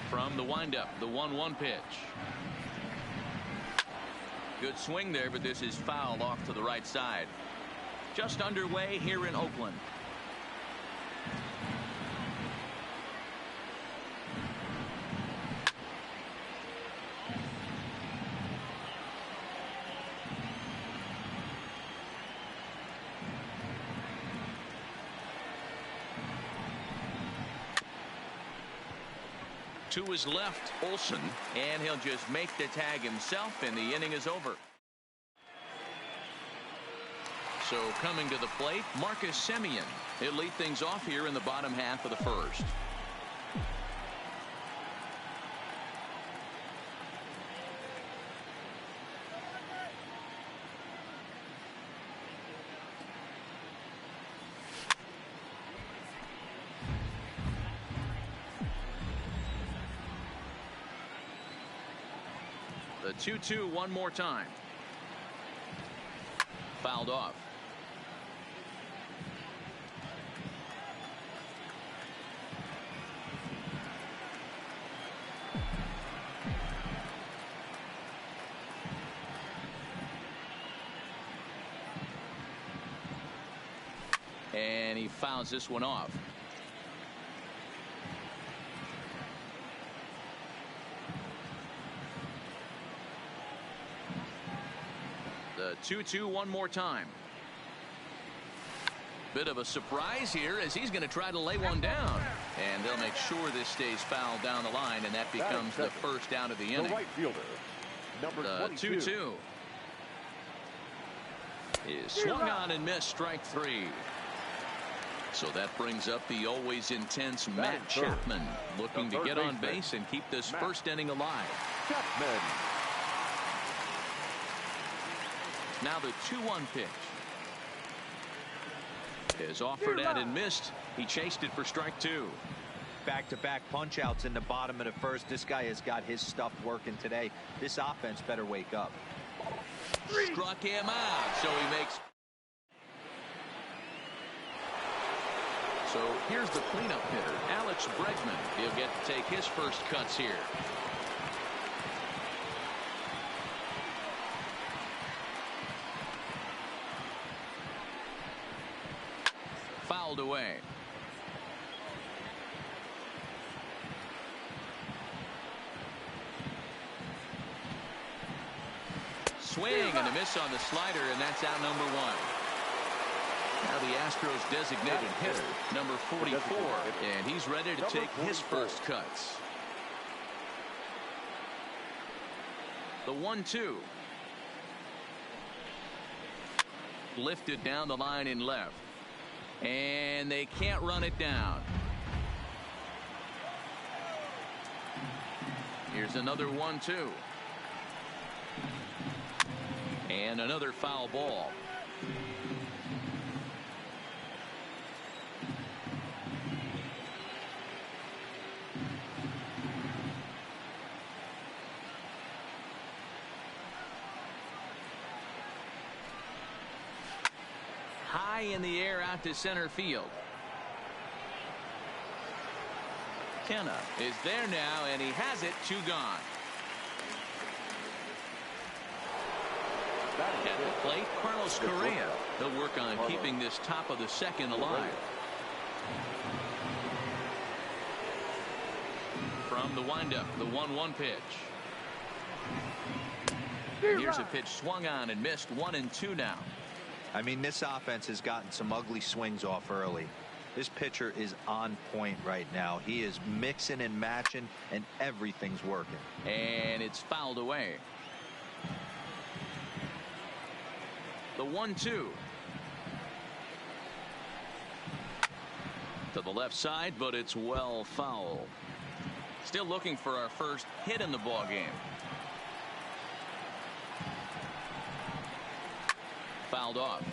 From the windup, the 1-1 pitch. Good swing there, but this is fouled off to the right side. Just underway here in Oakland. To his left, Olsen, and he'll just make the tag himself, and the inning is over. So coming to the plate, Marcus Semien. He'll lead things off here in the bottom half of the first. The 2-2 one more time. Fouled off. And he fouls this one off. The 2-2 one more time. Bit of a surprise here as he's going to try to lay one down. And they'll make sure this stays fouled down the line, and that becomes the first out of the inning. The right fielder, number 22. 2-2. Is swung on and missed, strike three. So that brings up the always intense Matt Chapman, looking to get on base and keep this first inning alive. Chapman. Now the 2-1 pitch is offered at and missed. He chased it for strike two. Back-to-back punch-outs in the bottom of the first. This guy has got his stuff working today. This offense better wake up. Struck him out, so he makes. So here's the cleanup hitter, Alex Bregman. He'll get to take his first cuts here. Fouled away. Swing and a miss on the slider, and that's out number one. Now the Astros designated hitter, number 44, and he's ready to take his first cuts. The 1-2. Lifted down the line in left. And they can't run it down. Here's another 1-2. And another foul ball. High in the air out to center field. Kenna is there now, and he has it. Two gone. At the plate, Carlos Correa. He'll work on keeping this top of the second alive. From the windup, the 1-1 pitch. Here's a pitch swung on and missed. 1-2 now. I mean, this offense has gotten some ugly swings off early. This pitcher is on point right now. He is mixing and matching, and everything's working. And it's fouled away. The 1-2. To the left side, but it's well foul. Still looking for our first hit in the ball game. Fouled off.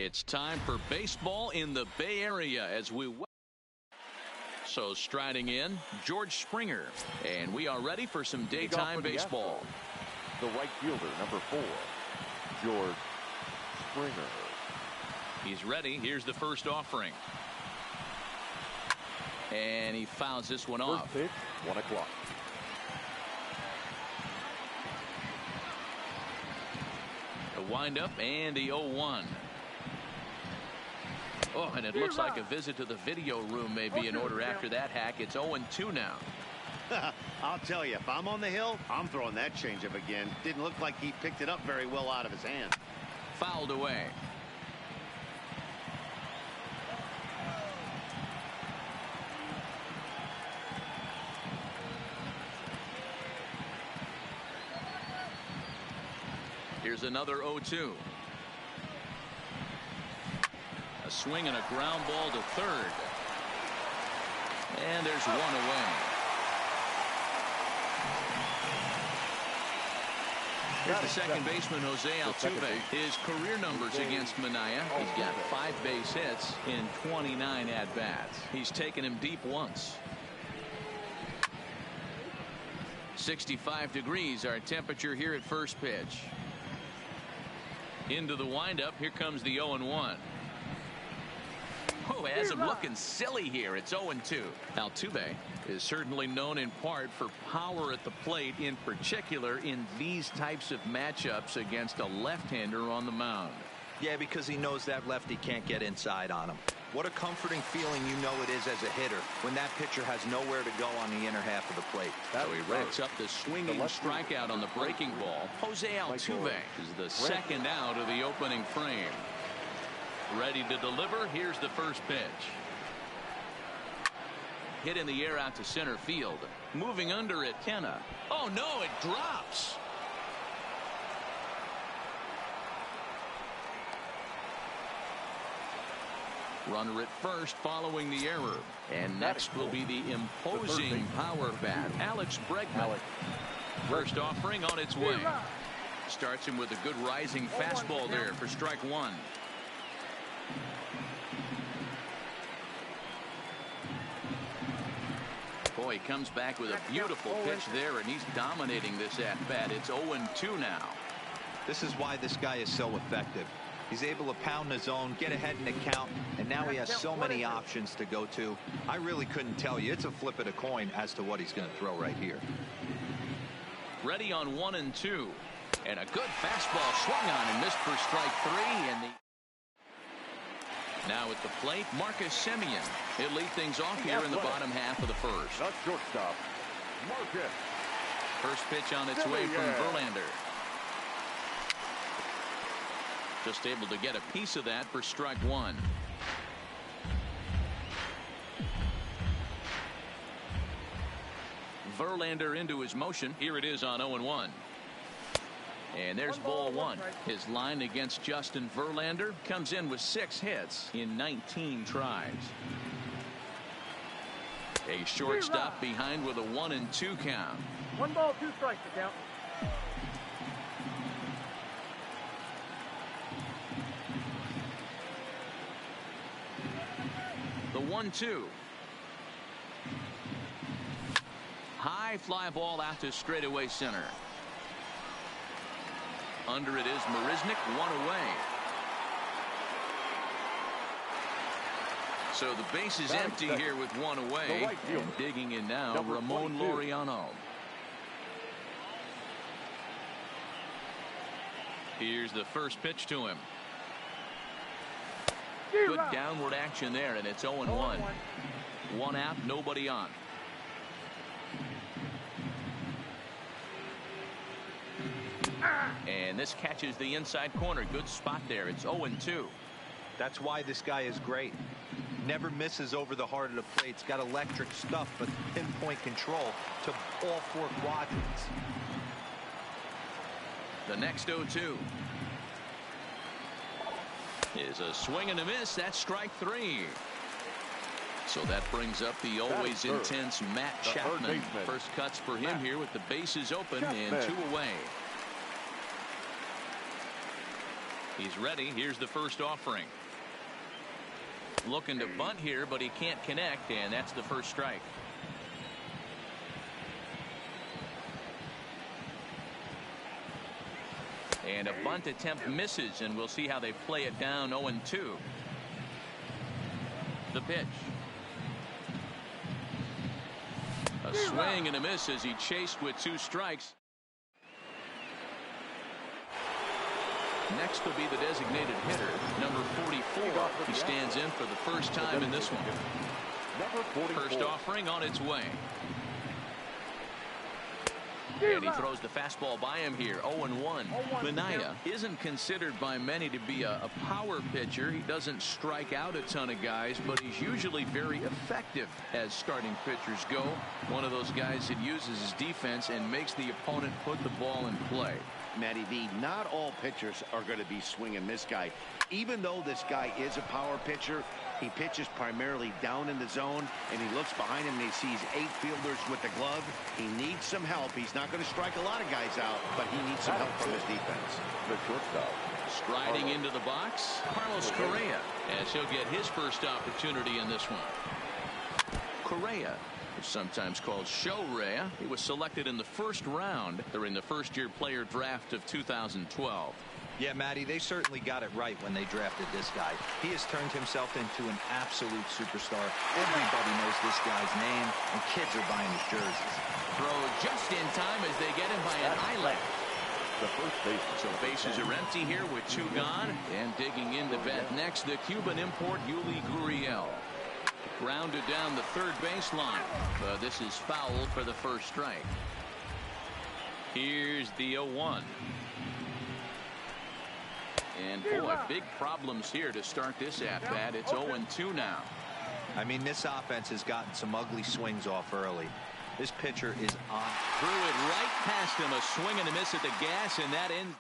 It's time for baseball in the Bay Area as we. So striding in, George Springer, and we are ready for some daytime baseball. The right fielder, number 4, George Springer. He's ready. Here's the first offering. And he fouls this one off. First pitch, 1 o'clock. The windup and the 0-1. Oh, and it looks like a visit to the video room may be in order after that hack. It's 0-2 now. I'll tell you, if I'm on the hill, I'm throwing that changeup again. Didn't look like he picked it up very well out of his hand. Fouled away. Here's another 0-2. A swing and a ground ball to third. And there's one away. Here's the second baseman, Jose Altuve. His career numbers against Minaya. He's got 5 base hits in 29 at-bats. He's taken him deep once. 65 degrees our temperature here at first pitch. Into the windup. Here comes the 0-1. Oh, has him looking silly here. It's 0-2. Altuve is certainly known in part for power at the plate, in particular in these types of matchups against a left-hander on the mound. Yeah, because he knows that lefty can't get inside on him. What a comforting feeling you know it is as a hitter when that pitcher has nowhere to go on the inner half of the plate. So he racks up the swinging strikeout on the breaking ball. Jose Altuve is the second out of the opening frame. Ready to deliver. Here's the first pitch. Hit in the air out to center field. Moving under it, Kenna. Oh, no, it drops. Runner at first following the error. And next will be the imposing power bat, Alex Bregman. First offering on its way. Starts him with a good rising fastball there for strike 1. Boy, he comes back with a beautiful pitch there, and he's dominating this at-bat. It's 0-2 now. This is why this guy is so effective. He's able to pound the zone, get ahead in the count, and now he has so many options to go to. I really couldn't tell you. It's a flip of the coin as to what he's going to throw right here. Ready on 1-2. And a good fastball swung on and missed for strike 3. And now at the plate, Marcus Semien. He'll lead things off here in the bottom half of the first. The shortstop, Marcus. First pitch on its way from Verlander. Just able to get a piece of that for strike 1. Verlander into his motion. Here it is on 0-1. And there's ball 1. His line against Justin Verlander comes in with 6 hits in 19 tries. A shortstop behind with a 1-2 count. 1 ball, 2 strikes to count. The 1-2. High fly ball out to straightaway center. Under it is Marisnik, 1 away. So the base is empty here with 1 away. And digging in now, Ramon Laureano. Here's the first pitch to him. Good downward action there, and it's 0-1. 1 out, nobody on. And this catches the inside corner. Good spot there. It's 0-2. That's why this guy is great. Never misses over the heart of the plate. He's got electric stuff, but pinpoint control to all 4 quadrants. The next 0-2 is a swing and a miss. That's strike 3. So that brings up the always intense Matt Chapman. First cuts for him here with the bases open and 2 away. He's ready. Here's the first offering. Looking to bunt here, but he can't connect, and that's the first strike. And a bunt attempt misses, and we'll see how they play it down 0-2. The pitch. A swing and a miss as he chased with 2 strikes. Next will be the designated hitter, number 44. He stands in for the first time in this one. First offering on its way. And he throws the fastball by him here. 0-1. Minaya isn't considered by many to be a power pitcher. He doesn't strike out a ton of guys, but he's usually very effective as starting pitchers go. One of those guys that uses his defense and makes the opponent put the ball in play. Matty V, not all pitchers are going to be swing and miss guy. Even though this guy is a power pitcher, he pitches primarily down in the zone, and he looks behind him and he sees 8 fielders with the glove. He needs some help. He's not going to strike a lot of guys out, but he needs some help from his defense. The shortstop. Striding into the box, Carlos Correa, as he'll get his first opportunity in this one. Correa, sometimes called Show Rea. He was selected in the first round during the first-year player draft of 2012. Yeah, Matty, they certainly got it right when they drafted this guy. He has turned himself into an absolute superstar. Everybody knows this guy's name, and kids are buying his jerseys. Throw just in time as they get him by an eyelash. The first baseman. So bases are empty here with 2 gone. And digging into bat next, the Cuban import, Yuli Gurriel. Grounded down the third baseline. This is foul for the first strike. Here's the 0-1. And boy, big problems here to start this at-bat. It's 0-2 now. I mean, this offense has gotten some ugly swings off early. This pitcher is on. Threw it right past him. A swing and a miss at the gas, and that ends.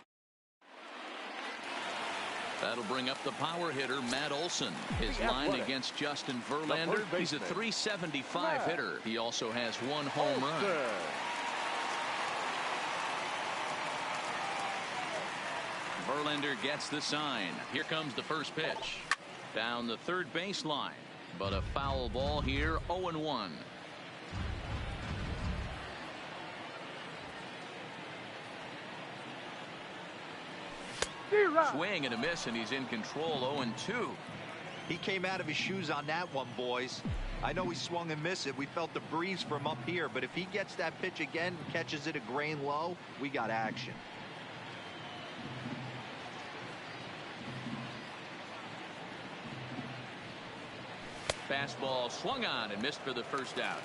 That'll bring up the power hitter, Matt Olson. His line against Justin Verlander. He's a .375 hitter. He also has 1 home run. Verlander gets the sign. Here comes the first pitch. Down the third baseline. But a foul ball here, 0-1. Swing and a miss, and he's in control. 0-2. He came out of his shoes on that one, boys. I know he swung and missed it. We felt the breeze from up here, but if he gets that pitch again and catches it a grain low, we got action. Fastball swung on and missed for the first out.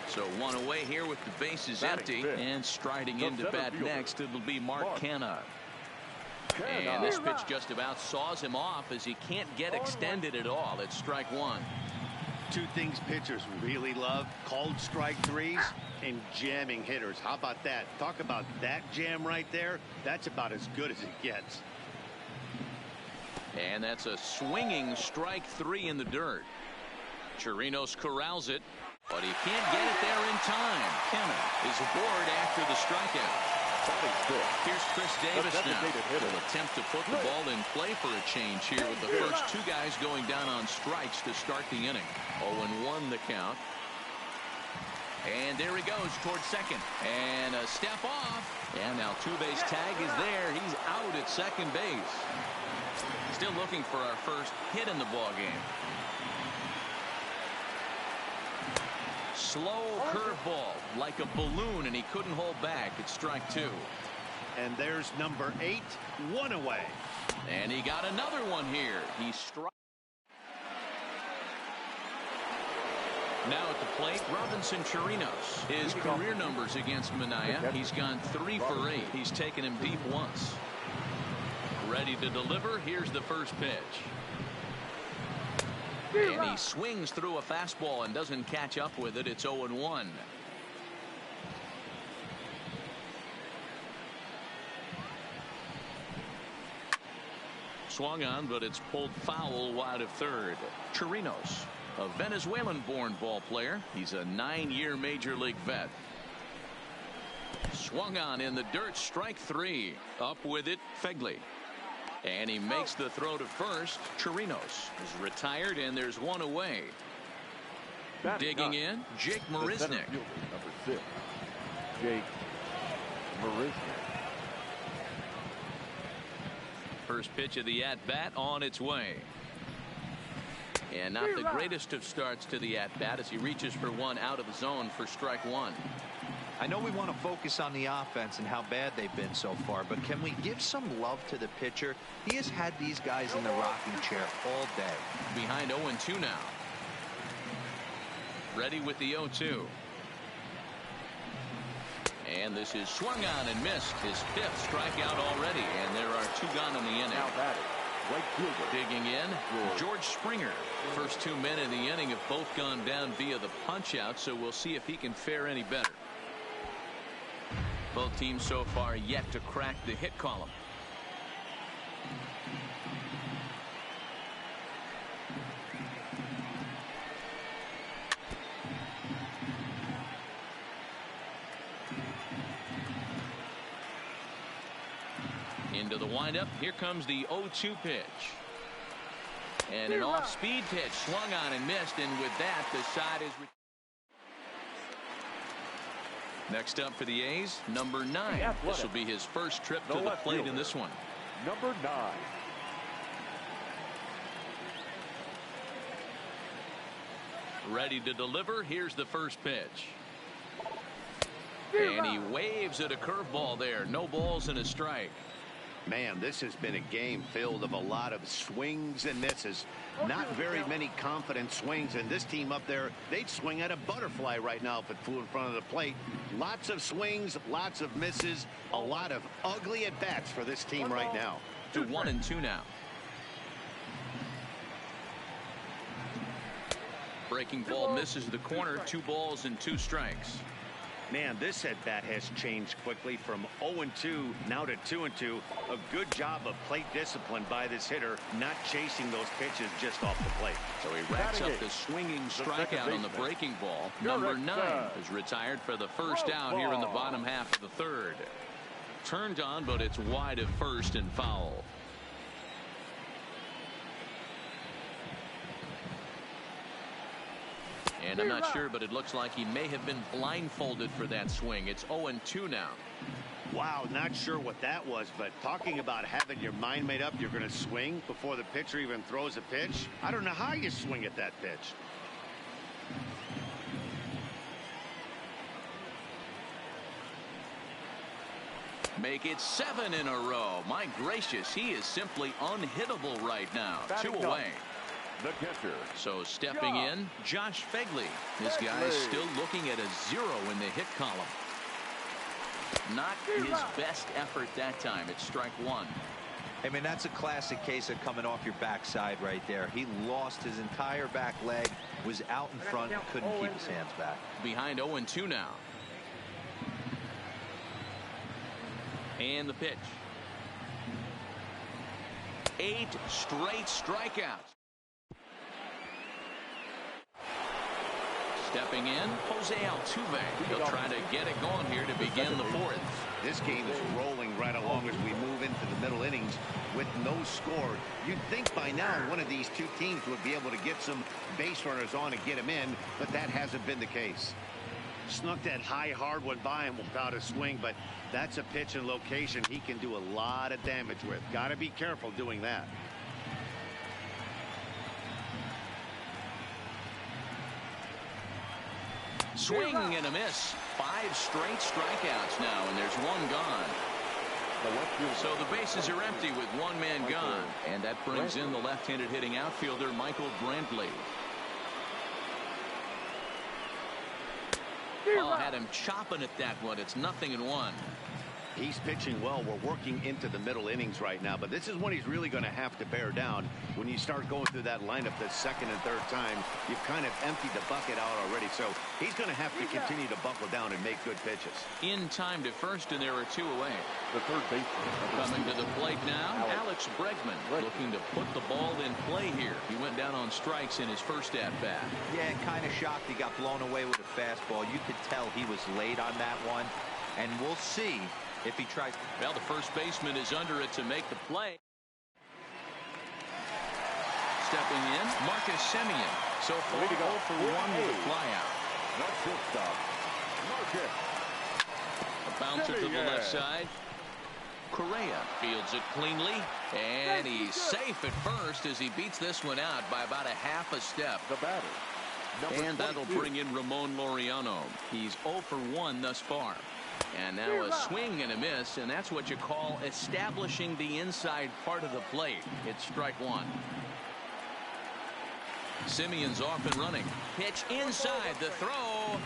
So 1 away here with the bases empty. And striding into bat next, it'll be Mark Canha. And this pitch just about saws him off as he can't get extended at all. It's strike 1. 2 things pitchers really love: called strike threes and jamming hitters. How about that? Talk about that jam right there. That's about as good as it gets. And that's a swinging strike 3 in the dirt. Chirinos corrals it, but he can't get it there in time. Canha is aboard after the strikeout. Here's Chris Davis now. Will attempt to put the ball in play for a change here with the first 2 guys going down on strikes to start the inning. 0-1 the count. And there he goes towards second. And a step off. And now 2-base tag is there. He's out at second base. Still looking for our first hit in the ball game. Slow curveball like a balloon, and he couldn't hold back. It's strike 2. And there's number 8, 1 away. And he got another one here. He struck. Now at the plate, Robinson Chirinos. His career numbers against Minaya, he's gone 3 for 8. He's taken him deep once. Ready to deliver. Here's the first pitch. And he swings through a fastball and doesn't catch up with it. It's 0-1. Swung on, but it's pulled foul wide of third. Chirinos, a Venezuelan-born ball player. He's a 9-year major league vet. Swung on in the dirt, strike 3. Up with it, Fegley. And he makes the throw to first. Chirinos is retired, and there's one away. Digging in, Jake Marisnick. Number 6, Jake Marisnick. First pitch of the at-bat on its way. And not the greatest of starts to the at-bat as he reaches for one out of the zone for strike one. I know we want to focus on the offense and how bad they've been so far, but can we give some love to the pitcher? He has had these guys in the rocking chair all day. Behind 0-2 now. Ready with the 0-2. And this is swung on and missed. His 5th strikeout already, and there are 2 gone in the inning. Now batting, right fielder. Digging in, George Springer. First 2 men in the inning have both gone down via the punch-out, so we'll see if he can fare any better. Both teams so far yet to crack the hit column. Into the windup. Here comes the 0-2 pitch. And an off-speed pitch swung on and missed, and with that the side is. Next up for the A's, number 9. This will be his first trip to the plate in this one. Number 9. Ready to deliver. Here's the first pitch. And he waves at a curveball there. No balls and a strike. Man, this has been a game filled of a lot of swings and misses. Not very many confident swings, and this team up there, they'd swing at a butterfly right now if it flew in front of the plate. Lots of swings, lots of misses, a lot of ugly at-bats for this team right now. To 1-2 now. Breaking ball misses the corner. 2 balls and 2 strikes. Man, this at-bat has changed quickly from 0-2 now to 2-2. A good job of plate discipline by this hitter, not chasing those pitches just off the plate. So he racks up the swinging strikeout on the breaking ball. Number 9 is retired for the first out here in the bottom half of the 3rd. Turned on, but it's wide of first and foul. And I'm not sure, but it looks like he may have been blindfolded for that swing. It's 0-2 now. Wow, not sure what that was, but talking about having your mind made up, you're going to swing before the pitcher even throws a pitch. I don't know how you swing at that pitch. Make it 7 in a row. My gracious, he is simply unhittable right now. 2 away. The catcher. So stepping in, Josh Fegley. This guy is still looking at a 0 in the hit column. Not his best effort that time. It's strike 1. I mean, that's a classic case of coming off your backside right there. He lost his entire back leg, was out in front, couldn't keep his hands back. Behind 0-2 now. And the pitch. 8 straight strikeouts. Stepping in, Jose Altuve. He'll try to get it going here to begin the 4th. This game is rolling right along as we move into the middle innings with no score. You'd think by now one of these 2 teams would be able to get some base runners on and get them in, but that hasn't been the case. Snuck that high hard one by him without a swing, but that's a pitch and location he can do a lot of damage with. Got to be careful doing that. Swing and a miss. 5 straight strikeouts now, and there's 1 gone. So the bases are empty with 1 man gone, and that brings in the left-handed hitting outfielder Michael Brantley. Oh, had him chopping at that one. It's 0-1. He's pitching well. We're working into the middle innings right now, but this is when he's really going to have to bear down. When you start going through that lineup the 2nd and 3rd time, you've kind of emptied the bucket out already, so he's going to have to continue to buckle down and make good pitches. In time to first, and there are 2 away. The 3rd baseman. Coming to the plate now, Alex Bregman looking to put the ball in play here. He went down on strikes in his first at-bat. Yeah, kind of shocked he got blown away with a fastball. You could tell he was late on that one, and we'll see if he tries. Well, the first baseman is under it to make the play. stepping in, Marcus Semien. So far, 0 for 1 with a flyout. That's it, stop. Marcus. A bouncer to the left side. Correa fields it cleanly, and he's safe at first as he beats this one out by about a half a step. The batter. And that'll bring in Ramon Laureano. He's 0 for 1 thus far. And now a swing and a miss, and that's what you call establishing the inside part of the plate. It's strike one. Simeon's off and running. Pitch inside. The throw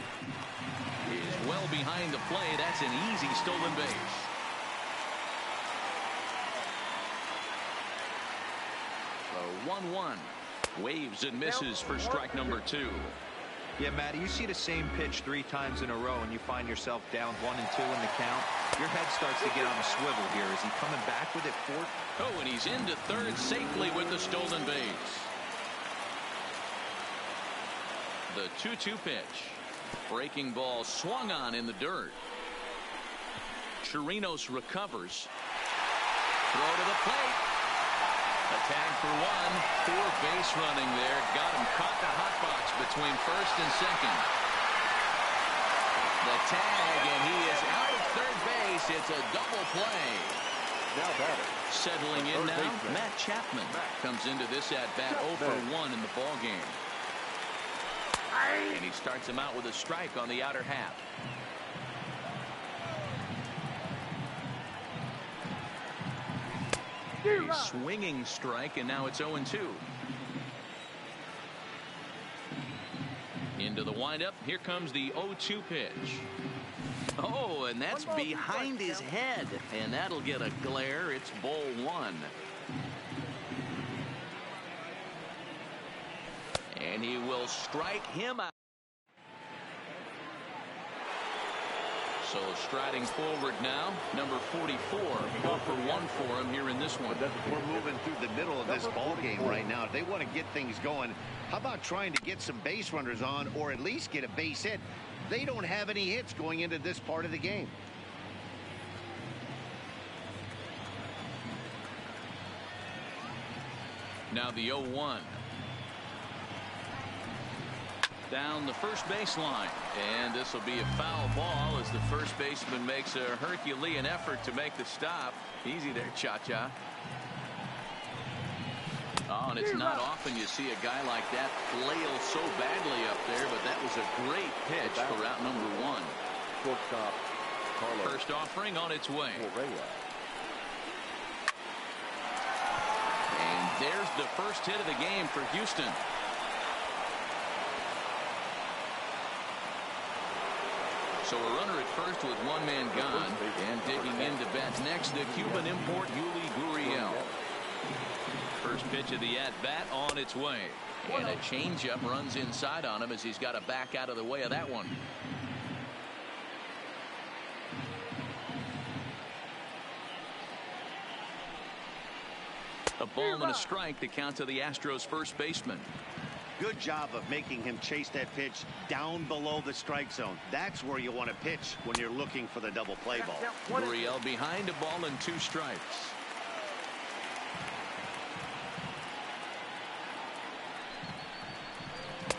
is well behind the plate. That's an easy stolen base. The 1-1. Waves and misses for strike number 2. Yeah, Matty, you see the same pitch 3 times in a row and you find yourself down 1 and 2 in the count. Your head starts to get on a swivel here. Is he coming back with it fourth? Oh, and he's into third safely with the stolen base. The 2-2 pitch. Breaking ball swung on in the dirt. Chirinos recovers. Throw to the plate. A tag for 1. Poor base running there. Got him caught the hot box between first and second. The tag, and he is out of third base. It's a double play. Now batter. Settling in now, Matt Chapman comes into this at-bat 0 for 1 in the ball game. And he starts him out with a strike on the outer half. A swinging strike, and now it's 0-2. Into the windup. Here comes the 0-2 pitch. Oh, and that's behind his head, and that'll get a glare. It's ball 1. And he will strike him out. So striding forward now, number 44. 0 for 1 for him here in this one. We're moving through the middle of this ball game right now. If they want to get things going, how about trying to get some base runners on, or at least get a base hit? They don't have any hits going into this part of the game. Now the 0-1. Down the first baseline, and this will be a foul ball as the first baseman makes a Herculean effort to make the stop. Easy there, Cha-Cha. Oh, and it's not often you see a guy like that flail so badly up there, but that was a great pitch for out number 1. Shortstop. First offering on its way. And there's the first hit of the game for Houston. So a runner at first with 1 man gone, and digging in to bat next, the Cuban import Yuli Gurriel. First pitch of the at-bat on its way, and a changeup runs inside on him as he's got to back out of the way of that one. A ball and a strike to count to the Astros first baseman. Good job of making him chase that pitch down below the strike zone. That's where you want to pitch when you're looking for the double play ball. Gurriel behind a ball and 2 strikes.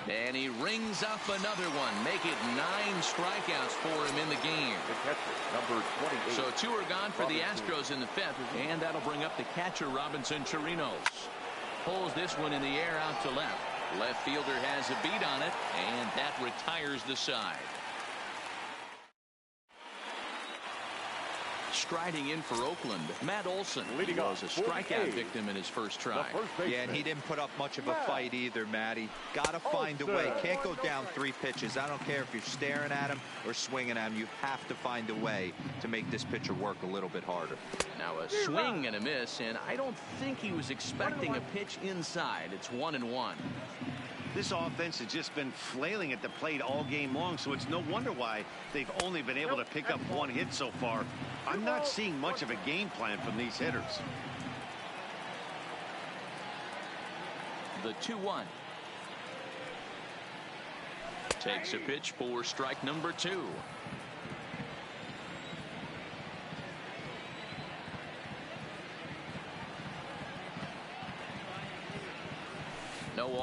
And he rings up another one. Make it 9 strikeouts for him in the game. The catcher, number 28. So 2 are gone for the Astros in the 5th, and that'll bring up the catcher, Robinson Chirinos. Pulls this one in the air out to left. Left fielder has a beat on it, and that retires the side. Striding in for Oakland, Matt Olson was a strikeout victim in his first try. Yeah, and he didn't put up much of a fight either, Matty. Got to find a way. Can't go down 3 pitches. I don't care if you're staring at him or swinging at him. You have to find a way to make this pitcher work a little bit harder. Now a swing and a miss, and I don't think he was expecting a pitch inside. It's 1-1. This offense has just been flailing at the plate all game long, so it's no wonder why they've only been able to pick up 1 hit so far. I'm not seeing much of a game plan from these hitters. The 2-1. Takes a pitch for strike number 2.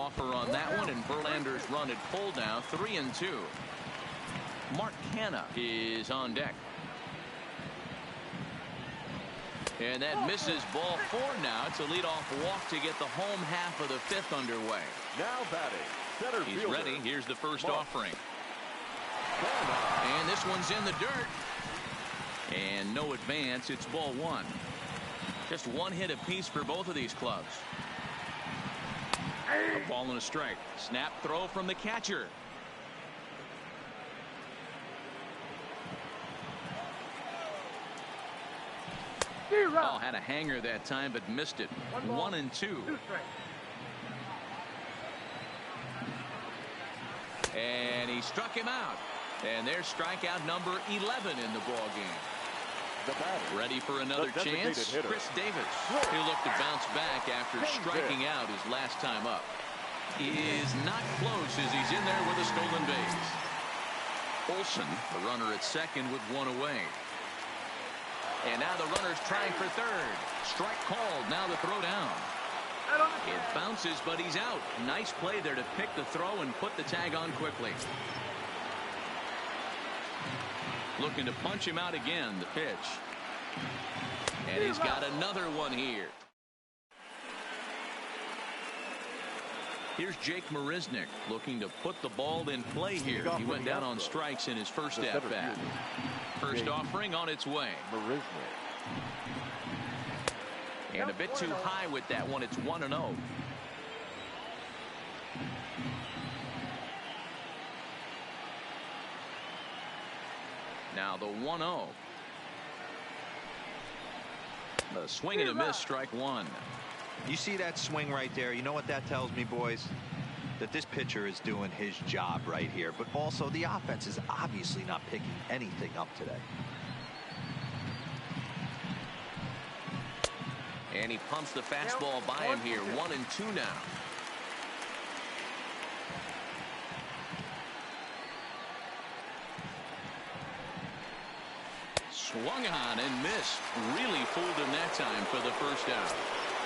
offer on that one, and Verlander's run at pulled now 3-2. Mark Hanna is on deck. And that misses ball 4 now. It's a leadoff walk to get the home half of the 5th underway. Now batting, center He's fielder. ready. Here's the first Mark offering. Hanna. And this one's in the dirt. And no advance. It's ball 1. Just one hit apiece for both of these clubs. A ball and a strike. Snap throw from the catcher. Oh, had a hanger that time, but missed it. 1-2. And he struck him out. And there's strikeout number 11 in the ball game. The batter. Ready for another The designated chance? hitter. Chris Davis. He'll look to bounce back after striking out his last time up. He is not close as he's in there with a stolen base. Olsen, the runner at second with one away. And now the runner's trying for third. Strike called. Now the throw down. It bounces, but he's out. Nice play there to pick the throw and put the tag on quickly. Looking to punch him out again. The pitch. And he's got another one here. Here's Jake Marisnick looking to put the ball in play here. He went down on strikes in his first at bat. First offering on its way. And a bit too high with that one. It's 1-0. Now the 1-0. The swing and a miss, strike 1. You see that swing right there? You know what that tells me, boys? That this pitcher is doing his job right here. But also the offense is obviously not picking anything up today. And he pumps the fastball by him here. 1-2 now. Swung on and missed. Really fooled him that time for the first out.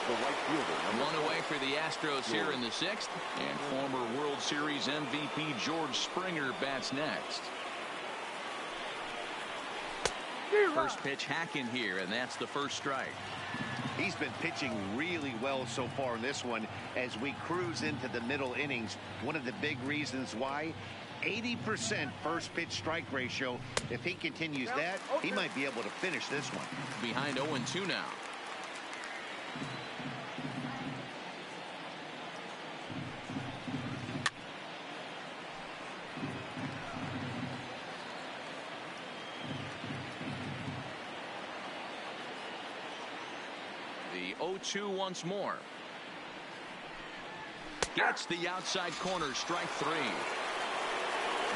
The right fielder. One away for the Astros here in the 6th. And former World Series MVP George Springer bats next. First pitch hack in here, and that's the first strike. He's been pitching really well so far in this one as we cruise into the middle innings. One of the big reasons why, 80% first pitch strike ratio. If he continues that, he might be able to finish this one. Behind 0-2 now. The 0-2 once more. Gets the outside corner, strike 3.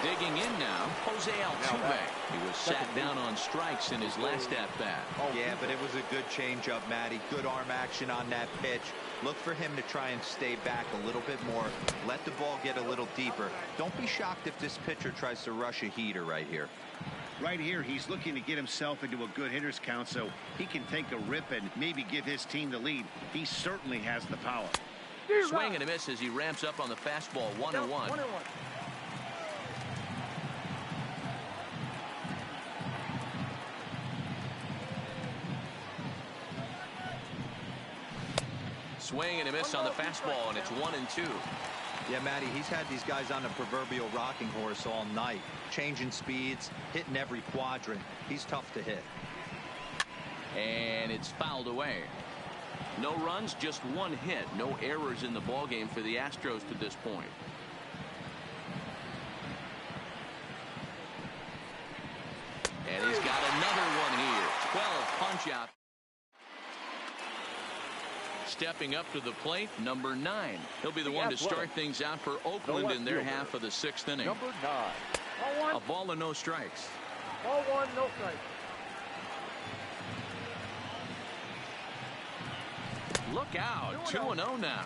Digging in now, Jose Altuve. He was sat down on strikes in his last at-bat. Yeah, but it was a good changeup, Matty. Good arm action on that pitch. Look for him to try and stay back a little bit more. Let the ball get a little deeper. Don't be shocked if this pitcher tries to rush a heater right here. Right here, he's looking to get himself into a good hitter's count so he can take a rip and maybe give his team the lead. He certainly has the power. Swing and a miss as he ramps up on the fastball. 1-1. Swing and a miss on the fastball, and it's 1-2. Yeah, Matty, he's had these guys on the proverbial rocking horse all night, changing speeds, hitting every quadrant. He's tough to hit. And it's fouled away. No runs, just one hit. No errors in the ballgame for the Astros to this point. And he's got another one here. 12 punch out. Stepping up to the plate, number 9. He'll be the one to start things out for Oakland in their half of the 6th inning. Number 9. A ball and no strikes. Ball 1, no strikes. Look out. 2-0 now.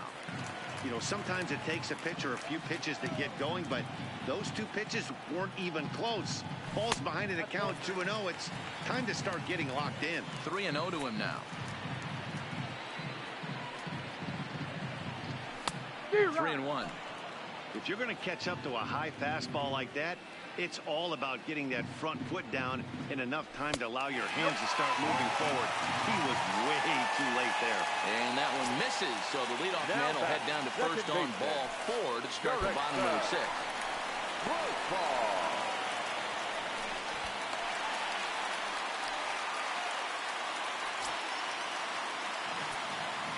You know, sometimes it takes a pitcher a few pitches to get going, but those 2 pitches weren't even close. Ball's behind in the count, 2-0. It's time to start getting locked in. 3-0 to him now. 3-1. If you're going to catch up to a high fastball like that, it's all about getting that front foot down in enough time to allow your hands to start moving forward. He was way too late there. And that one misses, so the leadoff man will head down to first on ball 4 to start the bottom of the 6th.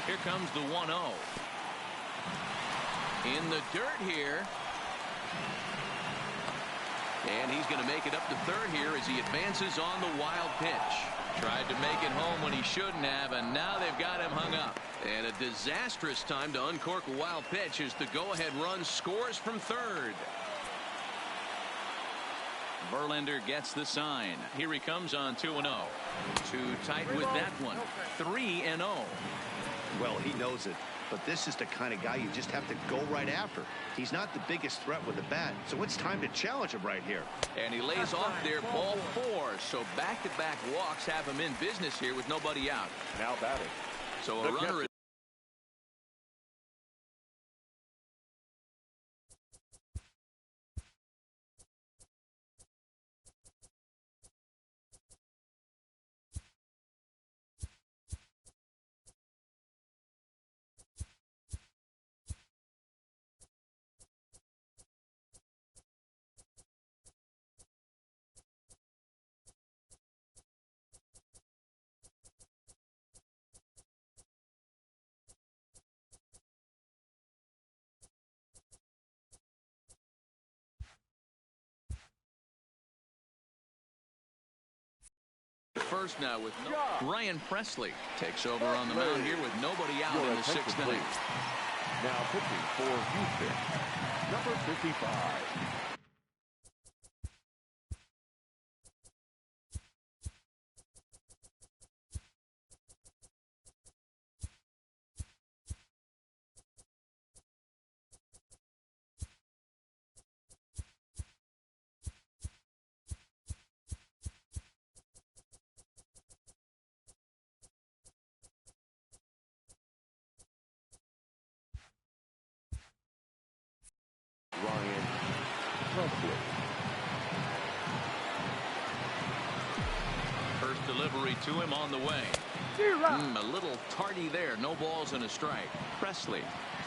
Here comes the 1-0. In the dirt here. And he's going to make it up to third here as he advances on the wild pitch. Tried to make it home when he shouldn't have, and now they've got him hung up. And a disastrous time to uncork a wild pitch as the go-ahead run scores from third. Verlander gets the sign. Here he comes on 2-0. Too tight with that one. 3-0. Well, he knows it. But this is the kind of guy you just have to go right after. He's not the biggest threat with the bat, so it's time to challenge him right here. And he lays off there, ball 4. So back-to-back walks have him in business here with nobody out. Now batting. So a runner is first now with Ryan Presley takes over on the mound here with nobody out in the 6th inning. Now pitching for Houston, number 55. First delivery to him on the way. A little tardy there. No balls and a strike. Presley,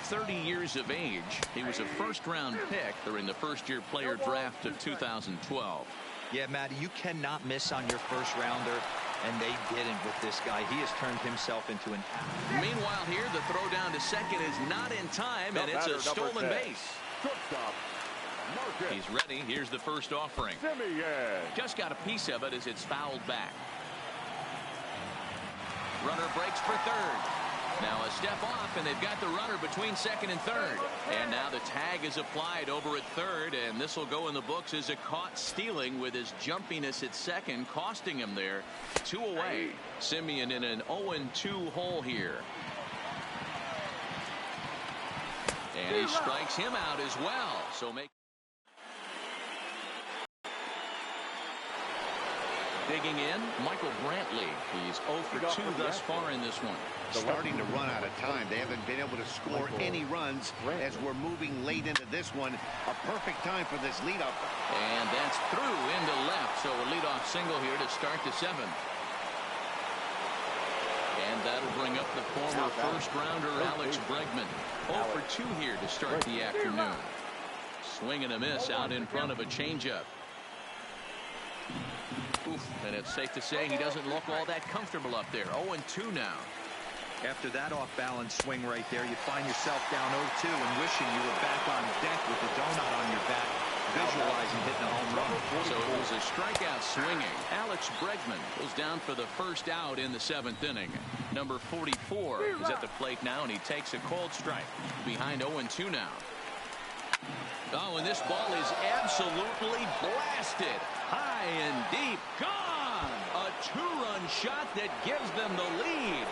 30 years of age. He was a first-round pick during the first-year player draft of 2012. Yeah, Matty, you cannot miss on your first rounder, and they didn't with this guy. He has turned himself into an athlete. Meanwhile here, the throw down to second is not in time, and it's a stolen base. Shortstop. He's ready. Here's the first offering. Just got a piece of it as it's fouled back. Runner breaks for third. Now a step off, and they've got the runner between second and third. And now the tag is applied over at third, and this will go in the books as a caught stealing with his jumpiness at second, costing him there. 2 away. Simeon in an 0-2 hole here. And he strikes him out as well. So digging in, Michael Brantley. He's 0 for 2 thus far in this one. Starting to run out of time. They haven't been able to score any runs as we're moving late into this one. A perfect time for this leadoff. And that's through into left. So a leadoff single here to start the 7th. And that'll bring up the former first-rounder Alex Bregman. 0 for 2 here to start the afternoon. Swing and a miss out in front of a changeup. Oof, and it's safe to say he doesn't look all that comfortable up there. 0-2 now. After that off-balance swing right there, you find yourself down 0-2 and wishing you were back on deck with the donut on your back, visualizing hitting a home run. So it was a strikeout swinging. Alex Bregman goes down for the first out in the 7th inning. Number 44 is at the plate now, and he takes a cold strike. Behind 0-2 now. Oh, and this ball is absolutely blasted. High and deep. Gone! A 2-run shot that gives them the lead.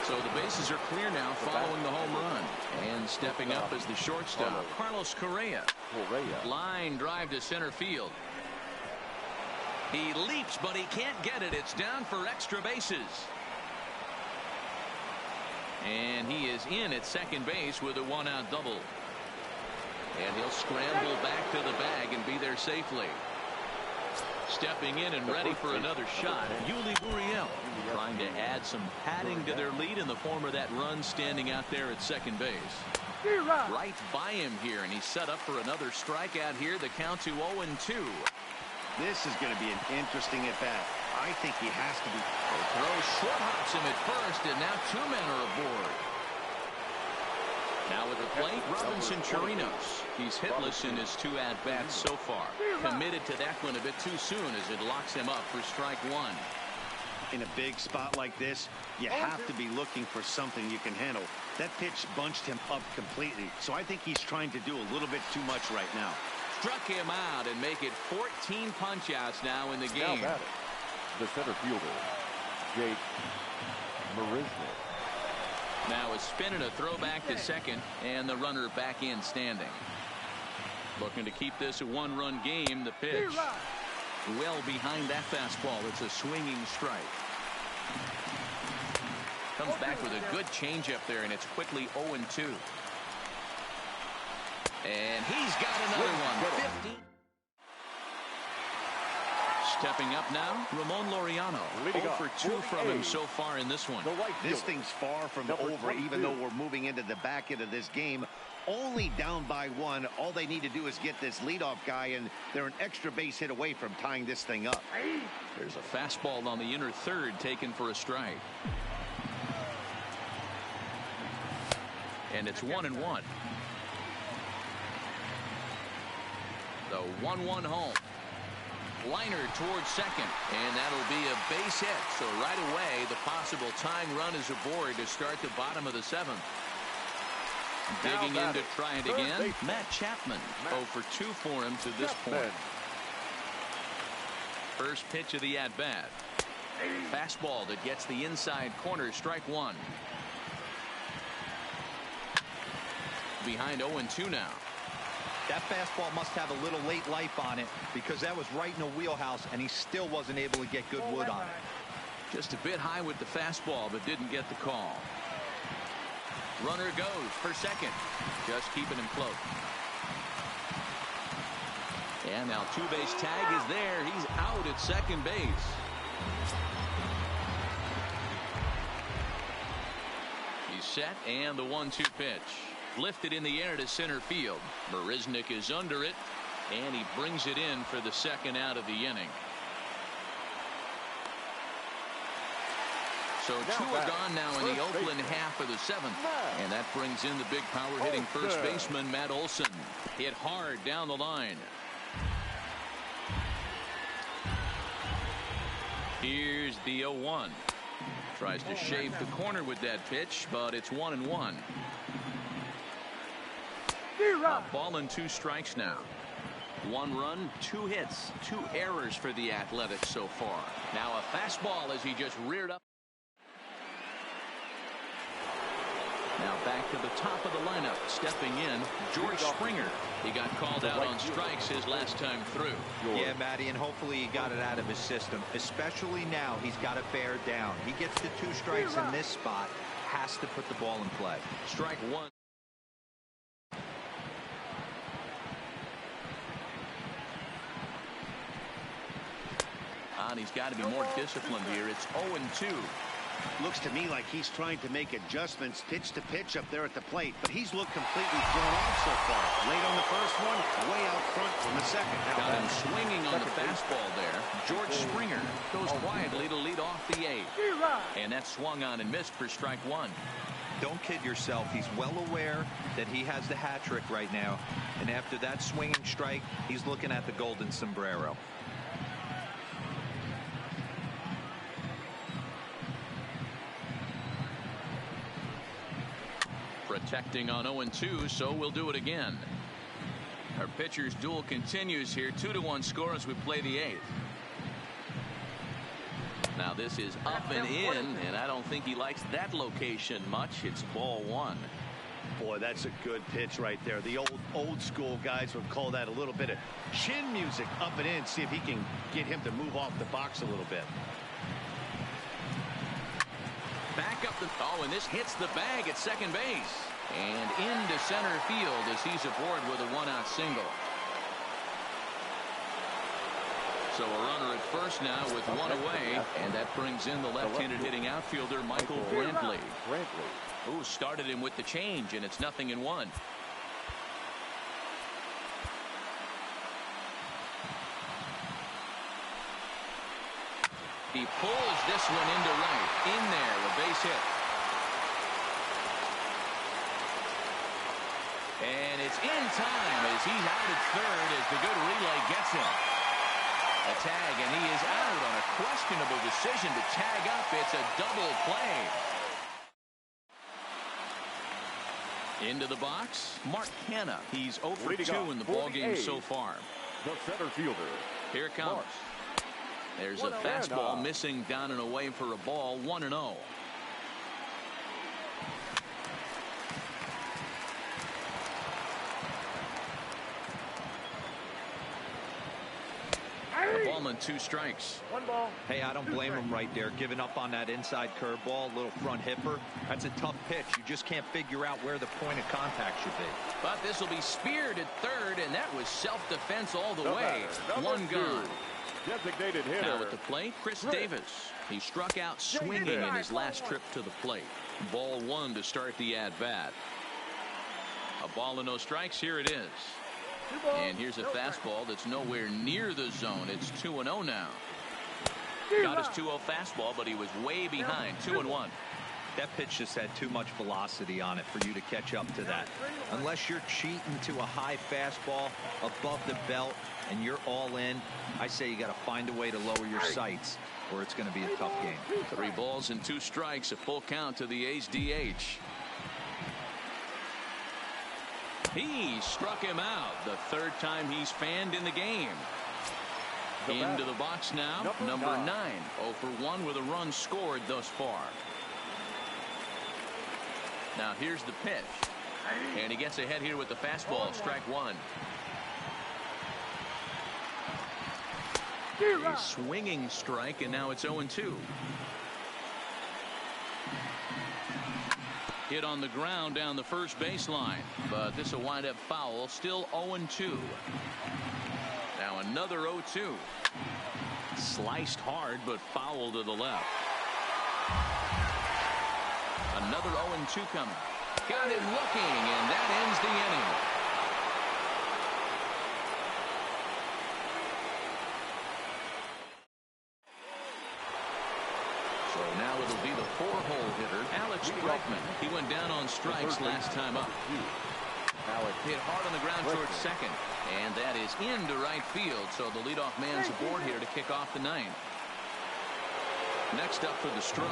So the bases are clear now following the home run. And stepping up as the shortstop, Carlos Correa. Line drive to center field. He leaps, but he can't get it. It's down for extra bases. And he is in at second base with a one-out double. And he'll scramble back to the bag and be there safely. Stepping in and ready for another shot, Yuli Gurriel, trying to add some padding to their lead in the form of that run standing out there at second base. Right by him here, and he's set up for another strikeout here. The count to 0-2. This is going to be an interesting at-bat. I think he has to be. The throw short hops him at first, and now two men are aboard. Now at the plate, Robinson Chirinos. He's hitless in his two at-bats so far. Committed to that one a bit too soon as it locks him up for strike one. In a big spot like this, you have to be looking for something you can handle. That pitch bunched him up completely, so I think he's trying to do a little bit too much right now. Struck him out and make it 14 punch-outs now in the game. Now batting, the center fielder, Jake Marisnik. Now a spin and a throw back to second, and the runner back in standing. Looking to keep this a one-run game. The pitch well behind that fastball. It's a swinging strike. Comes back with a good changeup there, and it's quickly 0-2. And he's got another one. 50. Stepping up now, Ramon Laureano. 0 for 2 from him so far in this one. This thing's far from over, even though we're moving into the back end of this game. Only down by 1. All they need to do is get this leadoff guy, and they're an extra base hit away from tying this thing up. There's a fastball on the inner third taken for a strike. And it's 1-1. The 1-1 home. Liner towards second, and that'll be a base hit. So right away, the possible tying run is aboard to start the bottom of the 7th. Digging in to try it again, Matt Chapman. 0 for 2 for him to this point. First pitch of the at-bat. Fastball that gets the inside corner, strike one. Behind 0-2 now. That fastball must have a little late life on it, because that was right in the wheelhouse, and he still wasn't able to get good wood on it. Just a bit high with the fastball, but didn't get the call. Runner goes for second. Just keeping him close. And now two-base tag is there. He's out at second base. He's set, and the 1-2 pitch. Lifted in the air to center field. Marisnik is under it, and he brings it in for the second out of the inning. So two are gone now in the Oakland half of the 7th. And that brings in the big power hitting first baseman Matt Olson. Hit hard down the line. Here's the 0-1. Tries to shave the corner with that pitch, but it's 1-1. A ball and 2 strikes now. 1 run, 2 hits, 2 errors for the Athletics so far. Now a fastball as he just reared up. Now back to the top of the lineup. Stepping in, George Springer. He got called out on strikes his last time through. Yeah, Matty, and hopefully he got it out of his system. Especially now, he's got to bear down. He gets the 2 strikes in this spot. Has to put the ball in play. Strike 1. And he's got to be more disciplined here. It's 0-2. Looks to me like he's trying to make adjustments pitch to pitch up there at the plate, but he's looked completely thrown off so far. Late on the first one, way out front from the second. Got him swinging on the fastball there. George Springer goes quietly to lead off the 8th. And that swung on and missed for strike 1. Don't kid yourself. He's well aware that he has the hat trick right now. And after that swinging strike, he's looking at the golden sombrero. Protecting on 0-2, so we'll do it again. Our pitcher's duel continues here. 2-1 score as we play the 8th. Now this is up and in, and I don't think he likes that location much. It's ball 1. Boy, that's a good pitch right there. The old school guys would call that a little bit of chin music up and in. See if he can get him to move off the box a little bit. Back back up the... Oh, and this hits the bag at second base. And into center field as he's aboard with a one-out single. So a runner at first now with one away, and that brings in the left-handed hitting outfielder Michael Brantley. Who started him with the change, and it's 0-1. He pulls this one into right. In there, a base hit. And it's in time as he's out at third as the good relay gets him. A tag, and he is out on a questionable decision to tag up. It's a double play. Into the box, Mark Hanna. He's 0 for 2 in the ballgame so far. The center fielder. Here it comes. There's a fastball missing down and away for a ball. 1-0. A ball and 2 strikes. 1 ball. Hey, I don't blame him right there. Giving up on that inside curveball, little front hipper. That's a tough pitch. You just can't figure out where the point of contact should be. But this will be speared at third, and that was self-defense all the way. One gone. Designated hitter. Now at the plate, Chris Davis. He struck out swinging in his last trip to the plate. Ball 1 to start the at-bat. A ball and no strikes. Here it is. And here's a fastball that's nowhere near the zone. It's 2-0 now. Got his 2-0 fastball, but he was way behind. 2-1. That pitch just had too much velocity on it for you to catch up to that. Unless you're cheating to a high fastball above the belt and you're all in, I say you got to find a way to lower your sights or it's going to be a tough game. 3 balls and 2 strikes, a full count to the A's DH. He struck him out the 3rd time he's fanned in the game. Into the box now, number 9. 0 for 1 with a run scored thus far. Now here's the pitch. And he gets ahead here with the fastball. Strike 1. A swinging strike, and now it's 0-2. Hit on the ground down the first baseline, but this will wind up foul. Still 0-2. Now another 0-2. Sliced hard, but foul to the left. Another 0-2 coming. Got him looking, and that ends the inning. So now it'll be the 4-hole hitter, Alex Bregman. He went down on strikes last time up. Hit hard on the ground towards second, and that is into right field. So the leadoff man's aboard here to kick off the 9th. Next up for the Stros,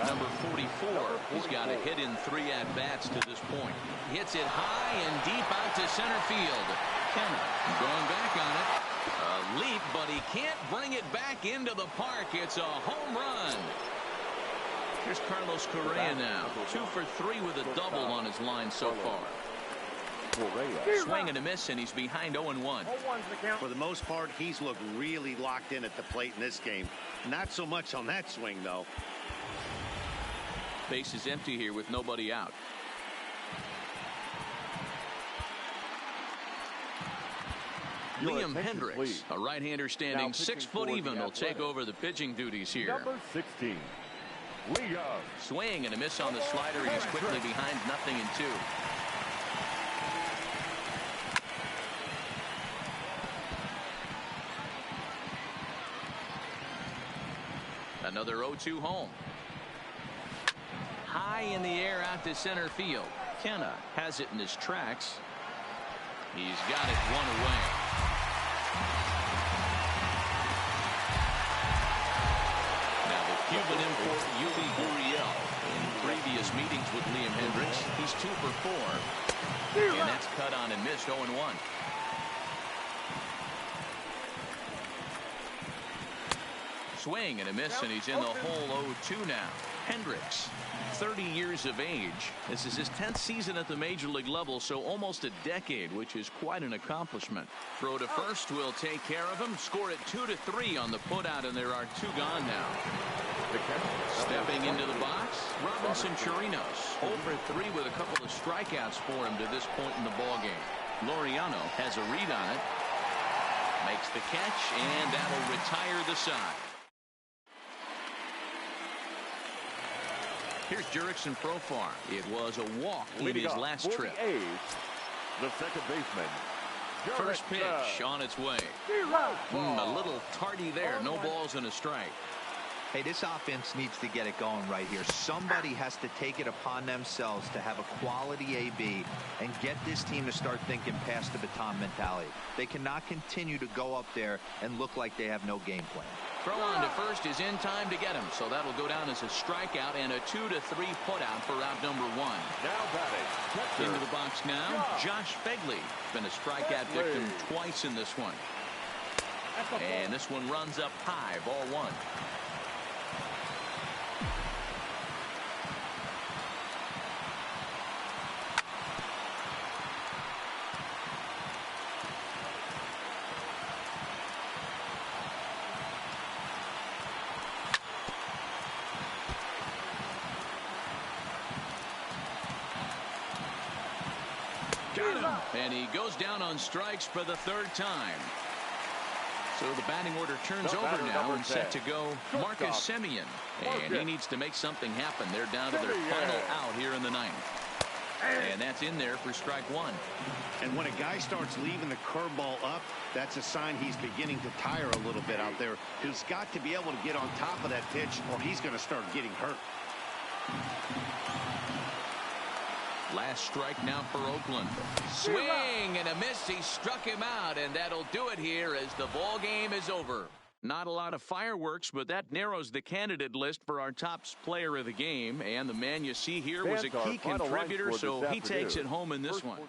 number 44. He's got a hit in 3 at-bats to this point. Hits it high and deep out to center field. Kenna going back on it. A leap, but he can't bring it back into the park. It's a home run. Here's Carlos Correa now. 2 for 3 with a double on his line so far. Swing and a miss, and he's behind 0-1. For the most part, he's looked really locked in at the plate in this game. Not so much on that swing, though. Base is empty here with nobody out. Liam Hendricks, a right-hander standing 6 foot even, will take over the pitching duties here. Number 16. Swing and a miss on the slider. He's quickly behind 0-2. Another 0-2 home. High in the air out to center field. Kenna has it in his tracks. He's got it 1 away. Now the Cuban import Yuli Gurriel. In previous meetings with Liam Hendricks, he's 2 for 4. And that's cut on and missed. 0-1. Swing and a miss, and he's in the hole. 0-2 now. Hendricks, 30 years of age. This is his 10th season at the major league level, so almost a decade, which is quite an accomplishment. Throw to first will take care of him. Score it 2-3 on the putout, and there are 2 gone now. Stepping into the box, Robinson Chirinos, 0 for 3 with a couple of strikeouts for him to this point in the ballgame. Laureano has a read on it, makes the catch, and that'll retire the side. Here's Jurickson Profar. It was a walk in his last trip. The second baseman. First pitch on its way. A little tardy there. No balls and a strike. Hey, this offense needs to get it going right here. Somebody has to take it upon themselves to have a quality AB and get this team to start thinking past the baton mentality. They cannot continue to go up there and look like they have no game plan. Throw on to first is in time to get him, so that'll go down as a strikeout and a 2-3 putout for out number 1. Now batting. Into the box now, Josh Begley. Been a strikeout victim twice in this one. And this one runs up high, ball 1. And he goes down on strikes for the 3rd time. So the batting order turns over now and set to go Marcus Semien. And he needs to make something happen. They're down to their final out here in the 9th. And that's in there for strike 1. And when a guy starts leaving the curveball up, that's a sign he's beginning to tire a little bit out there. He's got to be able to get on top of that pitch or he's going to start getting hurt. Last strike now for Oakland. Swing and a miss. He struck him out, and that'll do it here as the ball game is over. Not a lot of fireworks, but that narrows the candidate list for our top player of the game. And the man you see here was a key contributor, so he takes it home in this one.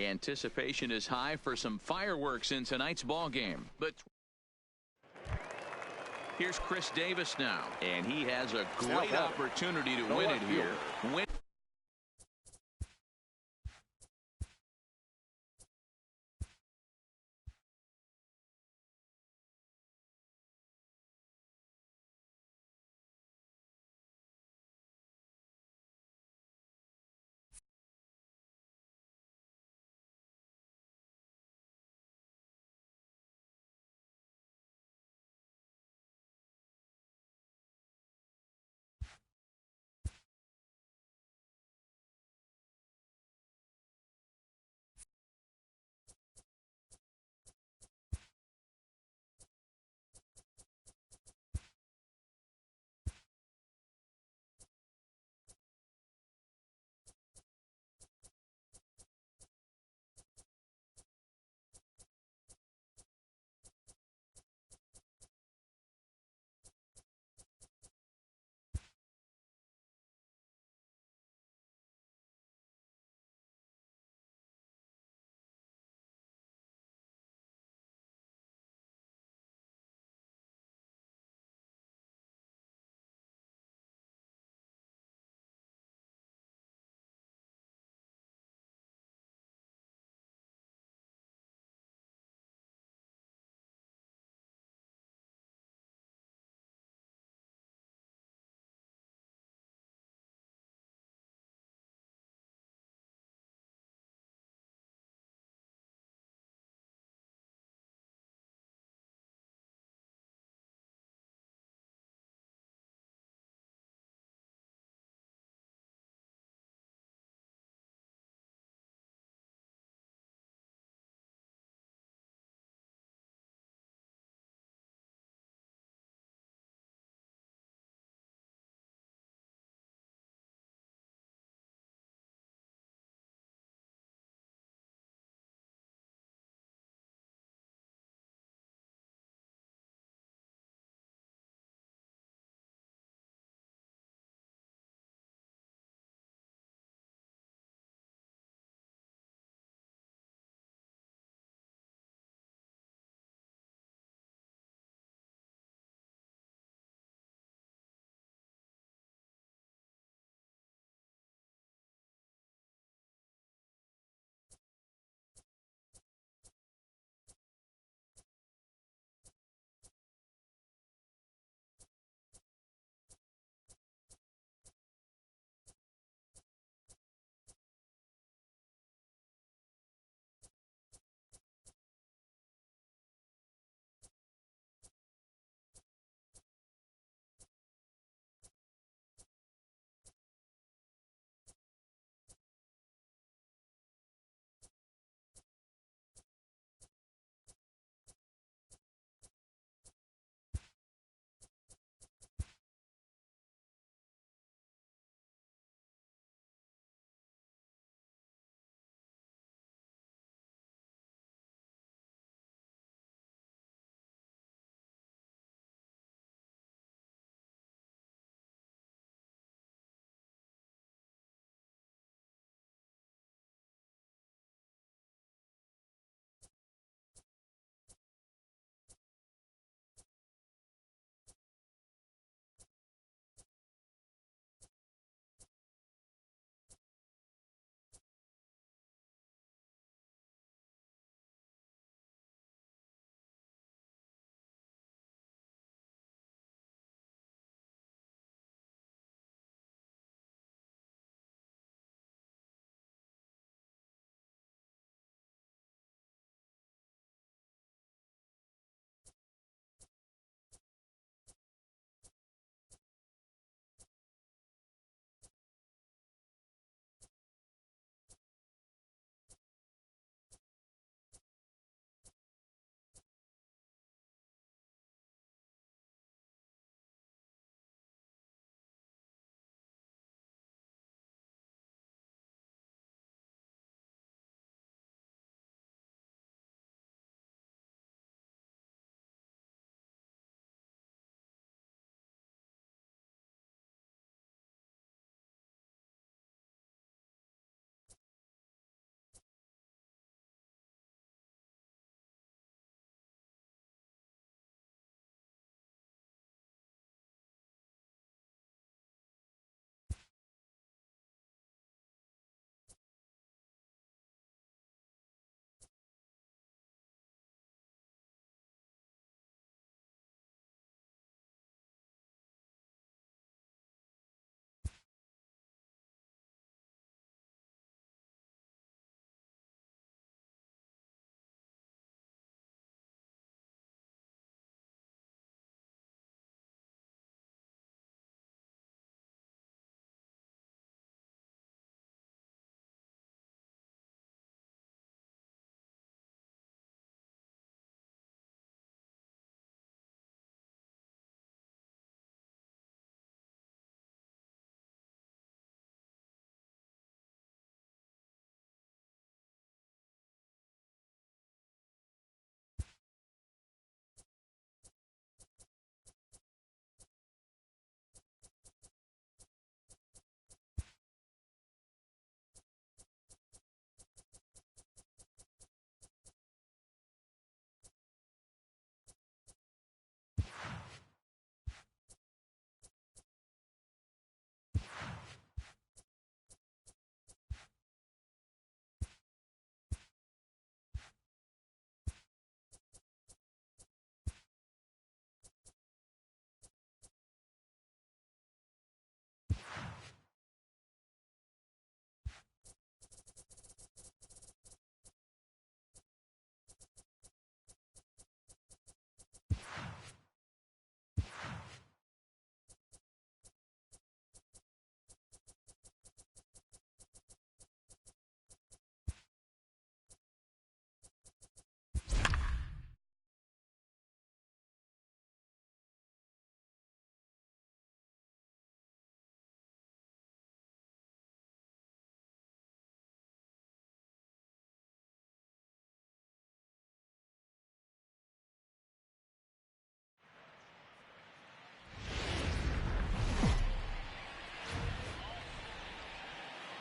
Anticipation is high for some fireworks in tonight's ball game. But here's Chris Davis now, and he has a great opportunity to win it here.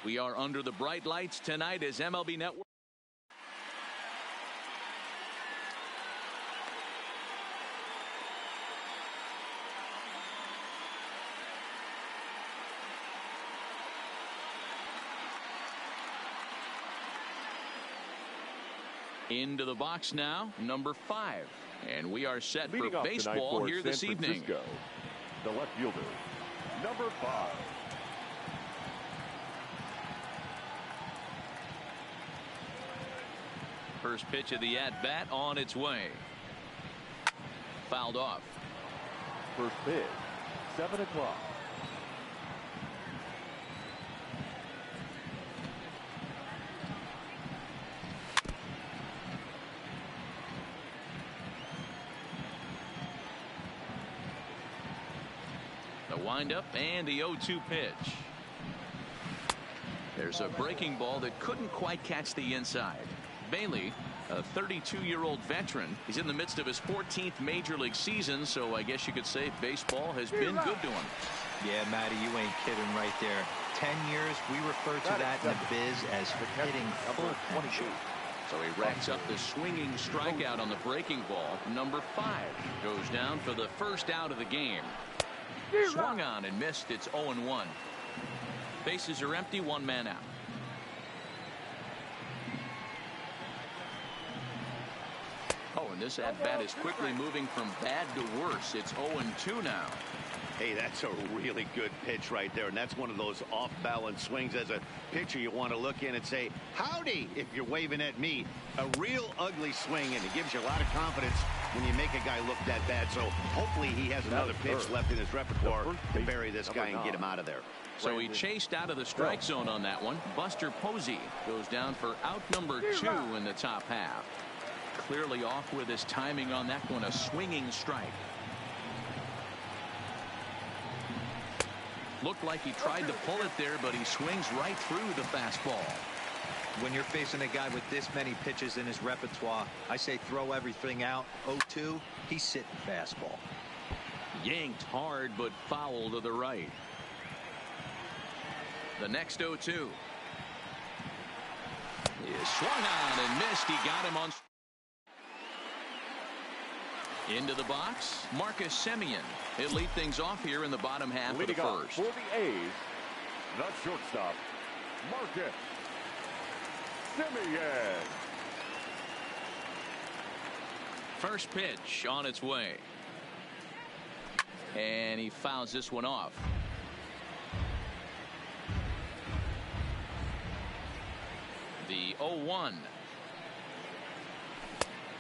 We are under the bright lights tonight as MLB Network. Into the box now, number 5. And we are set for baseball here this evening. The left fielder, number 5. First pitch of the at-bat on its way. Fouled off. First pitch, 7 o'clock. The windup and the 0-2 pitch. There's a breaking ball that couldn't quite catch the inside. Bailey, a 32-year-old veteran, he's in the midst of his 14th major league season, so I guess you could say baseball has been good to him. Yeah, Matty, you ain't kidding right there. 10 years, we refer to that in the biz as hitting full potential. So he racks up the swinging strikeout on the breaking ball. Number 5 goes down for the first out of the game. Swung on and missed. It's 0-1. Bases are empty, 1 man out. Oh, and this at-bat is quickly moving from bad to worse. It's 0-2 now. Hey, that's a really good pitch right there, and that's one of those off-balance swings. As a pitcher, you want to look in and say, howdy, if you're waving at me. A real ugly swing, and it gives you a lot of confidence when you make a guy look that bad. So hopefully he has another pitch left in his repertoire to bury this guy and get him out of there. So he chased out of the strike zone on that one. Buster Posey goes down for out number 2 in the top half. Clearly off with his timing on that one. A swinging strike. Looked like he tried to pull it there, but he swings right through the fastball. When you're facing a guy with this many pitches in his repertoire, I say throw everything out. 0-2, he's sitting fastball. Yanked hard, but foul to the right. The next 0-2 is swung on and missed. He got him on. Into the box, Marcus Semien. He'll lead things off here in the bottom half of the first. For the A's, the shortstop, Marcus Semien. First pitch on its way. And he fouls this one off. The 0-1.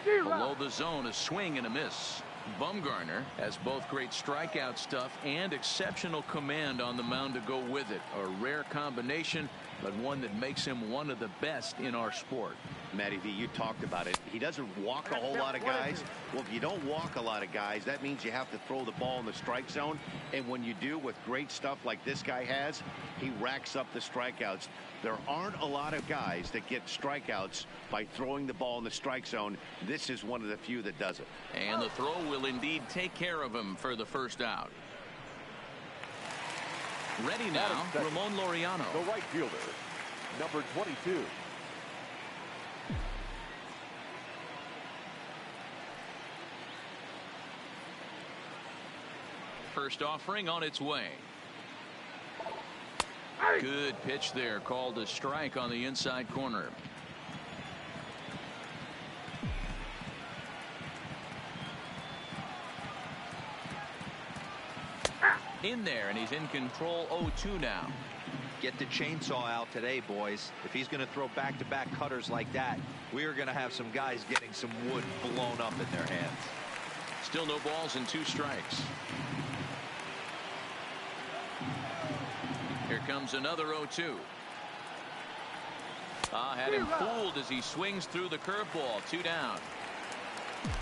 Below the zone, a swing and a miss. Bumgarner has both great strikeout stuff and exceptional command on the mound to go with it. A rare combination, but one that makes him one of the best in our sport. Matty V, you talked about it. He doesn't walk a whole lot of guys. Well, if you don't walk a lot of guys, that means you have to throw the ball in the strike zone. And when you do with great stuff like this guy has, he racks up the strikeouts. There aren't a lot of guys that get strikeouts by throwing the ball in the strike zone. This is one of the few that does it. And the throw will indeed take care of him for the first out. Ready now, Ramon Laureano. The right fielder, number 22. First offering on its way. Good pitch there, called a strike on the inside corner. In there, and he's in control. 0-2 now. Get the chainsaw out today, boys. If he's going to throw back-to-back cutters like that, we are going to have some guys getting some wood blown up in their hands. Still no balls and 2 strikes. Here comes another 0-2. Had him fooled as he swings through the curveball. 2 down.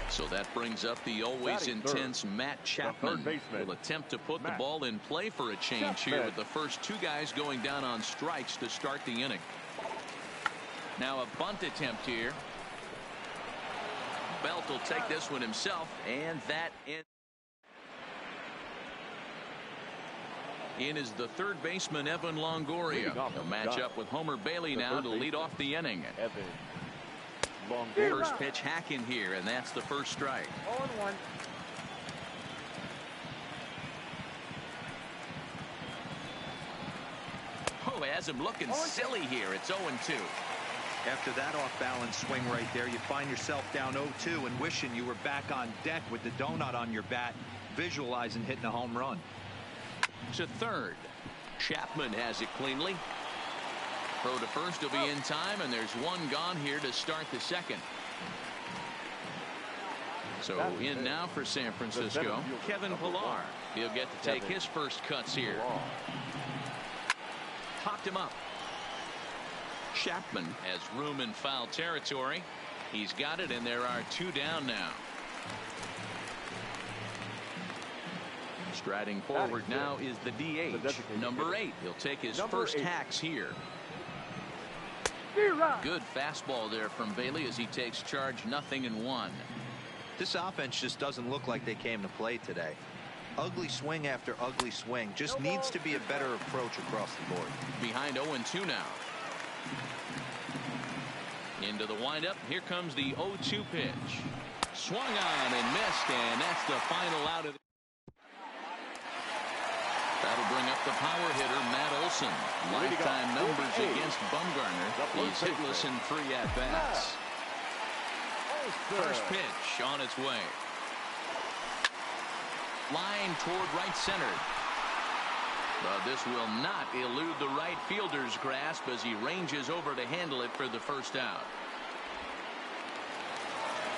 So that brings up the always intense Matt Chapman. Will attempt to put the ball in play for a change here with the first 2 guys going down on strikes to start the inning. Now a bunt attempt here. Belt will take this one himself, and that ends. In is the third baseman, Evan Longoria. He'll match up with Homer Bailey now to lead off the inning. First pitch hack in here, and that's the first strike. 0-1. Oh, has him looking silly here. It's 0-2. After that off-balance swing right there, you find yourself down 0-2 and wishing you were back on deck with the donut on your bat, visualizing hitting a home run. To third. Chapman has it cleanly. Throw to first will be in time, and there's one gone here to start the second. So in now for San Francisco, Kevin Pillar. He'll get to take his first cuts here. Popped him up. Chapman has room in foul territory. He's got it, and there are two down now. Striding forward now is the DH, number 8. He'll take his first hacks here. Good fastball there from Bailey as he takes charge, 0-1. This offense just doesn't look like they came to play today. Ugly swing after ugly swing. Just needs to be a better approach across the board. Behind 0-2 now. Into the windup. Here comes the 0-2 pitch. Swung on and missed, and that's the final out of the. That'll bring up the power hitter, Matt Olson. Lifetime numbers against Bumgarner. He's hitless in 3 at-bats. First pitch on its way. Line toward right center. But this will not elude the right fielder's grasp as he ranges over to handle it for the first out.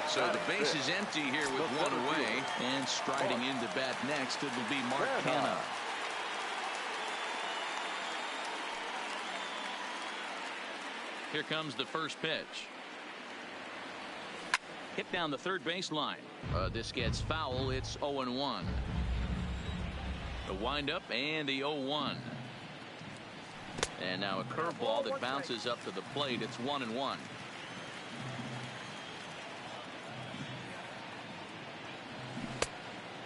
So the base is empty here with one away. And striding into bat next, it'll be Mark Canha. Here comes the first pitch. Hit down the third baseline. This gets foul. It's 0-1. The windup and the 0-1. And now a curveball that bounces up to the plate. It's 1-1.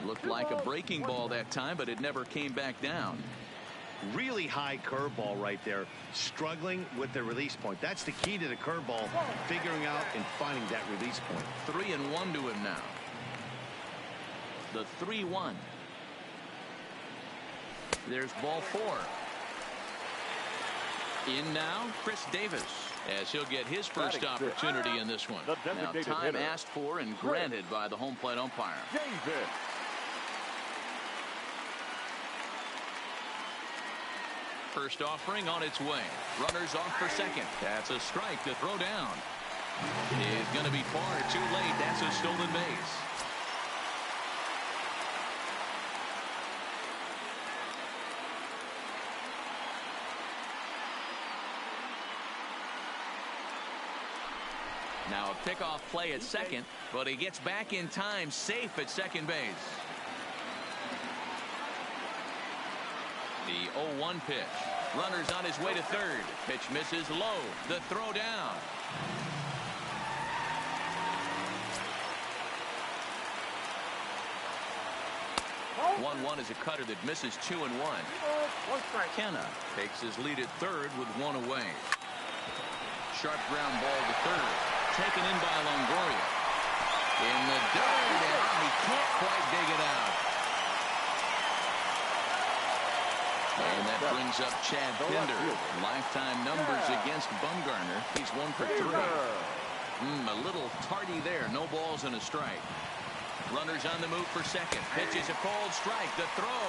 Looked like a breaking ball that time, but it never came back down. Really high curveball right there. Struggling with the release point. That's the key to the curveball. Figuring out and finding that release point. 3-1 to him now. The 3-1. There's ball 4. In now, Chris Davis, as he'll get his first opportunity in this one. Now time asked for and granted by the home plate umpire. First offering on its way. Runners off for second. That's a strike to throw down. Is going to be far too late. That's a stolen base. Now a pickoff play at second, but he gets back in time, safe at second base. The 0-1 pitch. Runners on his way to third. Pitch misses low. The throw down. Oh. 1-1 is a cutter that misses 2-1. Canha takes his lead at third with one away. Sharp ground ball to third. Taken in by Longoria. In the dirt, and he can't quite dig it out. And that brings up Chad Pinder. Lifetime numbers against Bumgarner. He's 1 for 3. A little tardy there. No balls and a strike. Runners on the move for second. Pitch is a cold strike. The throw.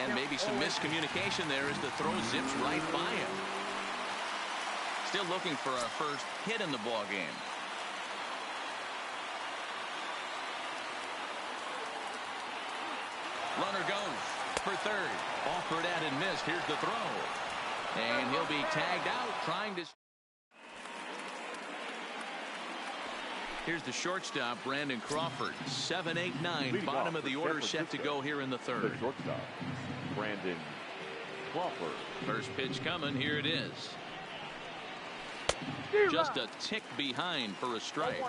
And maybe some miscommunication there as the throw zips right by him. Still looking for our first hit in the ball game. Runner goes for third. Offered at and missed. Here's the throw. And he'll be tagged out trying to. Here's the shortstop, Brandon Crawford. 7, 8, 9. Bottom of the order set to go here in the third. Shortstop, Brandon Crawford. First pitch coming. Here it is. Just a tick behind for a strike.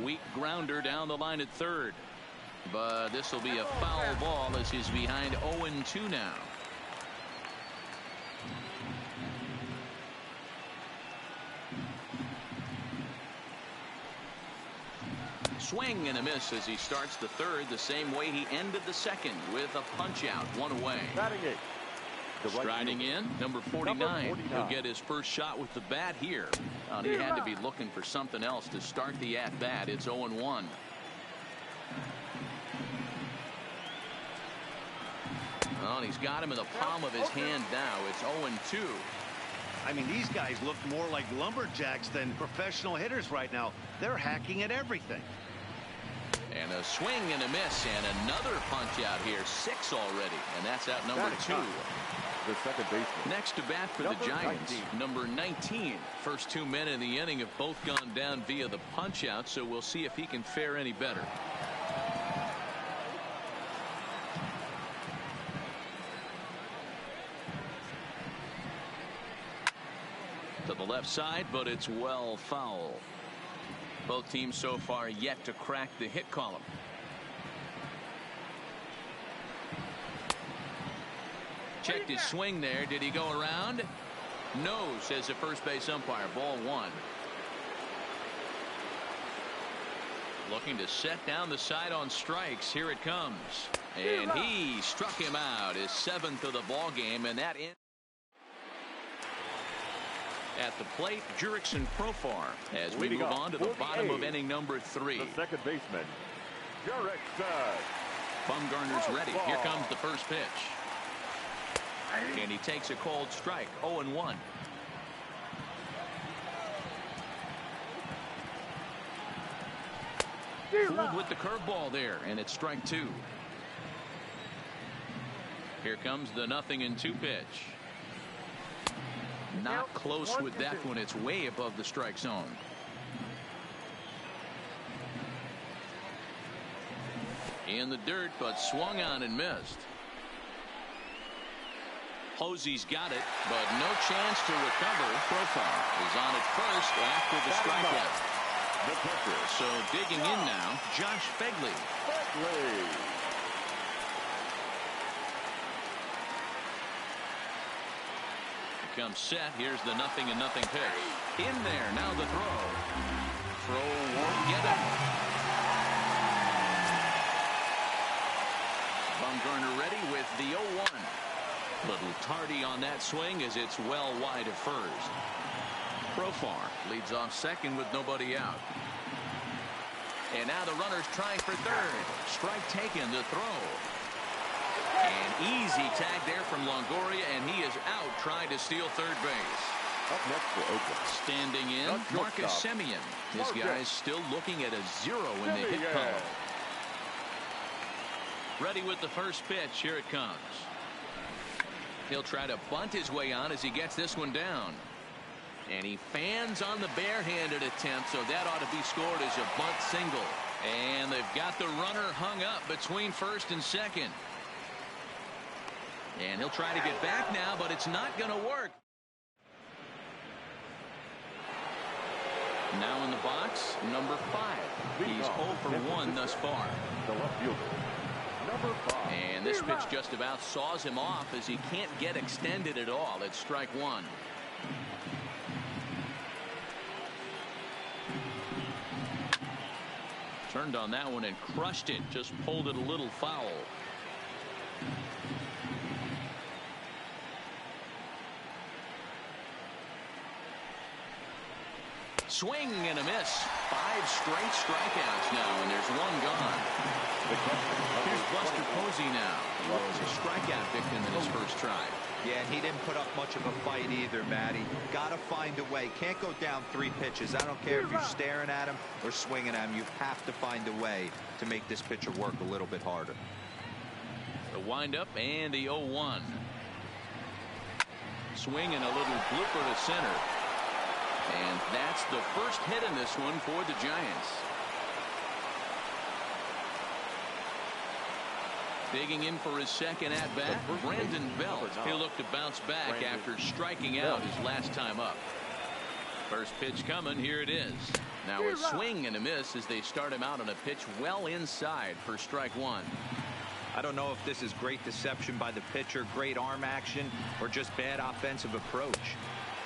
Weak grounder down the line at third. But this will be a foul ball as he's behind 0-2 now. Swing and a miss as he starts the third the same way he ended the second with a punch out, one away. Striding in, number 49. He'll get his first shot with the bat here. He had to be looking for something else to start the at-bat. It's 0-1. Oh, and he's got him in the palm of his hand now. It's 0-2. I mean, these guys look more like lumberjacks than professional hitters right now. They're hacking at everything. And a swing and a miss and another punch out here. 6 already, and that's out number 2. The second baseman. Next to bat for the Giants, number 19. First 2 men in the inning have both gone down via the punch out, so we'll see if he can fare any better. To the left side, but it's well foul. Both teams so far yet to crack the hit column. Checked his swing there. Did he go around? No, says the first base umpire. Ball 1. Looking to set down the side on strikes. Here it comes. And he struck him out. His 7th of the ball game, and that ends. At the plate, Jurickson Profar as we move on to the bottom of inning number 3. The second baseman, Jurickson. Bumgarner's ready. Here comes the first pitch. And he takes a cold strike. 0-1. Fooled with the curveball there, and it's strike 2. Here comes the 0-2 pitch. Not close with that one. It's way above the strike zone. In the dirt, but swung on and missed. Posey's got it, but no chance to recover. Profile is on at first after the strikeout. So digging in now, Josh Fegley. Comes set. Here's the 0-0 pitch. In there. Now the throw. Throw won't get it. Bumgarner ready with the 0-1. Little tardy on that swing as it's well wide of first. Profar leads off second with nobody out. And now the runner's trying for third. Strike taken. The throw. And easy tag there from Longoria, and he is out trying to steal third base. Up next for Oakland. Standing in, Marcus Semien. This guy's still looking at a 0 in the hit column. Ready with the first pitch. Here it comes. He'll try to bunt his way on as he gets this one down. And he fans on the barehanded attempt, so that ought to be scored as a bunt single. And they've got the runner hung up between first and second. And he'll try to get back now, but it's not going to work. Now in the box, number 5. He's 0 for 1 thus far. The left fielder, number 5. And this pitch just about saws him off as he can't get extended at all. It's strike 1. Turned on that one and crushed it. Just pulled it a little foul. Swing and a miss. 5 straight strikeouts now, and there's 1 gone. Here's Buster Posey now. He was a strikeout victim in his first try. Yeah, and he didn't put up much of a fight either, Matty. Got to find a way. Can't go down 3 pitches. I don't care if you're staring at him or swinging at him. You have to find a way to make this pitcher work a little bit harder. The windup and the 0-1. Swing and a little blooper to center. And that's the first hit in this one for the Giants. Digging in for his second at-bat, Brandon Belt. He'll look to bounce back after striking out his last time up. First pitch coming. Here it is. Now a swing and a miss as they start him out on a pitch well inside for strike one. I don't know if this is great deception by the pitcher, great arm action, or just bad offensive approach.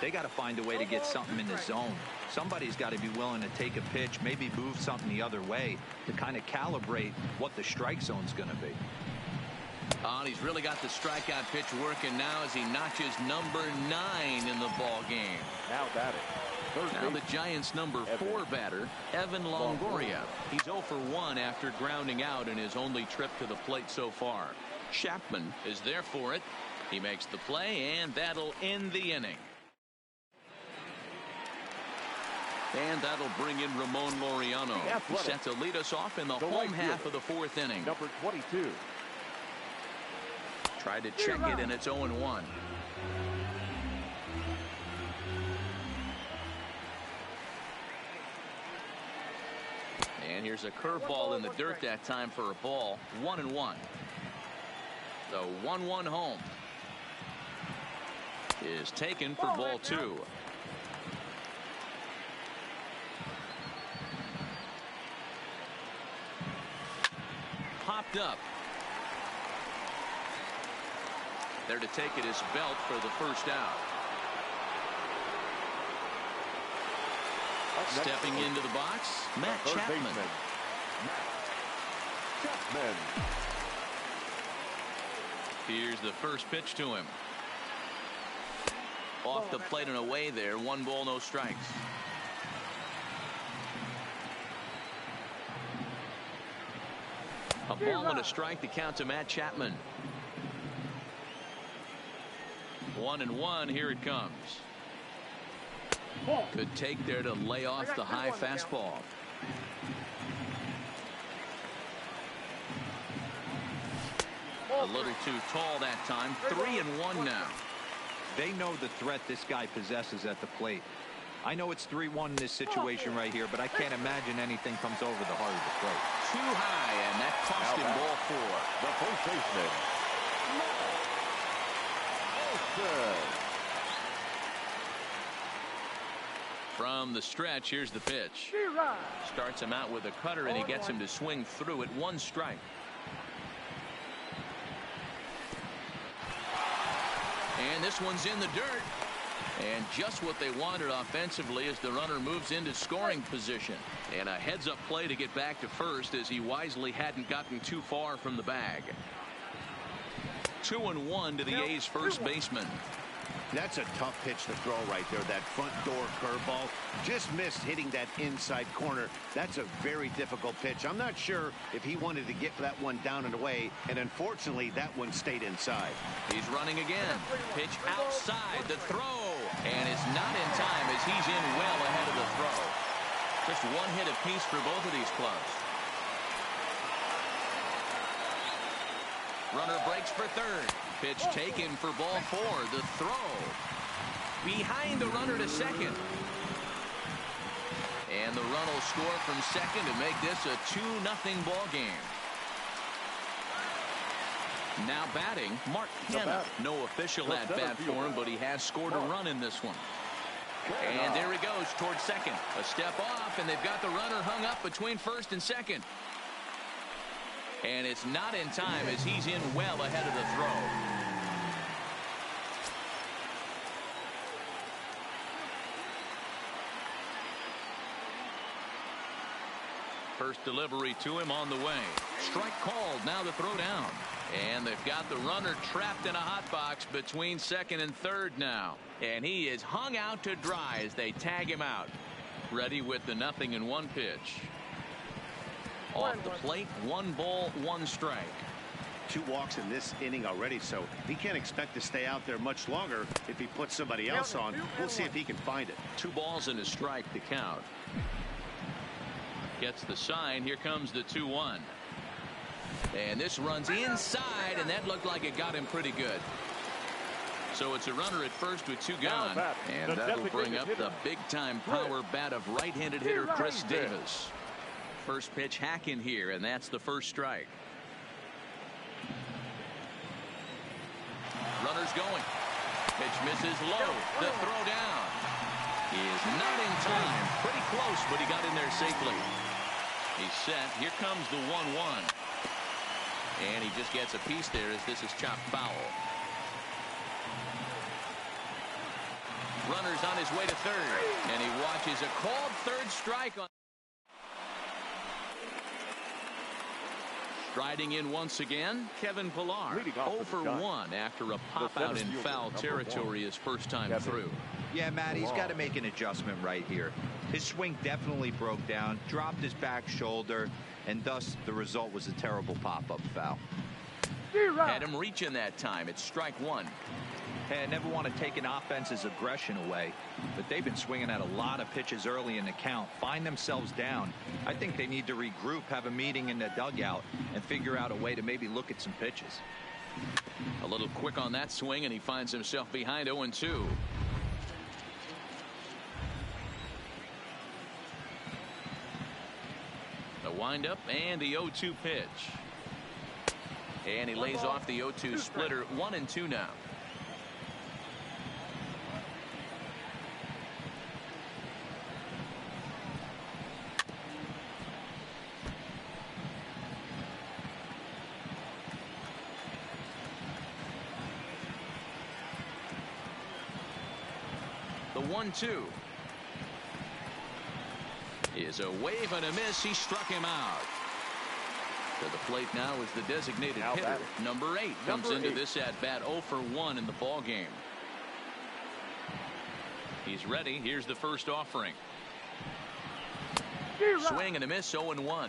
They got to find a way to get something in the zone. Somebody's got to be willing to take a pitch, maybe move something the other way to kind of calibrate what the strike zone's going to be. Oh, and he's really got the strikeout pitch working now as he notches number 9 in the ball game. Now batting. Now the Giants' number 4 batter, Evan Longoria. He's 0 for 1 after grounding out in his only trip to the plate so far. Chapman is there for it. He makes the play, and that'll end the inning. And that'll bring in Ramon Laureano, who set to lead us off in the home half of the 4th inning. Number 22. Tried to check it, and it's 0-1. And here's a curveball in the dirt that time for a ball. 1-1. The 1-1 home is taken for ball 2. Popped up. There to take it is Belt for the first out. Stepping into the box, Matt Chapman. Here's the first pitch to him. Off the plate and away there. 1 ball, no strikes. A ball and a strike to count to Matt Chapman. 1-1. Here it comes. Good take there to lay off the high fastball. A little too tall that time. 3-1 now. They know the threat this guy possesses at the plate. I know it's 3-1 in this situation right here, but I can't imagine anything comes over the heart of the plate. Too high, and that cost him ball 4. The first baseman. From the stretch, here's the pitch. Starts him out with a cutter, and he gets him to swing through it. 1 strike. And this one's in the dirt. And just what they wanted offensively as the runner moves into scoring position. And a heads-up play to get back to first as he wisely hadn't gotten too far from the bag. 2-1 to the A's first baseman. That's a tough pitch to throw right there. That front door curveball just missed hitting that inside corner. That's a very difficult pitch. I'm not sure if he wanted to get that one down and away, and unfortunately that one stayed inside. He's running again. Pitch outside the throw, and it's not in time as he's in well ahead of the throw. Just 1 hit apiece for both of these clubs. Runner breaks for third. Pitch taken for ball 4. The throw behind the runner to second. And the run will score from second to make this a 2-0 ball game. Now batting, Mark Hanna. No official at bat for him, but he has scored a run in this one. And there he goes towards second. A step off, and they've got the runner hung up between first and second. And it's not in time as he's in well ahead of the throw. First delivery to him on the way. Strike called. Now the throw down. And they've got the runner trapped in a hot box between second and third now. And he is hung out to dry as they tag him out. Ready with the 0-1 pitch. Off the plate, 1 ball, 1 strike. 2 walks in this inning already, so he can't expect to stay out there much longer if he puts somebody else on. We'll see if he can find it. 2 balls and a strike to count. Gets the sign. Here comes the 2-1. And this runs inside, and that looked like it got him pretty good. So it's a runner at first with 2 gone. And that'll bring up the big-time power bat of right-handed hitter Chris Davis. First pitch hack in here, and that's the first strike. Runner's going. Pitch misses low. The throw down. He is not in time. Pretty close, but he got in there safely. He's set. Here comes the 1-1. And he just gets a piece there as this is chopped foul. Runner's on his way to third. And he watches a called third strike on. Striding in once again, Kevin Pillar. 0 for 1 after a pop-out in foul territory his first time through. Yeah, Matt, he's got to make an adjustment right here. His swing definitely broke down, dropped his back shoulder, and thus the result was a terrible pop-up foul. Had him reaching that time. It's strike one. Hey, I never want to take an offense's aggression away, but they've been swinging at a lot of pitches early in the count, find themselves down. I think they need to regroup, have a meeting in the dugout, and figure out a way to maybe look at some pitches. A little quick on that swing, and he finds himself behind 0-2. The windup and the 0-2 pitch. And he lays off the 0-2 splitter. 1-2 now. The 1-2 is a wave and a miss. He struck him out. To the plate now is the designated hitter. Number 8 comes into this at bat 0 for 1 in the ball game. He's ready. Here's the first offering. Swing and a miss. 0-1.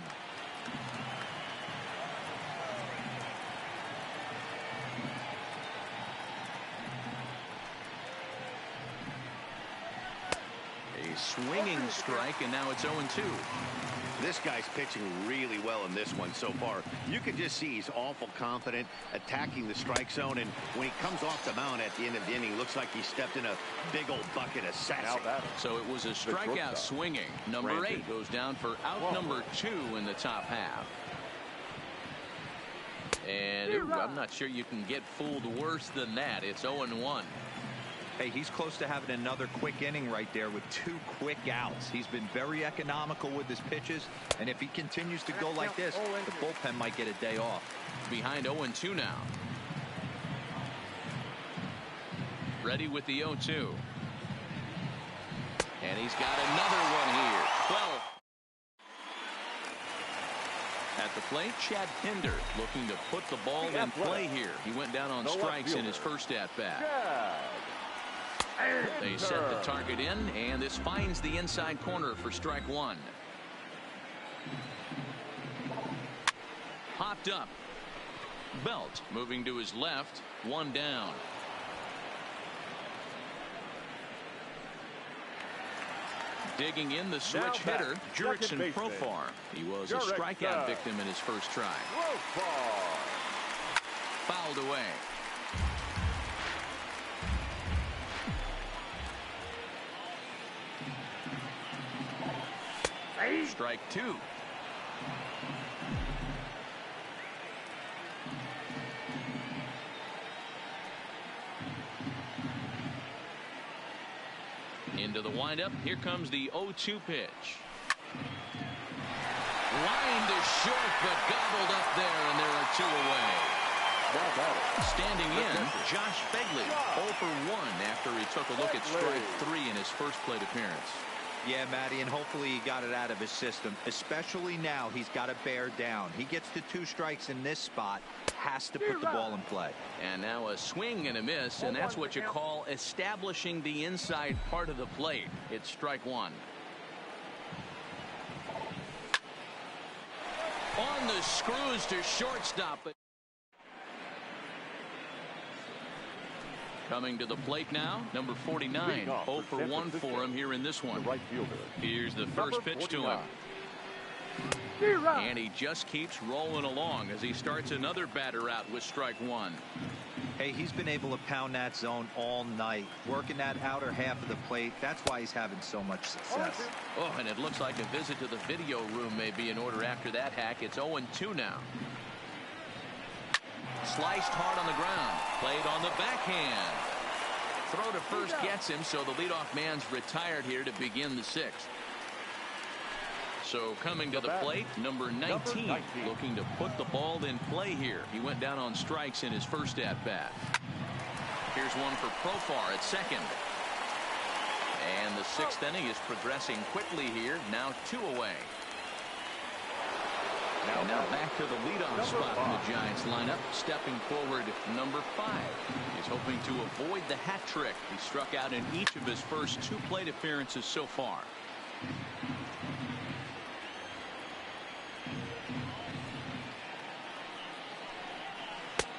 A swinging strike, and now it's 0-2. This guy's pitching really well in this one so far. You can just see he's awful confident, attacking the strike zone, and when he comes off the mound at the end of the inning, looks like he stepped in a big old bucket of sassy. So it was a strikeout swinging. Number 8 goes down for out number 2 in the top half. And I'm not sure you can get fooled worse than that. It's 0-1. Hey, he's close to having another quick inning right there with 2 quick outs. He's been very economical with his pitches, and if he continues to go like this, the bullpen might get a day off. Behind 0-2 now. Ready with the 0-2. And he's got another one here. 12. At the plate, Chad Pinder looking to put the ball in play here. He went down on strikes in his first at-bat. They set the target in, and this finds the inside corner for strike one. Popped up. Belt moving to his left. 1 down. Digging in the switch hitter, Jurickson Profar. He was a strikeout victim in his first try. Fouled away. Strike 2. Into the windup. Here comes the 0-2 pitch. Line to short, but gobbled up there, and there are 2 away. Standing in, Josh Begley, 0 for 1 after he took a look at strike 3 in his first plate appearance. Yeah, Matty, and hopefully he got it out of his system. Especially now, he's got to bear down. He gets to 2 strikes in this spot, has to put the ball in play. And now a swing and a miss, and that's what you call establishing the inside part of the plate. It's strike 1. On the screws to shortstop. Coming to the plate now, number 49. 0 for 1 for him here in this one. Here's the first pitch to him. And he just keeps rolling along as he starts another batter out with strike 1. Hey, he's been able to pound that zone all night, working that outer half of the plate. That's why he's having so much success. Oh, and it looks like a visit to the video room may be in order after that hack. It's 0-2 now. Sliced hard on the ground. Played on the backhand. throw to first gets him, so the leadoff man's retired here to begin the sixth. So coming to the plate, number 19, looking to put the ball in play here. He went down on strikes in his first at-bat. Here's one for Profar at second. And the sixth inning is progressing quickly here. Now 2 away. Now back to the leadoff spot in the Giants lineup. Stepping forward, number 5. He's hoping to avoid the hat trick. He struck out in each of his first 2 plate appearances so far.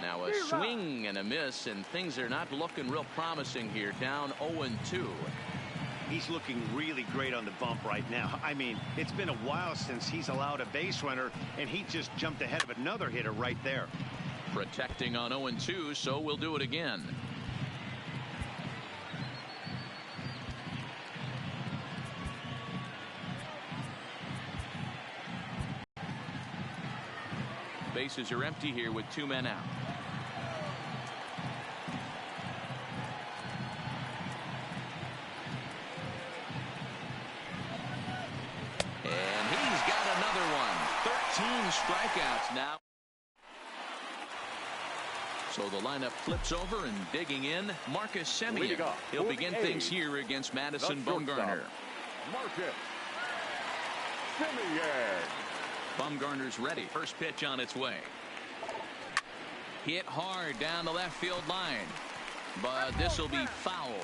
Now a swing and a miss, and things are not looking real promising here. Down 0-2. He's looking really great on the bump right now. I mean, it's been a while since he's allowed a base runner, and he just jumped ahead of another hitter right there. Protecting on 0-2, so we'll do it again. Bases are empty here with 2 men out. Strikeouts now. So the lineup flips over, and digging in, Marcus Semien. He'll begin things here against Madison Bumgarner. Marcus Semien. Bumgarner's ready. First pitch on its way. Hit hard down the left field line, but this will be foul.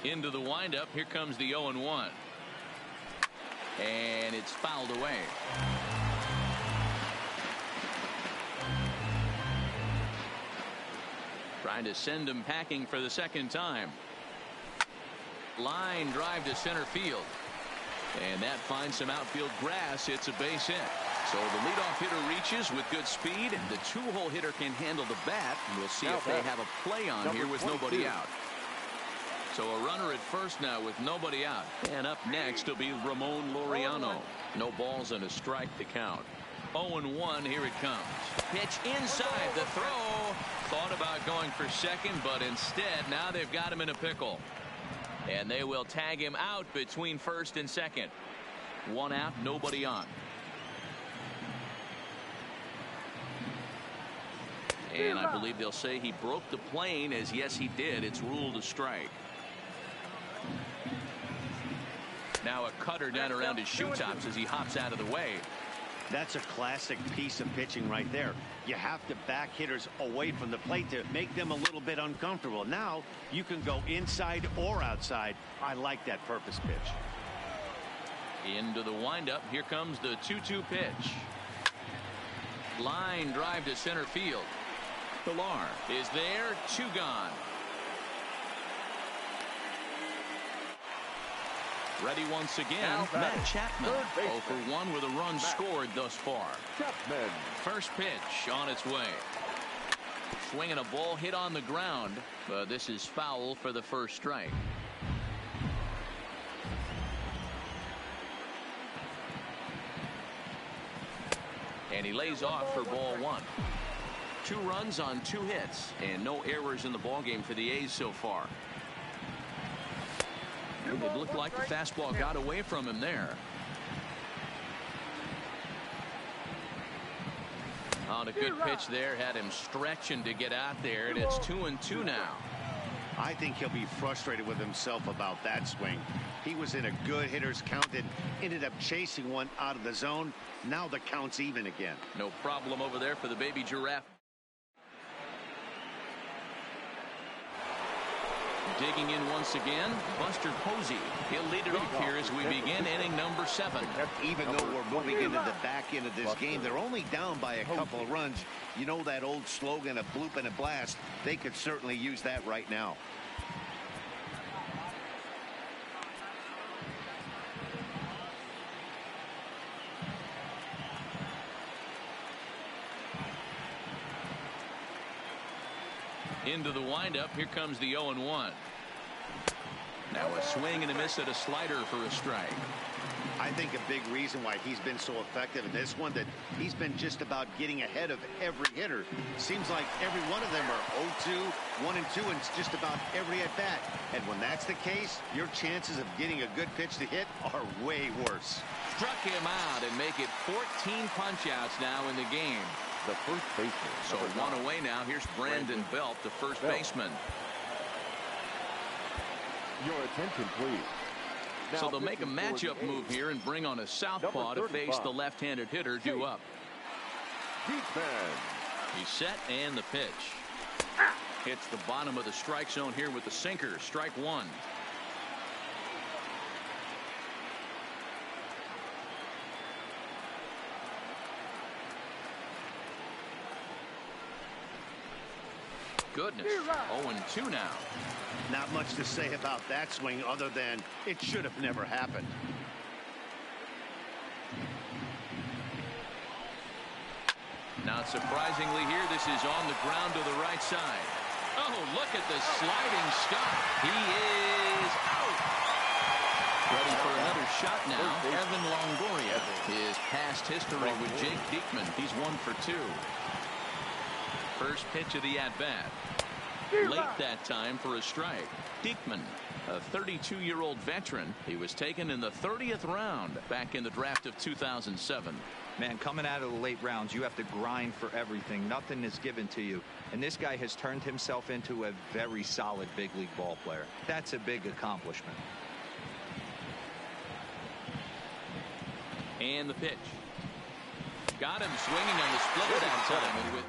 Into the windup. Here comes the 0-1. And it's fouled away. Trying to send him packing for the second time. Line drive to center field. And that finds some outfield grass. It's a base hit. So the leadoff hitter reaches with good speed. The 2-hole hitter can handle the bat. We'll see if they have a play on here with nobody out. So a runner at first now with nobody out. And up next will be Ramon Laureano. No balls and a strike to count. 0-1, here it comes. Pitch inside the throw. Thought about going for second, but instead now they've got him in a pickle. And they will tag him out between first and second. 1 out, nobody on. And I believe they'll say he broke the plane, as yes he did. It's ruled a strike. Now a cutter down around his shoe tops as he hops out of the way. That's a classic piece of pitching right there. You have to back hitters away from the plate to make them a little bit uncomfortable. Now you can go inside or outside. I like that purpose pitch. Into the windup. Here comes the 2-2 pitch. Line drive to center field. Pilar is there. 2 gone. Ready once again, Matt Chapman. 0 for 1 with a run scored thus far. Chapman. First pitch on its way. Swinging a ball hit on the ground, but this is foul for the first strike. And he lays off for ball 1. 2 runs on 2 hits, and no errors in the ballgame for the A's so far. It looked like the fastball got away from him there. On a good pitch there, had him stretching to get out there, and it's 2-2 now. I think he'll be frustrated with himself about that swing. He was in a good hitter's count and ended up chasing one out of the zone. Now the count's even again. No problem over there for the baby giraffe. Digging in once again, Buster Posey. He'll lead it off here as we begin inning number 7. Even though we're moving into the back end of this game, they're only down by a couple of runs. You know that old slogan, a bloop and a blast. They could certainly use that right now. Into the windup. Here comes the 0-1. Now a swing and a miss at a slider for a strike. I think a big reason why he's been so effective in this one, that he's been just about getting ahead of every hitter. Seems like every one of them are 0-2, 1-2, and it's just about every at bat. And when that's the case, your chances of getting a good pitch to hit are way worse. Struck him out and make it 14 punch-outs now in the game. The first baseman. So one away now. Here's Brandon Belt, the first baseman. Your attention, please. Now, so they'll make a matchup move here and bring on a southpaw to face the left-handed hitter due up. He's set and the pitch. Hits the bottom of the strike zone here with the sinker. Strike one. Goodness. 0-2 now. Not much to say about that swing other than it should have never happened. Not surprisingly here, this is on the ground to the right side. Oh, look at the sliding stop. He is out. Ready for another shot now. Evan Longoria. His past history with Jake Diekman. He's 1 for 2. First pitch of the at-bat. Late that time for a strike. Diekman, a 32-year-old veteran. He was taken in the 30th round back in the draft of 2007. Man, coming out of the late rounds, you have to grind for everything. Nothing is given to you. And this guy has turned himself into a very solid big league ball player. That's a big accomplishment. And the pitch. Got him swinging on the splitter that time. And with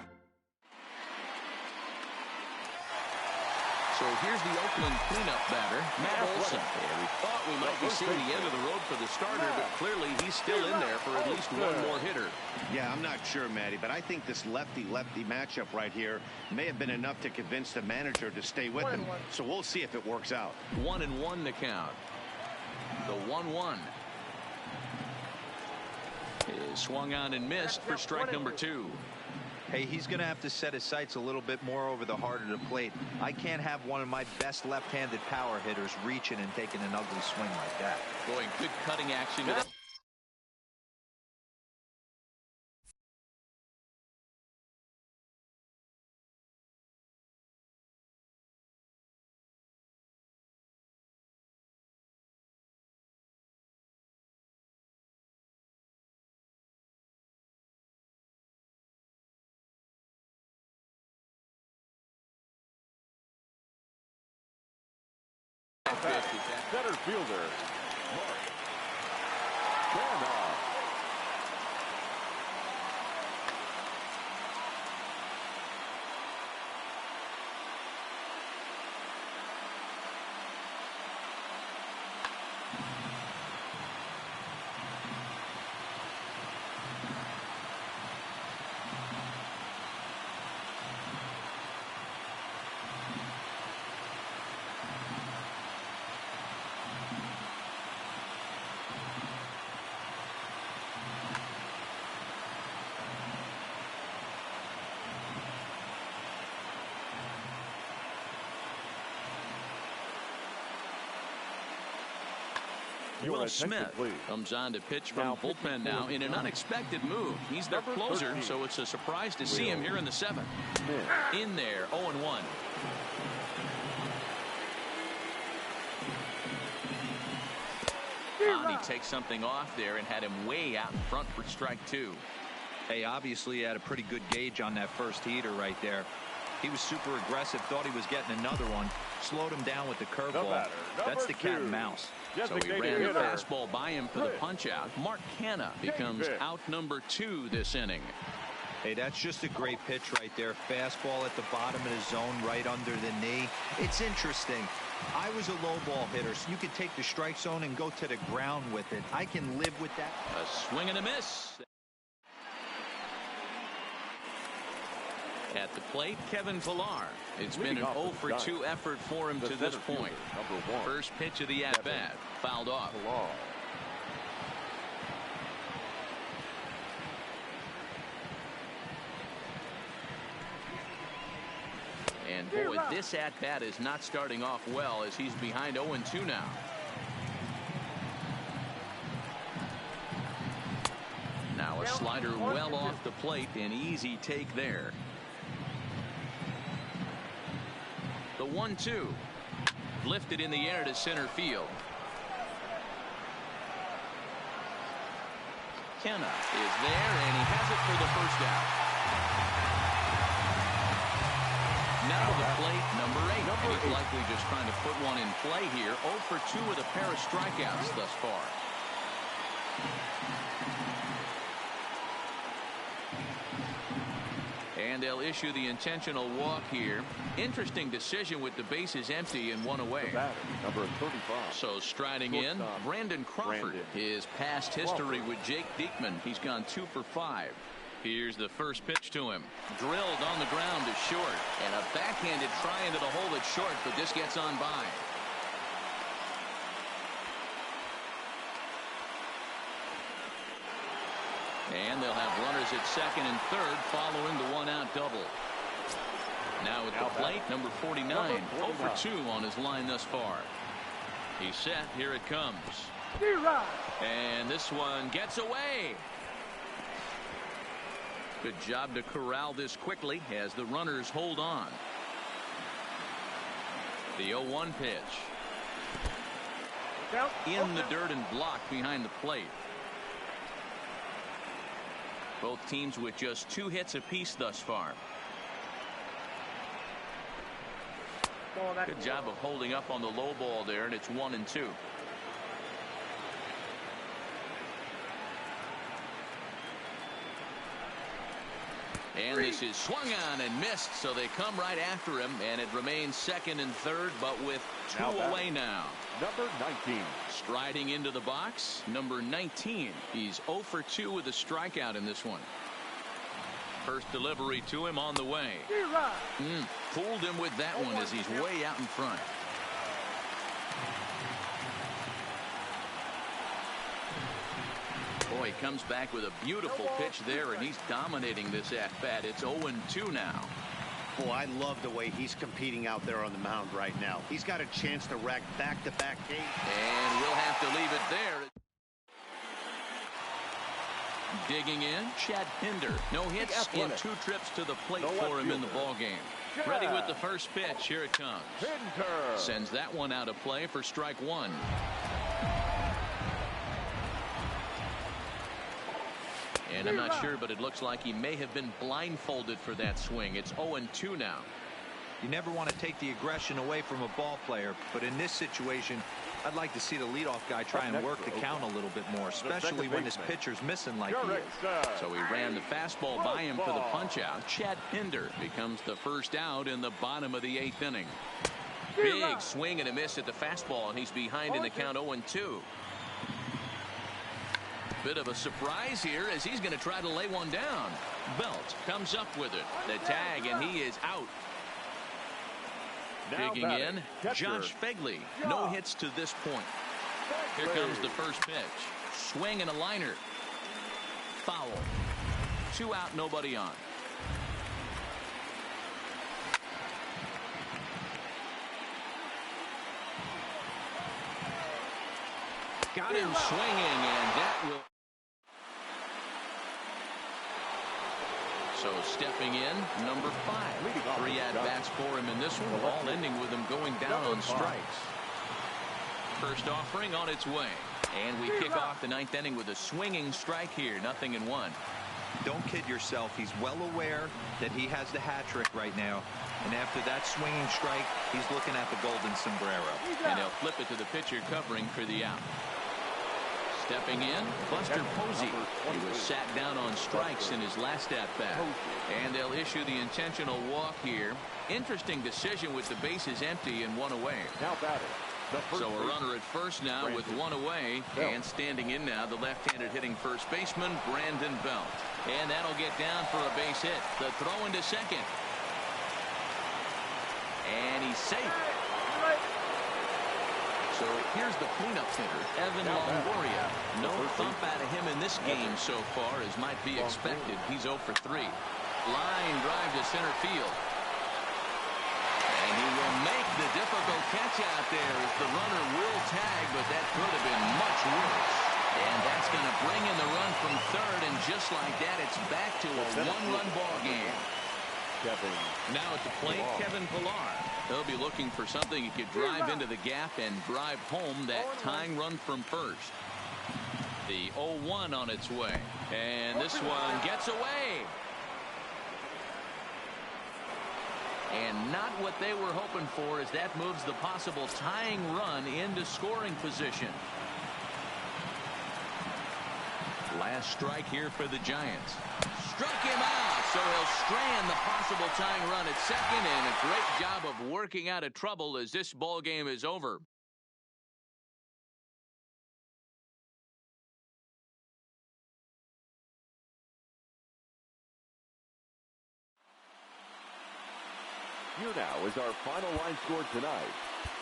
So here's the Oakland cleanup batter, Matt Olson. And we thought we might be seeing the end of the road for the starter, but clearly he's still in there for at least one more hitter. Yeah, I'm not sure, Matty, but I think this lefty-lefty matchup right here may have been enough to convince the manager to stay with him. So we'll see if it works out. 1-1 to count. The 1-1 is swung on and missed for strike number 2. Hey, he's going to have to set his sights a little bit more over the heart of the plate. I can't have one of my best left-handed power hitters reaching and taking an ugly swing like that. Boy, good cutting action to that. Center fielder, Mark Randolph. Will Smith comes on to pitch from the bullpen now in an unexpected move. He's their closer, so it's a surprise to see him here in the 7th. In there, 0-1. He takes something off there and had him way out in front for strike 2. Hey, obviously he had a pretty good gauge on that first heater right there. He was super aggressive, thought he was getting another one, slowed him down with the curveball. That's the cat and mouse. So he ran the fastball by him for the punch out. Mark Canha becomes out number 2 this inning. Hey, that's just a great pitch right there. Fastball at the bottom of the zone, right under the knee. It's interesting. I was a low ball hitter, so you could take the strike zone and go to the ground with it. I can live with that. A swing and a miss. At the plate, Kevin Pillar. It's been an 0 for 2 effort for him to this point. First pitch of the at-bat, fouled off. And boy, this at-bat is not starting off well as he's behind 0-2 now. Now a slider well off the plate, an easy take there. The 1-2 lifted in the air to center field. Canha is there, and he has it for the first out. Now to the plate, number 8. And he's likely just trying to put one in play here. 0 for 2 with a pair of strikeouts thus far. And they'll issue the intentional walk here. Interesting decision with the bases empty and 1 away. Number 35. So striding in, Brandon Crawford. His past history with Jake Diekman. He's gone 2 for 5. Here's the first pitch to him. Drilled on the ground to short. And a backhanded try into the hole that's short, but this gets on by. And they'll have runners at second and third following the 1-out double. Now at the plate, number 49, 0 for 2 on his line thus far. He's set. Here it comes. And this one gets away. Good job to corral this quickly as the runners hold on. The 0-1 pitch. In the dirt and blocked behind the plate. Both teams with just 2 hits apiece thus far. Good job of holding up on the low ball there, and it's 1-2. And this is swung on and missed, so they come right after him, and it remains second and third, but with 2 away now. Number 19. Striding into the box, number 19. He's 0 for 2 with a strikeout in this one. First delivery to him on the way. Fooled him with that one as he's way out in front. Boy, he comes back with a beautiful pitch there, and he's dominating this at-bat. It's 0-2 now. Boy, I love the way he's competing out there on the mound right now. He's got a chance to rack back-to-back games. And we'll have to leave it there. Digging in, Chad Pinder. No hits in 2 trips to the plate for him in the ballgame. Ready with the first pitch. Here it comes. Pinder sends that one out of play for strike 1. And I'm not sure, but it looks like he may have been blindfolded for that swing. It's 0-2 now. You never want to take the aggression away from a ball player, but in this situation, I'd like to see the leadoff guy try and work the count a little bit more, especially when this pitcher's missing like he is. So he ran the fastball by him for the punch-out. Chad Pinder becomes the first out in the bottom of the 8th inning. Big swing and a miss at the fastball, and he's behind in the count 0-2. Bit of a surprise here as he's going to try to lay one down. Belt comes up with it. The tag, and he is out. Digging in, Josh Fegley. No hits to this point. Here comes the first pitch. Swing and a liner. Foul. 2 out, nobody on. Got him swinging, and that will. So stepping in, number 5. 3 at-bats for him in this one, all ending with him going down on strikes. First offering on its way. And we kick off the 9th inning with a swinging strike here, 0-1. Don't kid yourself. He's well aware that he has the hat trick right now. And after that swinging strike, he's looking at the golden sombrero. And he'll flip it to the pitcher covering for the out. Stepping in, Buster Posey. He was sat down on strikes in his last at-bat. And they'll issue the intentional walk here. Interesting decision with the bases empty and one away. Now batting. So a runner at first now with one away. And standing in now, the left-handed hitting first baseman, Brandon Belt. And that'll get down for a base hit. The throw into second. And he's safe. So here's the cleanup hitter, Evan Longoria. No thump out of him in this game so far, as might be expected. He's 0 for 3. Line drive to center field. And he will make the difficult catch out there as the runner will tag, but that could have been much worse. And that's going to bring in the run from third, and just like that, it's back to a one-run ball game. Now at the plate, Kevin Pillar. They'll be looking for something he could drive into the gap and drive home that tying run from first. The 0-1 on its way. And this one gets away. And not what they were hoping for, as that moves the possible tying run into scoring position. Last strike here for the Giants. Struck him out, so he'll strand the possible tying run at second, and a great job of working out of trouble as this ball game is over. Here now is our final line score tonight.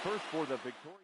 First for the victorious.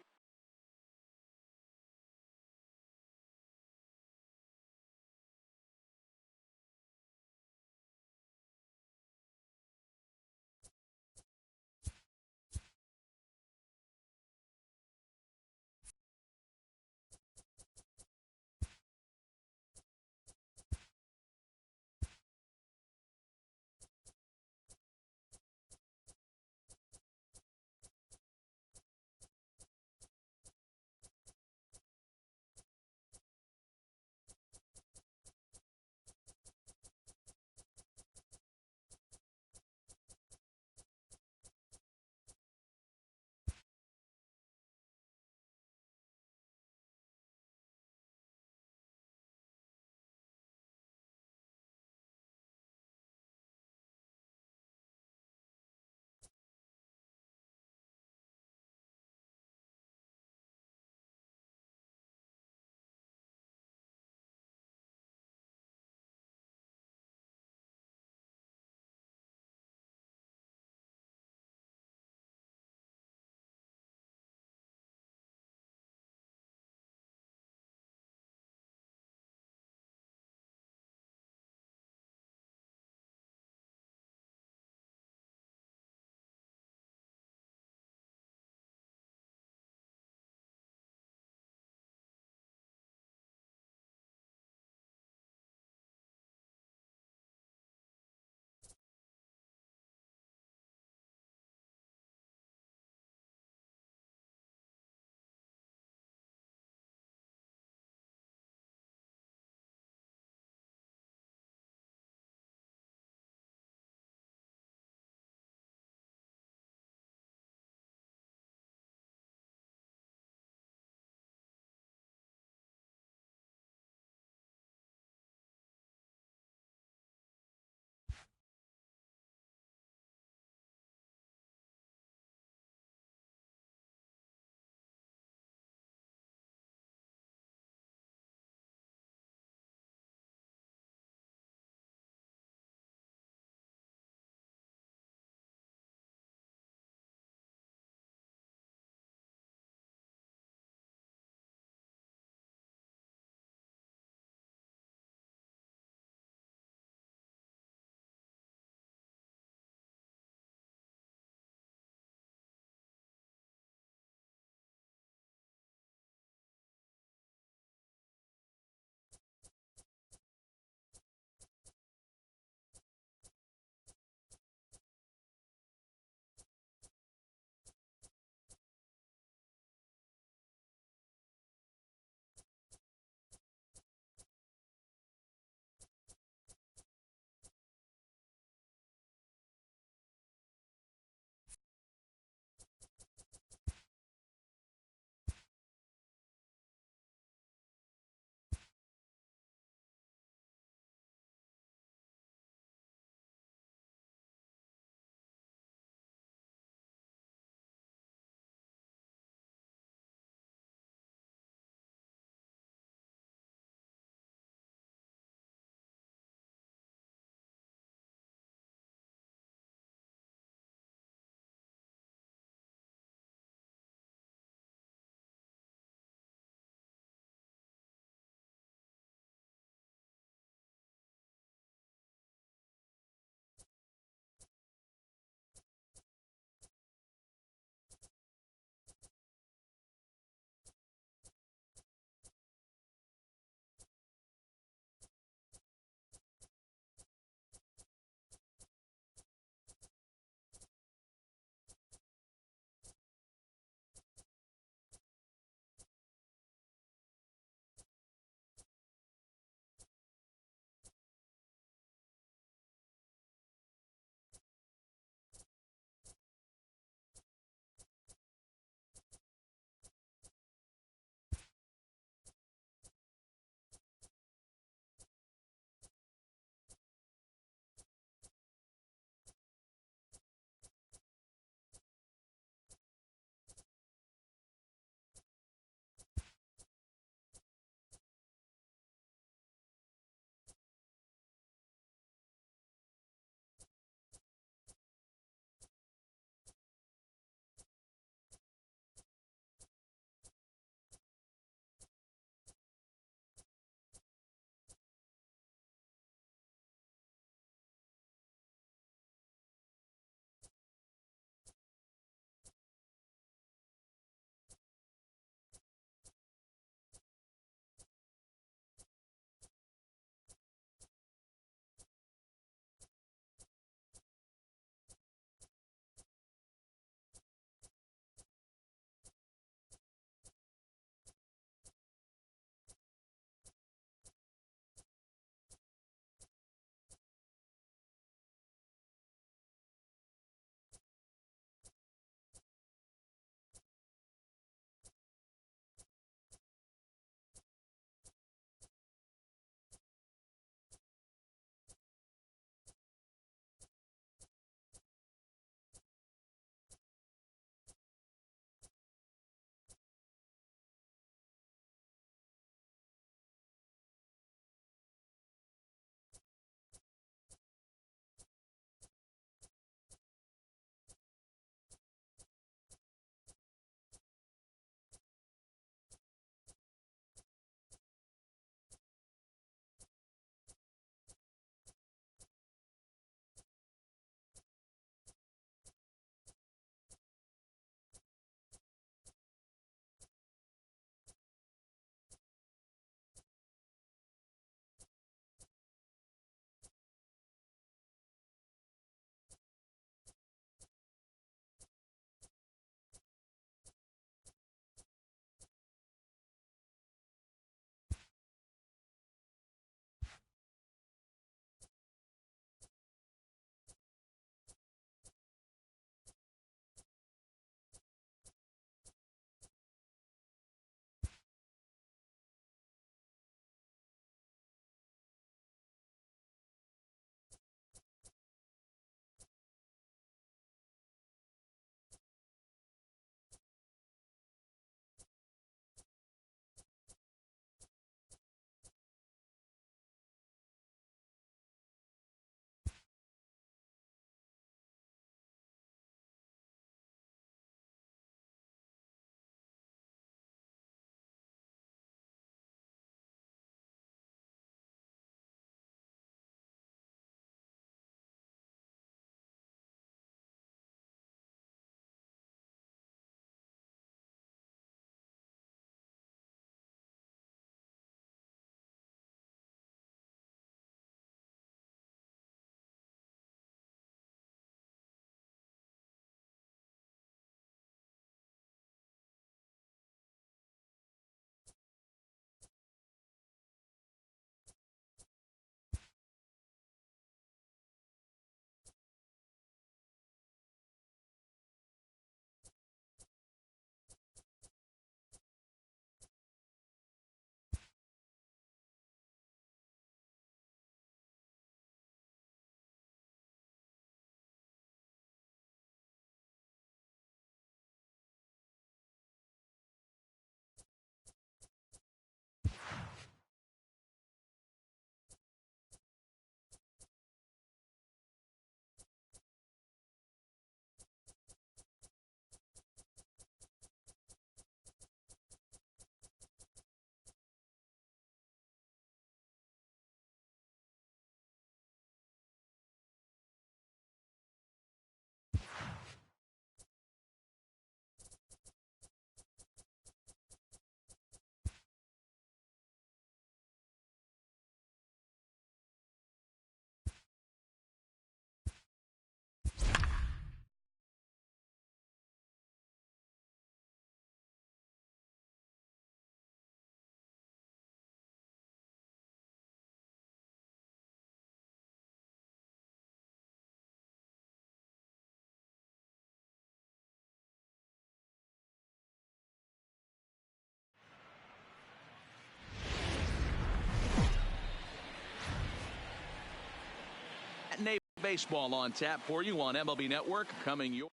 baseball on tap for you on MLB Network. Coming your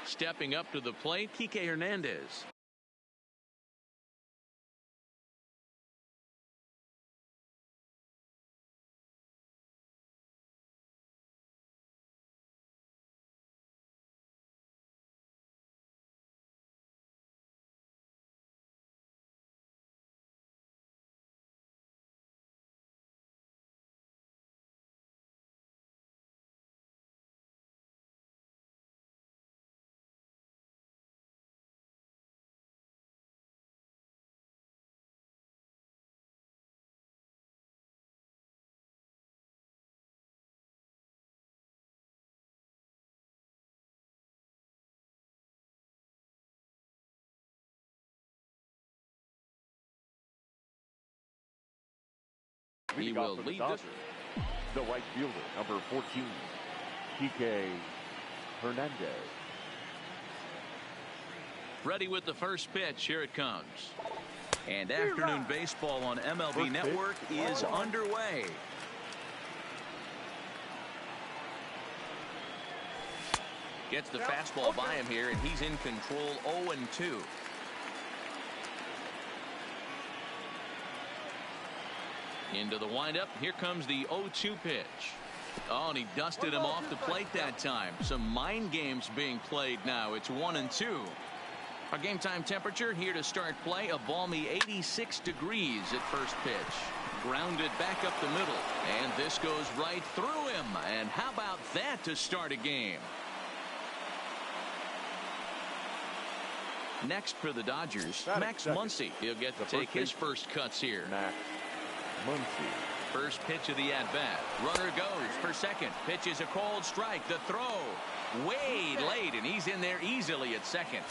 stepping up to the plate, Kike Hernandez. He will lead this. The right fielder, number 14, Kike Hernandez. Ready with the first pitch. Here it comes. And afternoon baseball on MLB Network is underway. Gets the fastball by him here, and he's in control. 0-2. Into the windup. Here comes the 0-2 pitch. Oh, and he dusted him off the plate that time. Some mind games being played now. It's 1-2. Our game time temperature here to start play. A balmy 86 degrees at first pitch. Grounded back up the middle. And this goes right through him. And how about that to start a game? Next for the Dodgers, Max Muncy. He'll get to take his first cuts here. Max Muncy. First pitch of the at-bat. Runner goes for second. Pitch is a cold strike. The throw way late, and he's in there easily at second.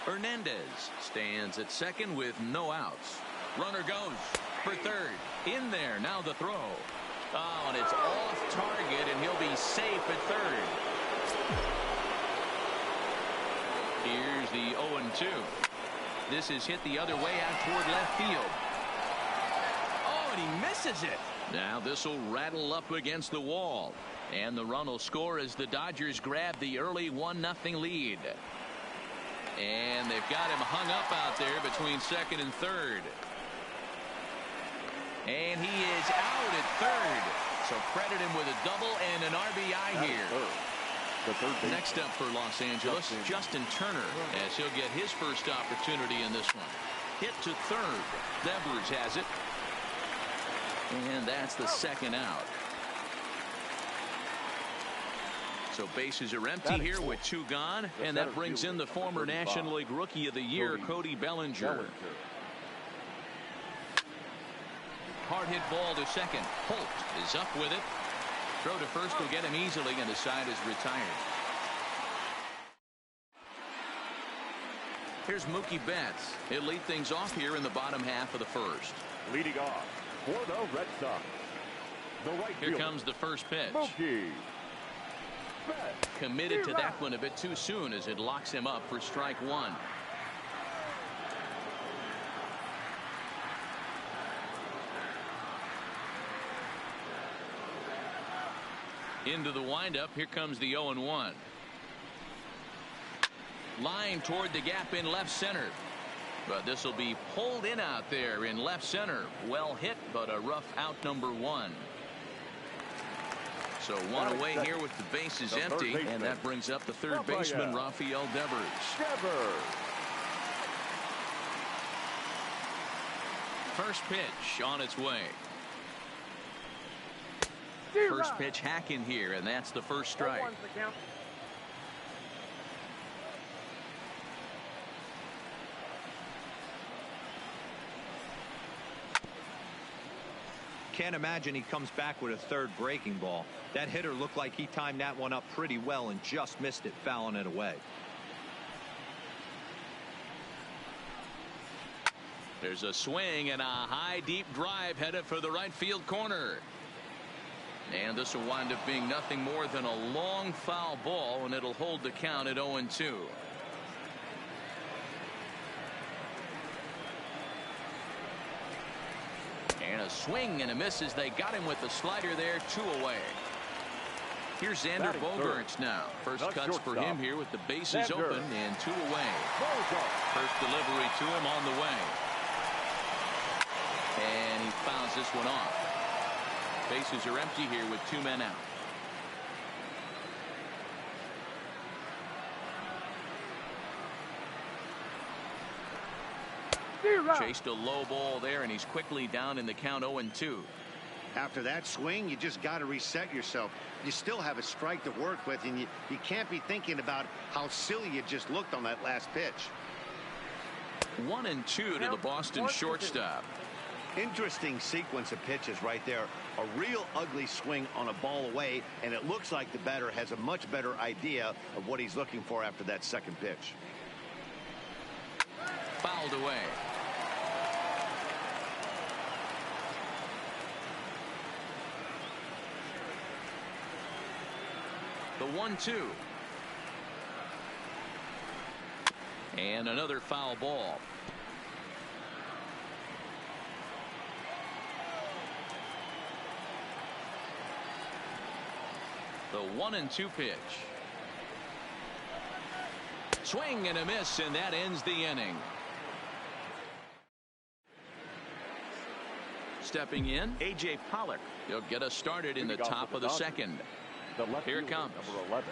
Hernandez stands at second with no outs. Runner goes for third. In there. Now the throw. Oh, and it's off target, and he'll be safe at third. Here's the 0-2. This is hit the other way out toward left field. Oh, and he misses it. Now this will rattle up against the wall. And the run will score as the Dodgers grab the early 1-0 lead. And they've got him hung up out there between second and third. And he is out at third. So credit him with a double and an RBI here. Next up for Los Angeles, Justin Turner, as he'll get his first opportunity in this one. Hit to third. Devers has it. And that's the second out. So bases are empty here with two gone. And that brings in the former National League Rookie of the Year, Cody Bellinger. Hard hit ball to second. Holt is up with it. Throw to first will get him easily, and the side is retired. Here's Mookie Betts. He'll lead things off here in the bottom half of the first. Leading off for the Red Sox. The right here comes the first pitch. Mookie Betts. Committed to that one a bit too soon as it locks him up for strike one. Into the windup. Here comes the 0-1. Line toward the gap in left center. But this will be pulled in out there in left center. Well hit, but a rough out number one. So one away here with the bases empty. And that brings up the third baseman, Rafael Devers. First pitch on its way. First pitch hack in here, and that's the first strike. Can't imagine he comes back with a third breaking ball. That hitter looked like he timed that one up pretty well and just missed it, fouling it away. There's a swing and a high deep drive headed for the right field corner. And this will wind up being nothing more than a long foul ball, and it'll hold the count at 0-2. And a swing and a miss as they got him with the slider there. 2 away. Here's Xander Bogaerts now. First cuts for him here with the bases open and 2 away. First delivery to him on the way. And he fouls this one off. Bases are empty here with 2 men out. Chased a low ball there, and he's quickly down in the count 0-2. After that swing, you just got to reset yourself. You still have a strike to work with, and you can't be thinking about how silly you just looked on that last pitch. 1-2 to the Boston shortstop. Interesting sequence of pitches right there. A real ugly swing on a ball away, and it looks like the batter has a much better idea of what he's looking for after that second pitch. Fouled away. The 1-2. And another foul ball. The 1-2 pitch. Swing and a miss, and that ends the inning. Stepping in, A.J. Pollock. He'll get us started in the top of the second. Here it comes. Number 11,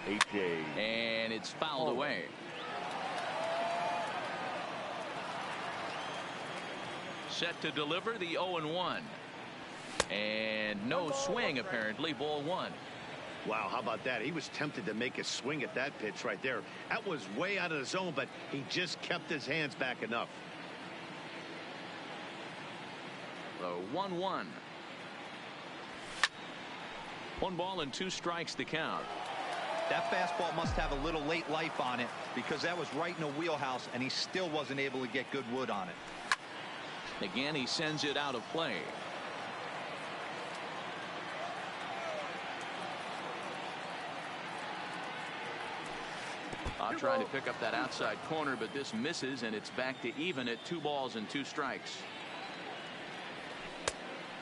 A.J. And it's fouled away. Set to deliver the 0-1. And no swing, apparently. Ball 1. Wow, how about that? He was tempted to make a swing at that pitch right there. That was way out of the zone, but he just kept his hands back enough. The 1-1. 1 ball and 2 strikes the count. That fastball must have a little late life on it, because that was right in the wheelhouse, and he still wasn't able to get good wood on it. Again, he sends it out of play. Trying to pick up that outside corner, but this misses, and it's back to even at 2 balls and 2 strikes.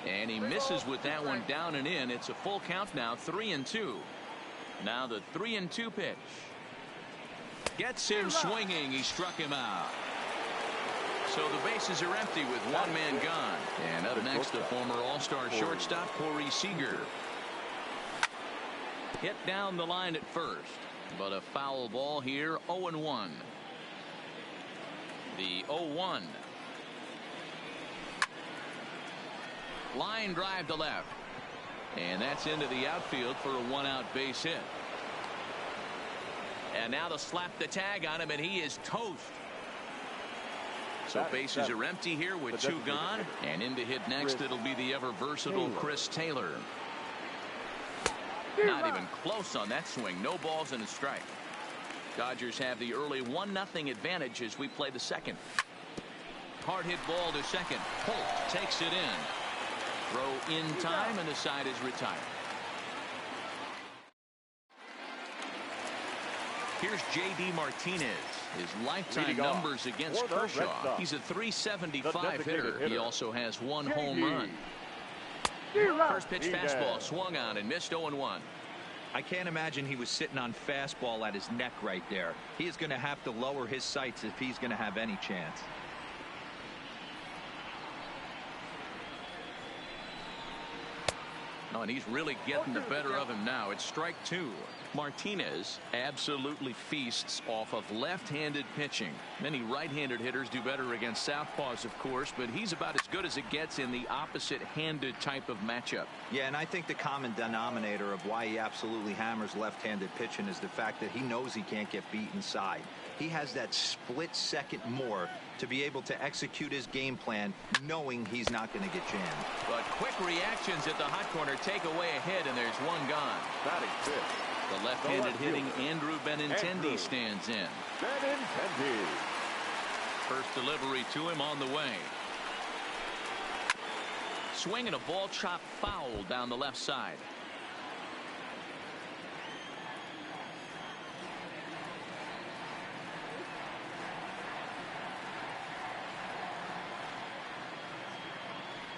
And he misses with that one down and in. It's a full count now, 3-2. Now the 3-2 pitch. Gets him swinging. He struck him out. So the bases are empty with 1 man gone. And up next, the former All-Star shortstop, Corey Seager. Hit down the line at first, but a foul ball here, 0-1. The 0-1. Line drive to left. And that's into the outfield for a 1-out base hit. And now they'll slap the tag on him, and he is toast. So bases are empty here with 2 gone. And in to hit next, it'll be the ever versatile Chris Taylor. Not even close on that swing. No balls and a strike. Dodgers have the early 1-0 advantage as we play the second. Hard hit ball to second. Holt takes it in. Throw in time, and the side is retired. Here's J.D. Martinez. His lifetime numbers against Kershaw. He's a .375 hitter. He also has 1 home run. First pitch fastball swung on and missed 0-1. I can't imagine he was sitting on fastball at his neck right there. He is going to have to lower his sights if he's going to have any chance. Oh, and he's really getting the better of him now. It's strike 2. Martinez absolutely feasts off of left-handed pitching. Many right-handed hitters do better against southpaws, of course, but he's about as good as it gets in the opposite-handed type of matchup. Yeah, and I think the common denominator of why he absolutely hammers left-handed pitching is the fact that he knows he can't get beat inside. He has that split second more to be able to execute his game plan, knowing he's not going to get jammed. But quick reactions at the hot corner take away a hit, and there's 1 gone. Batting 5th. The left-handed hitting Andrew Benintendi stands in. Benintendi. First delivery to him on the way. swing and a ball chopped foul down the left side.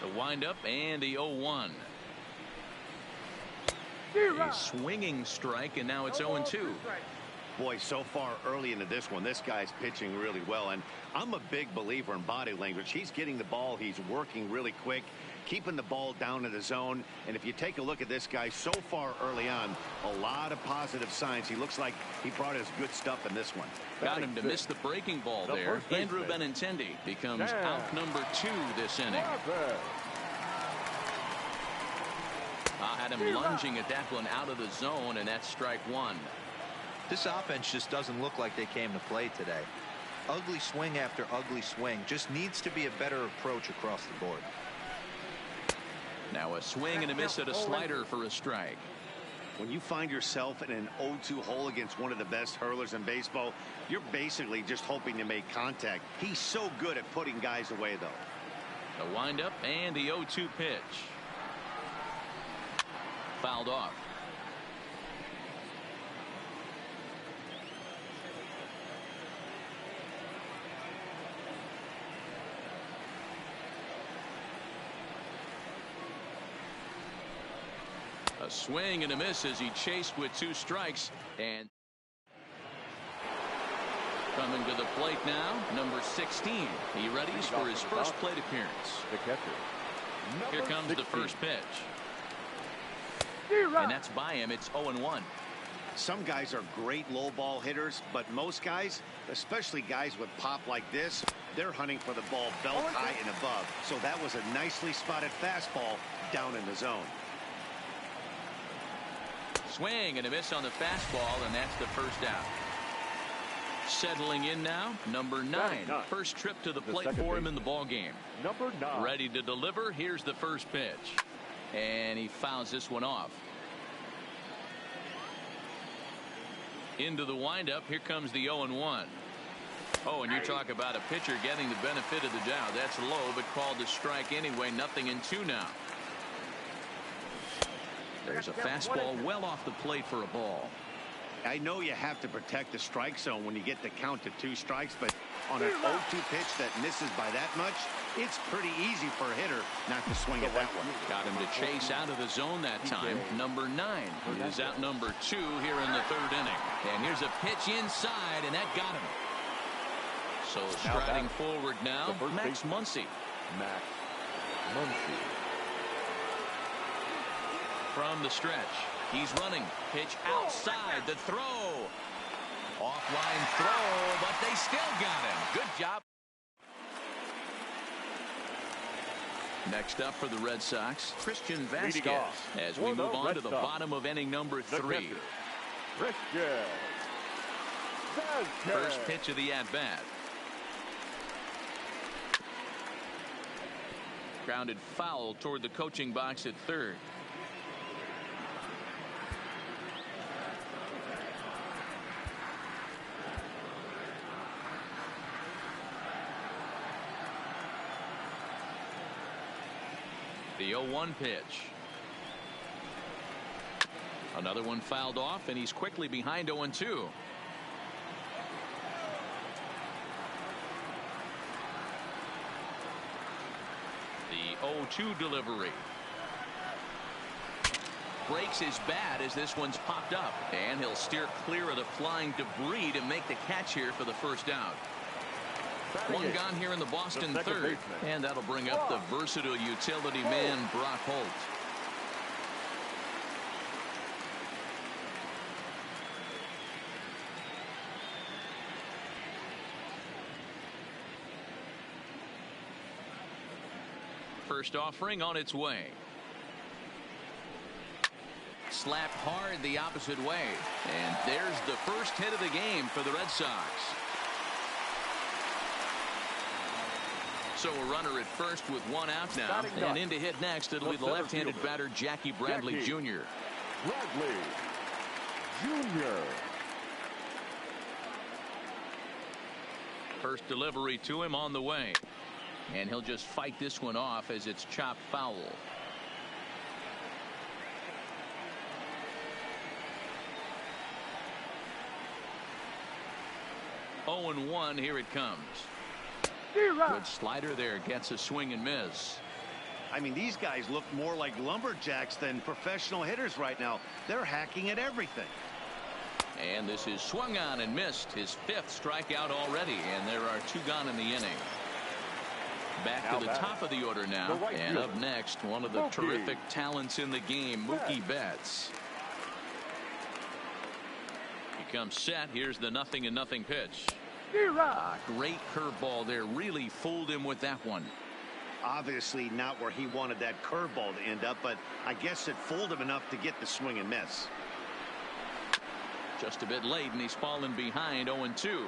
The windup and the 0-1. A swinging strike, and now it's 0-2. Boy, so far early into this one, this guy's pitching really well, and I'm a big believer in body language. He's getting the ball, he's working really quick, keeping the ball down in the zone, and if you take a look at this guy so far early on, a lot of positive signs. He looks like he brought his good stuff in this one. Got him to miss the breaking ball there. Andrew Benintendi becomes out number 2 this inning. Had him lunging at that one out of the zone, and that's strike 1. This offense just doesn't look like they came to play today. Ugly swing after ugly swing. Just needs to be a better approach across the board. Now a swing and a miss at a slider for a strike. When you find yourself in an 0-2 hole against one of the best hurlers in baseball, you're basically just hoping to make contact. He's so good at putting guys away, though. The windup and the 0-2 pitch. Fouled off. A swing and a miss as he chased with 2 strikes. And coming to the plate now, number 16. He readies for his first plate appearance. The catcher. Here comes the first pitch. And that's by him. It's 0-1. Some guys are great low ball hitters, but most guys, especially guys with pop like this, they're hunting for the ball belt high and above. So that was a nicely spotted fastball down in the zone. Swing and a miss on the fastball, and that's the first out. Settling in now, number 9. First trip to the plate for him in the ball game. Number 9. Ready to deliver. Here's the first pitch. And he fouls this one off. Into the windup. Here comes the 0-1. Oh, and you talk about a pitcher getting the benefit of the doubt. That's low, but called a strike anyway. 0-2 now. There's a fastball well off the plate for a ball. I know you have to protect the strike zone when you get the count to 2 strikes, but on an 0-2 pitch that misses by that much, it's pretty easy for a hitter not to swing at that one. Got him to chase out of the zone that time. Number 9 is out number 2 here in the 3rd inning. And here's a pitch inside, and that got him. So striding forward now, Max Muncy. Max Muncy. From the stretch, he's running. Pitch outside the throw. Offline throw, but they still got him. Good job. Next up for the Red Sox, Christian Vasquez, as we move on to the bottom of inning number 3. First pitch of the at-bat. Grounded foul toward the coaching box at 3rd. The 0-1 pitch. Another one fouled off, and he's quickly behind 0-2. The 0-2 delivery. Breaks his bat as this one's popped up, and he'll steer clear of the flying debris to make the catch here for the first out. One gone here in the Boston 3rd, and that'll bring up the versatile utility man Brock Holt. First offering on its way. Slapped hard the opposite way, and there's the first hit of the game for the Red Sox. So a runner at first with 1 out now, and in to hit next, it'll be the left-handed batter Jackie Bradley Jr. Bradley Jr. First delivery to him on the way. And he'll just fight this one off as it's chopped foul. 0-1, here it comes. Good slider there, gets a swing and miss. I mean, these guys look more like lumberjacks than professional hitters right now. They're hacking at everything. And this is swung on and missed, his 5th strikeout already, and there are 2 gone in the inning. Back to the top of the order now, and up next, one of the terrific talents in the game, Mookie Betts. He comes set. Here's the 0-0 pitch. Great curveball there. Really fooled him with that one. Obviously not where he wanted that curveball to end up, but I guess it fooled him enough to get the swing and miss. Just a bit late, and he's fallen behind 0-2.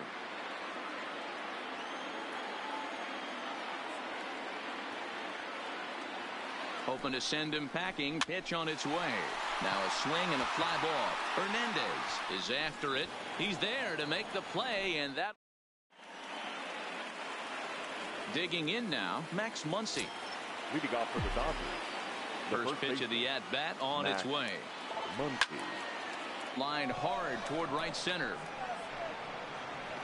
Hoping to send him packing. Pitch on its way. Now a swing and a fly ball. Hernandez is after it. He's there to make the play, and that. Digging in now, Max Muncy. Leading off for the Dodgers. First pitch of the at-bat on its way. Muncy. Line hard toward right center.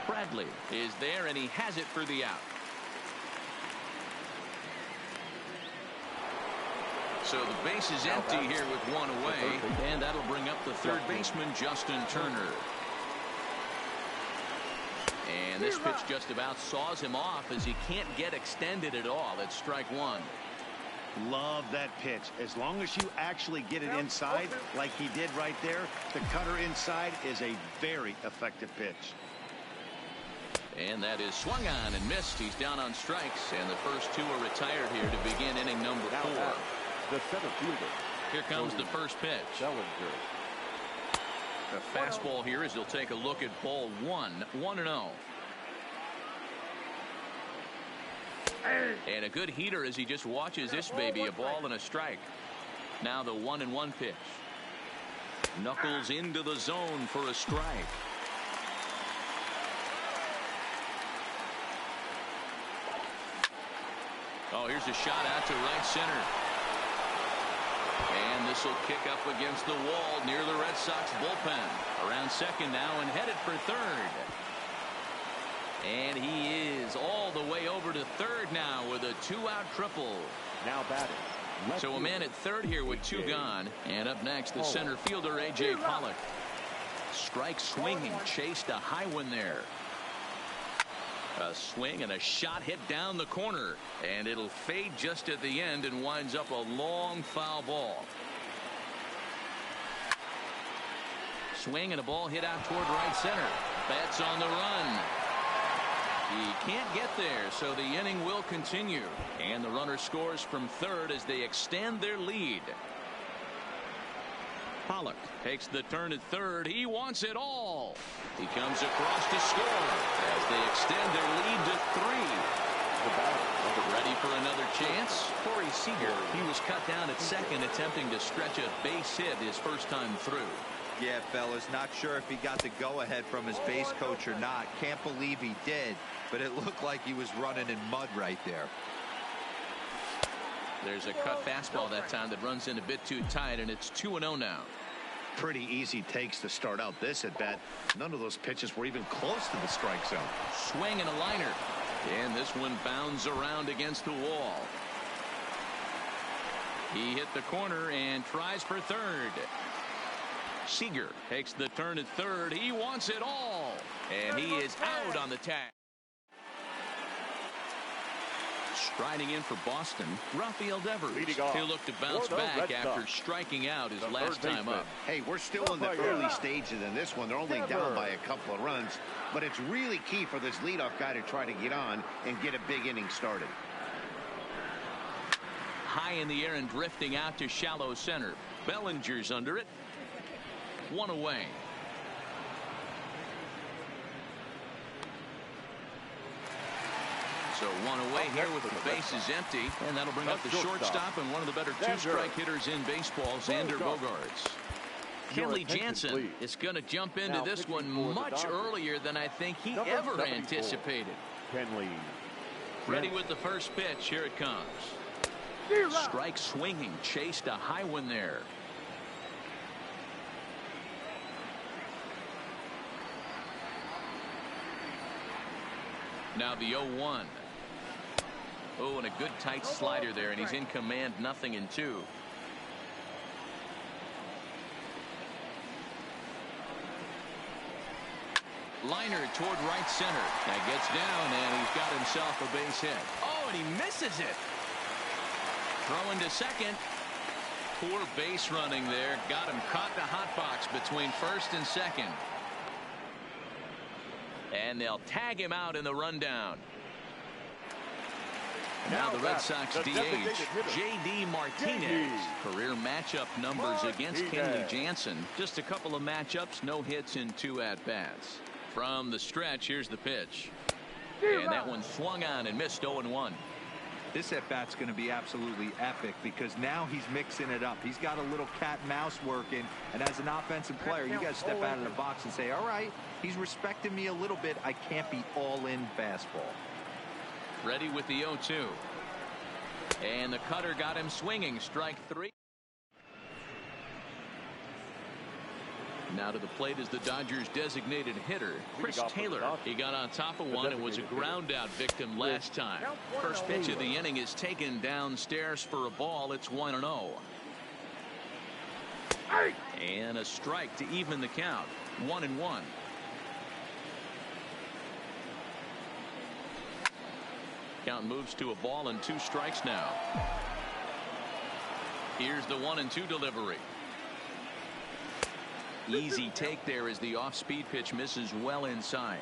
Bradley is there, and he has it for the out. So the base is empty here with 1 away, and that'll bring up the third baseman, Justin Turner. And this pitch just about saws him off as he can't get extended at all. It's strike 1. Love that pitch. As long as you actually get it inside like he did right there, the cutter inside is a very effective pitch. And that is swung on and missed. He's down on strikes, and the first 2 are retired here to begin inning number 4. The center fielder. Here comes the first pitch. Bellinger. The fastball here as he'll take a look at ball 1. 1-0. And a good heater as he just watches this baby, a ball and a strike. Now the 1-1 pitch. Knuckles into the zone for a strike. Oh, here's a shot out to right center. And this will kick up against the wall near the Red Sox bullpen. Around second now and headed for third. And he is all the way over to third now with a 2-out triple. Now batting. So a man at third here with 2 gone. And up next, the center fielder, A.J. Pollock. Strike swinging, chased a high one there. A swing and a shot hit down the corner, and it'll fade just at the end and winds up a long foul ball. Swing and a ball hit out toward right center. Betts on the run. He can't get there, so the inning will continue, and the runner scores from third as they extend their lead. Pollock takes the turn at third. He wants it all. He comes across to score as they extend their lead to 3. Ready for another chance? Corey Seager. He was cut down at second, attempting to stretch a base hit his first time through. Yeah, fellas, not sure if he got the go-ahead from his base coach or not. Can't believe he did, but it looked like he was running in mud right there. There's a cut fastball that time that runs in a bit too tight, and it's 2-0 now. Pretty easy takes to start out this at bat. None of those pitches were even close to the strike zone. Swing and a liner, and this one bounds around against the wall. He hit the corner and tries for third. Seager takes the turn at third. He wants it all, and he is out on the tag. Striding in for Boston, Rafael Devers. He'll look to bounce back after striking out his last time up. Hey, we're still in the early stages in this one. They're only down by a couple of runs, but it's really key for this leadoff guy to try to get on and get a big inning started. High in the air and drifting out to shallow center. Bellinger's under it. 1 away. So 1 away here with the bases empty, and that'll bring up the shortstop and one of the better 2-strike hitters in baseball, Xander Bogaerts. Kenley Jansen is going to jump into this one much earlier than I think he ever anticipated. Kenley. Ready with the first pitch. Here it comes. Strike swinging. Chased a high one there. Now the 0-1. Oh, and a good tight slider there, and he's in command. 0-2. Liner toward right center. That gets down, and he's got himself a base hit. Oh, and he misses it. Throwing to second. Poor base running there. Got him caught in the hot box between first and second. And they'll tag him out in the rundown. Now the Red Sox DH, J.D. Martinez. Career matchup numbers against Kenley Jansen. Just a couple of matchups, no hits in 2 at-bats. From the stretch, here's the pitch. And that one swung on and missed. 0-1. This at-bat's going to be absolutely epic because now he's mixing it up. He's got a little cat and mouse working, and as an offensive player, you got to step out of the box and say, all right, he's respecting me a little bit. I can't be all-in fastball. Ready with the 0-2. And the cutter got him swinging. Strike 3. Now to the plate is the Dodgers designated hitter, Chris Taylor. He got on top of one and was a ground out victim last time. First pitch of the inning is taken downstairs for a ball. It's 1-0. And a strike to even the count. 1-1. Count moves to a ball and 2 strikes now. Here's the 1-2 delivery. Easy take there as the off-speed pitch misses well inside.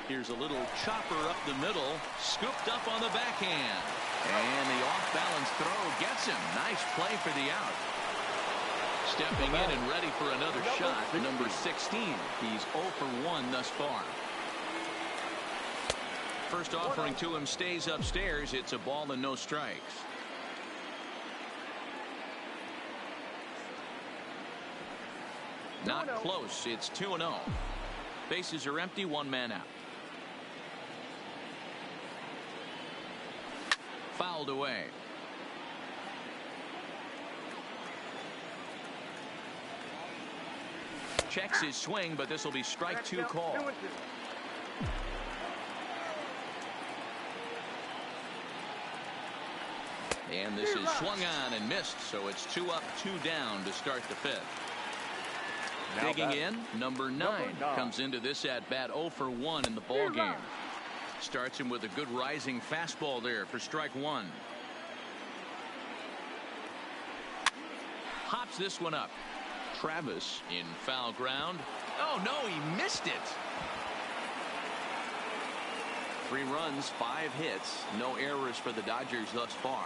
Here's a little chopper up the middle, scooped up on the backhand. And the off-balance throw gets him. Nice play for the out. Stepping in and ready for another shot, number 16. He's 0 for 1 thus far. First offering to him stays upstairs. It's a ball and no strikes. Not close. It's 2-0. Bases are empty. 1 man out. Fouled away. Checks his swing, but this will be strike 2 call. And this is swung on and missed, so it's 2 up, 2 down to start the 5th. Digging in, number 9 comes into this at bat 0 for 1 in the ball game. Starts him with a good rising fastball there for strike 1. Hops this one up. Travis in foul ground. Oh no, he missed it. 3 runs, 5 hits, no errors for the Dodgers thus far.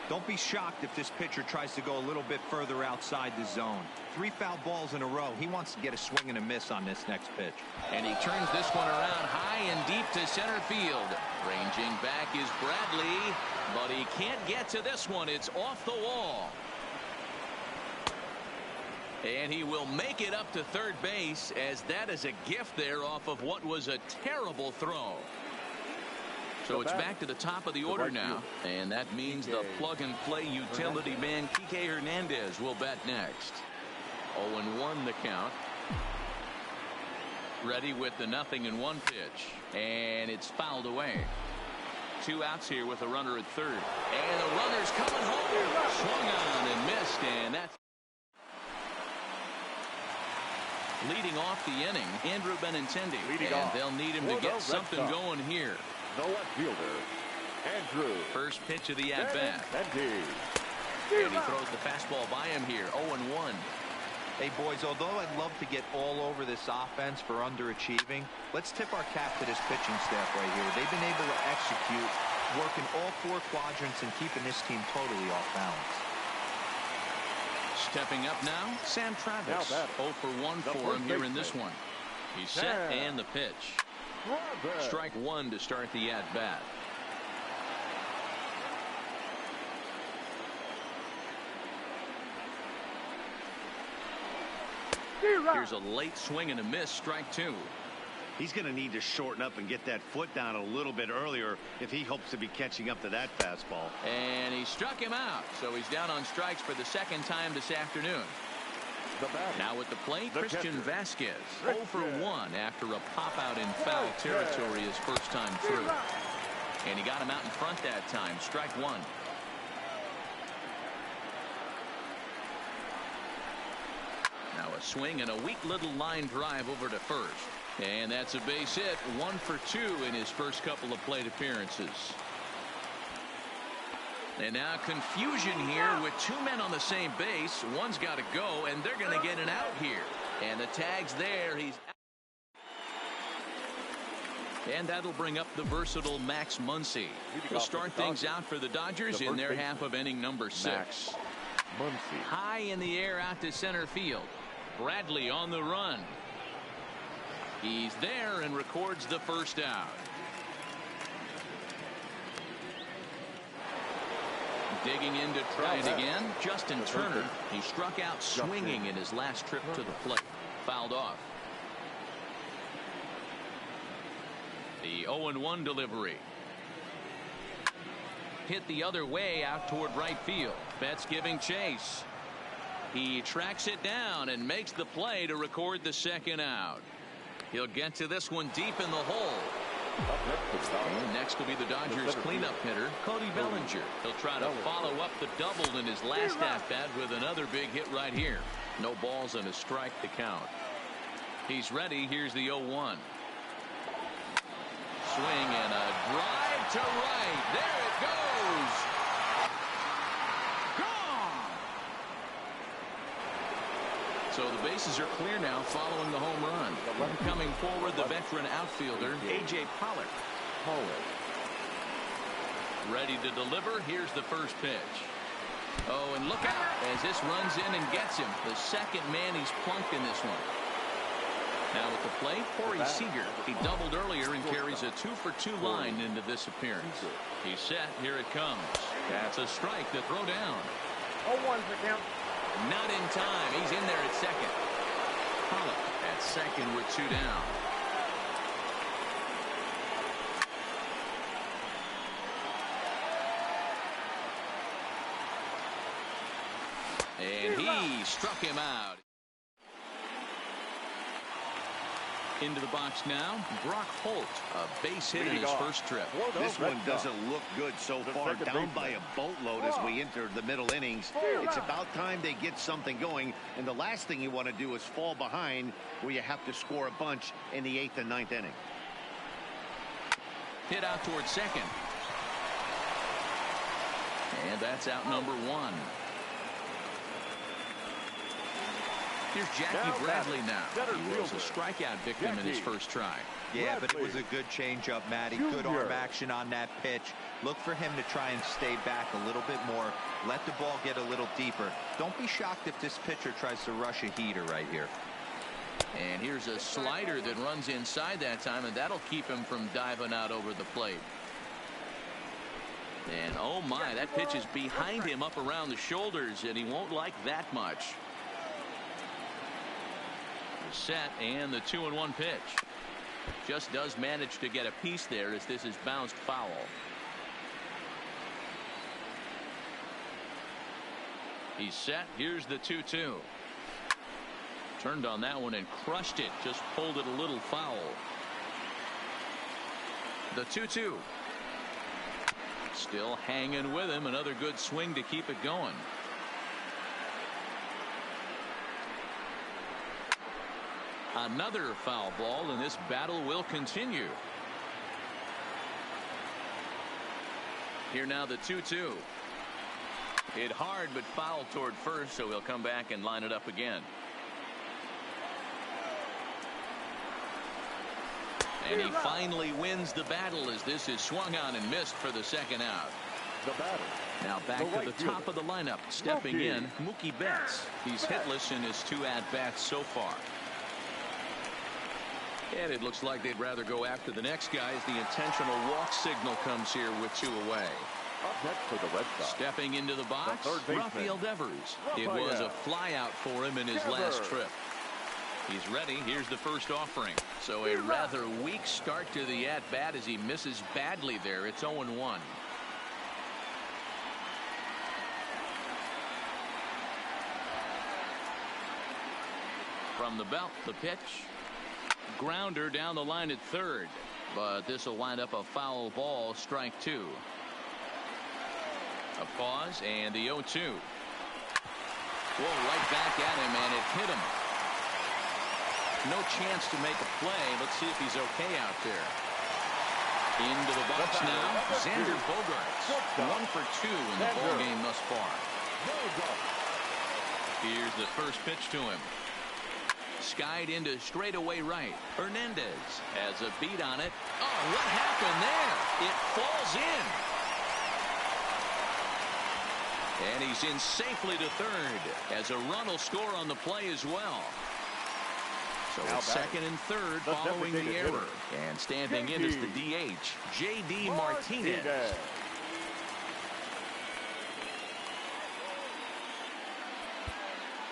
Don't be shocked if this pitcher tries to go a little bit further outside the zone. 3 foul balls in a row. He wants to get a swing and a miss on this next pitch. And he turns this one around high and deep to center field. Ranging back is Bradley, but he can't get to this one. It's off the wall. And he will make it up to third base, as that is a gift there off of what was a terrible throw. So it's back to the top of the order now, and that means the plug-and-play utility man Kike Hernandez will bat next. 0-1 the count. Ready with the 0-1 pitch, and it's fouled away. 2 outs here with a runner at third, and the runner's coming home. Swung on and missed, and that's leading off the inning. Andrew Benintendi, and they'll need him to get something going here. The left fielder, Andrew. First pitch of the at-bat. And he throws the fastball by him here. 0-1. Hey, boys, although I'd love to get all over this offense for underachieving, let's tip our cap to this pitching staff right here. They've been able to execute, working all 4 quadrants and keeping this team totally off balance. Stepping up now, Sam Travis. 0 for 1 for him here in this one. He's set and the pitch. Strike one to start the at-bat. Here's a late swing and a miss, strike two. He's going to need to shorten up and get that foot down a little bit earlier if he hopes to be catching up to that fastball. And he struck him out, so he's down on strikes for the second time this afternoon. Now at the plate, Christian Vasquez, 0 for 1 after a pop-out in foul territory his first time through. And he got him out in front that time, strike one. Now a swing and a weak little line drive over to first. And that's a base hit, 1 for 2 in his first couple of plate appearances. And now confusion here with two men on the same base. One's got to go, and they're going to get an out here. And the tag's there. He's and that'll bring up the versatile Max Muncy. He'll start things out for the Dodgers in their half of inning number 6. High in the air out to center field. Bradley on the run. He's there and records the first out. Digging in to try it again, Justin Turner. He struck out swinging in his last trip to the plate. Fouled off. The 0-1 delivery. Hit the other way out toward right field. Betts giving chase. He tracks it down and makes the play to record the second out. He'll get to this one deep in the hole. And next will be the Dodgers cleanup hitter, Cody Bellinger. He'll try to follow up the double in his last at-bat with another big hit right here. No balls and a strike to count. He's ready. Here's the 0-1. Swing and a drive to right. There it goes. Gone. So the bases are clear now following the home run. Coming forward, the veteran outfielder, A.J. Pollard. Ready to deliver. Here's the first pitch. Oh, and look out as this runs in and gets him. The second man he's plunked in this one. Now at the plate, Corey Seager. He doubled earlier and carries a 2-for-2 line into this appearance. He's set. Here it comes. That's a strike to throw down. 0-1 for count. Not in time. He's in there at second. Pollock at second with 2 down. And he struck him out. Into the box now, Brock Holt, a base hit in his first trip. This one doesn't look good so far, down by a boatload as we enter the middle innings. It's about time they get something going, and the last thing you want to do is fall behind where you have to score a bunch in the 8th and 9th inning. Hit out towards second. And that's out number 1. Here's Jackie Bradley now. He was a strikeout victim in his first try. Yeah, but it was a good changeup, Matty. Good arm action on that pitch. Look for him to try and stay back a little bit more. Let the ball get a little deeper. Don't be shocked if this pitcher tries to rush a heater right here. And here's a slider that runs inside that time, and that'll keep him from diving out over the plate. And oh my, that pitch is behind him up around the shoulders, and he won't like that much. Set and the 2-1 pitch. Just does manage to get a piece there as this is bounced foul. He's set. Here's the 2-2. Turned on that one and crushed it. Just pulled it a little foul. The 2-2. Still hanging with him. Another good swing to keep it going. Another foul ball, and this battle will continue. Here now the 2-2. Hit hard but foul toward first, so he'll come back and line it up again. And he finally wins the battle as this is swung on and missed for the second out. Now back to the top of the lineup. Stepping in, Mookie Betts. He's hitless in his 2 at-bats so far. And it looks like they'd rather go after the next guy as the intentional walk signal comes here with 2 away. Up next for the Red Sox. Stepping into the box, Rafael Devers. It was a flyout for him in his last trip. He's ready. Here's the first offering. So a rather weak start to the at-bat as he misses badly there. It's 0-1. From the belt, the pitch. Grounder down the line at third. But this will wind up a foul ball, strike 2. A pause and the 0-2. Whoa, right back at him, and it hit him. No chance to make a play. Let's see if he's okay out there. Into the box now, Xander Bogaerts. 1 for 2 in the ball game thus far. Here's the first pitch to him. Skied into straightaway right. Hernandez has a beat on it. Oh, what happened there? It falls in. And he's in safely to third as a run will score on the play as well. So it's second and third following the error. And standing in is the DH, J.D. Martinez.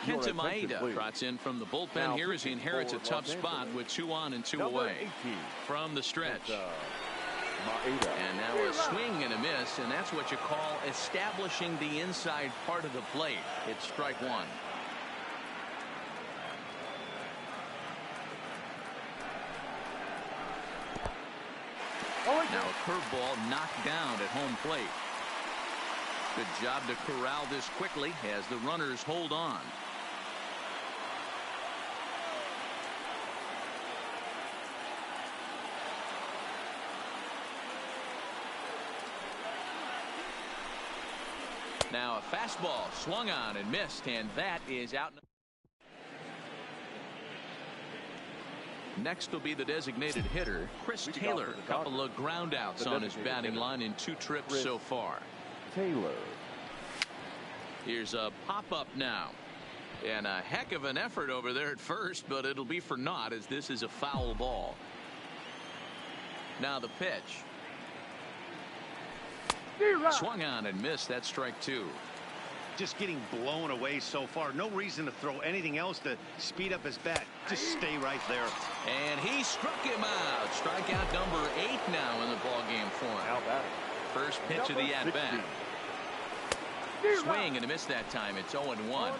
Kenta Maeda trots in from the bullpen here as he inherits a tough spot with 2 on and 2 away. From the stretch. And now a swing and a miss, and that's what you call establishing the inside part of the plate. It's strike 1. Now a curveball knocked down at home plate. Good job to corral this quickly as the runners hold on. Now a fastball swung on and missed, and that is out. Next will be the designated hitter, Chris Taylor. A couple of ground outs on his batting line in 2 trips so far. Taylor. Here's a pop-up now. And a heck of an effort over there at first, but it'll be for naught as this is a foul ball. Now the pitch. Swung on and missed. That's strike 2. Just getting blown away so far. No reason to throw anything else to speed up his bat. Just stay right there. And he struck him out. Strikeout number 8 now in the ball game for him. First pitch of the at-bat. Swing and a miss that time. It's 0-1.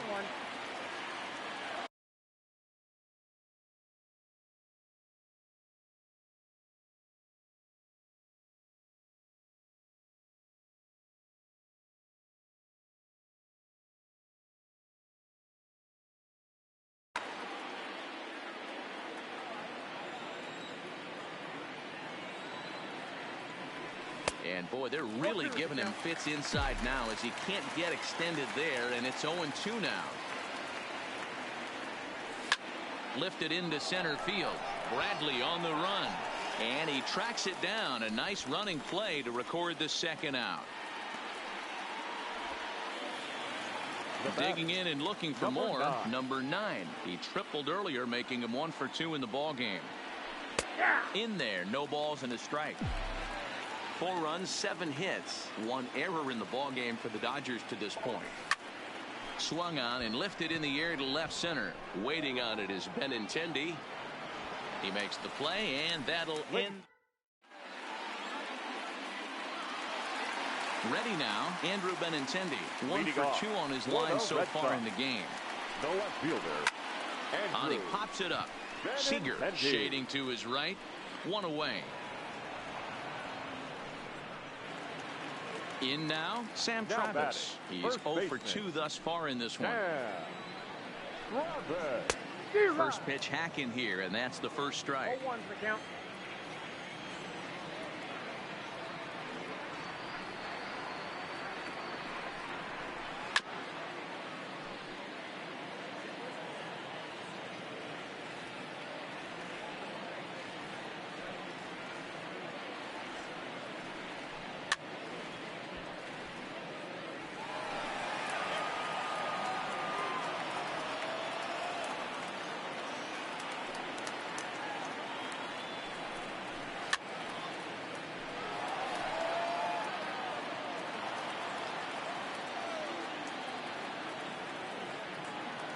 And boy, they're really giving him fits inside now as he can't get extended there, and it's 0-2 now. Lifted into center field. Bradley on the run, and he tracks it down. A nice running play to record the second out. Digging in and looking for more. Number 9. He tripled earlier, making him 1 for 2 in the ball game. In there, no balls and a strike. 4 runs, 7 hits, 1 error in the ball game for the Dodgers to this point. Swung on and lifted in the air to left center. Waiting on it is Benintendi. He makes the play, and that'll end. Ready now, Andrew Benintendi. 1 for 2 on his line so far in the game. The left fielder. And he pops it up. Seager shading to his right. 1 away. In now, Sam Travis. He's 0 for 2 thus far in this one. First pitch hack in here, and that's the first strike. 0-1's the count.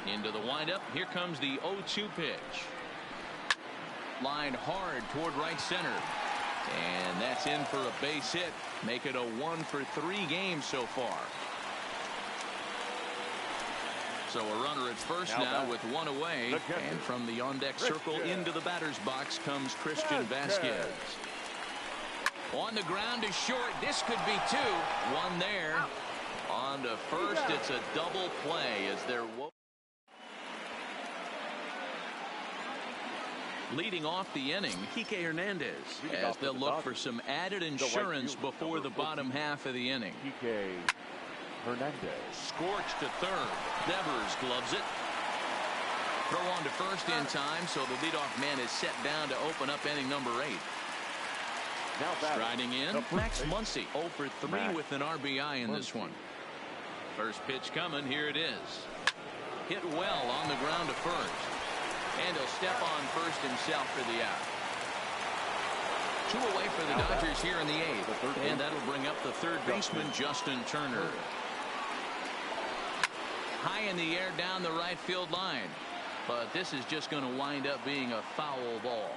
Into the windup. Here comes the 0-2 pitch. Line hard toward right center. And that's in for a base hit. Make it a 1-for-3 game so far. So a runner at first now with one away. And from the on-deck circle into the batter's box comes Christian Vasquez. On the ground is short. This could be two. One there. On to first. It's a double play as they're leading off the inning. Kike Hernandez, as they'll look for some added insurance before the bottom half of the inning. Kike Hernandez. Scorched to third. Devers gloves it. Throw on to first in time, so the leadoff man is set down to open up inning number 8. Now striding in, Max Muncy 0 for 3 with an RBI in this one. First pitch coming. Here it is. Hit well on the ground to first. And he'll step on first himself for the out. 2 away for the Dodgers here in the 8th. And that'll bring up the third baseman, Justin Turner. High in the air down the right field line. But this is just going to wind up being a foul ball.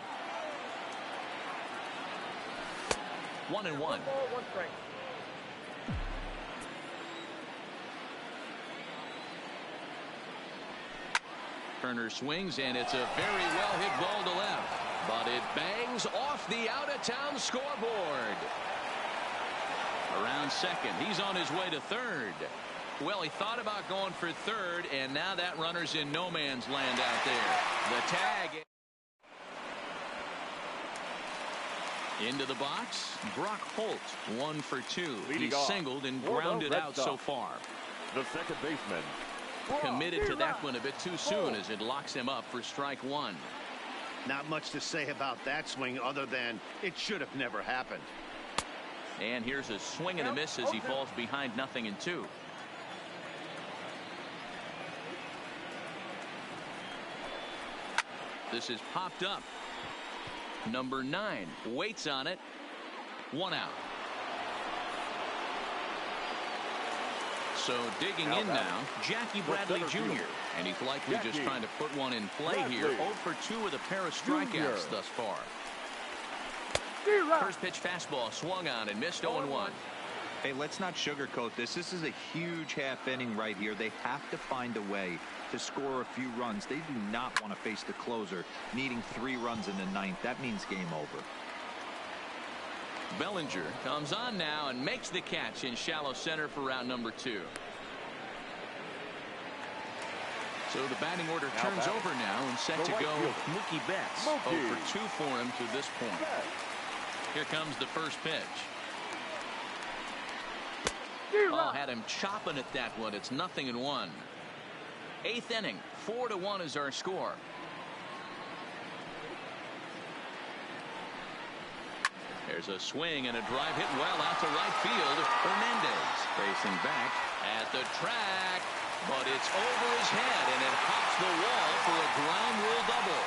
1-1. 1 strike. Turner swings, and it's a very well hit ball to left, but it bangs off the out-of-town scoreboard. Around second, he's on his way to third. Well, he thought about going for third, and now that runner's in no man's land out there. The tag. Into the box, Brock Holt, 1 for 2. He's singled and grounded out so far. The second baseman. Committed to that one a bit too soon as it locks him up for strike 1. Not much to say about that swing other than it should have never happened. And here's a swing and a miss as he falls behind 0-2. This is popped up. Number 9 waits on it. 1 out. So digging in now, Jackie Bradley Jr. And he's likely just trying to put one in play here. 0 for 2 with a pair of strikeouts thus far. First pitch fastball swung on and missed 0-1. Hey, let's not sugarcoat this. This is a huge half inning right here. They have to find a way to score a few runs. They do not want to face the closer, needing 3 runs in the 9th. That means game over. Bellinger comes on now and makes the catch in shallow center for round number 2. So the batting order turns over now and set to go Mookie Betts. 0 for 2 for him to this point. Here comes the first pitch. Oh, had him chopping at that one. It's 0-1. 8th inning, 4-1 is our score. There's a swing and a drive hit well out to right field. Hernandez facing back at the track, but it's over his head and it hops the wall for a ground rule double.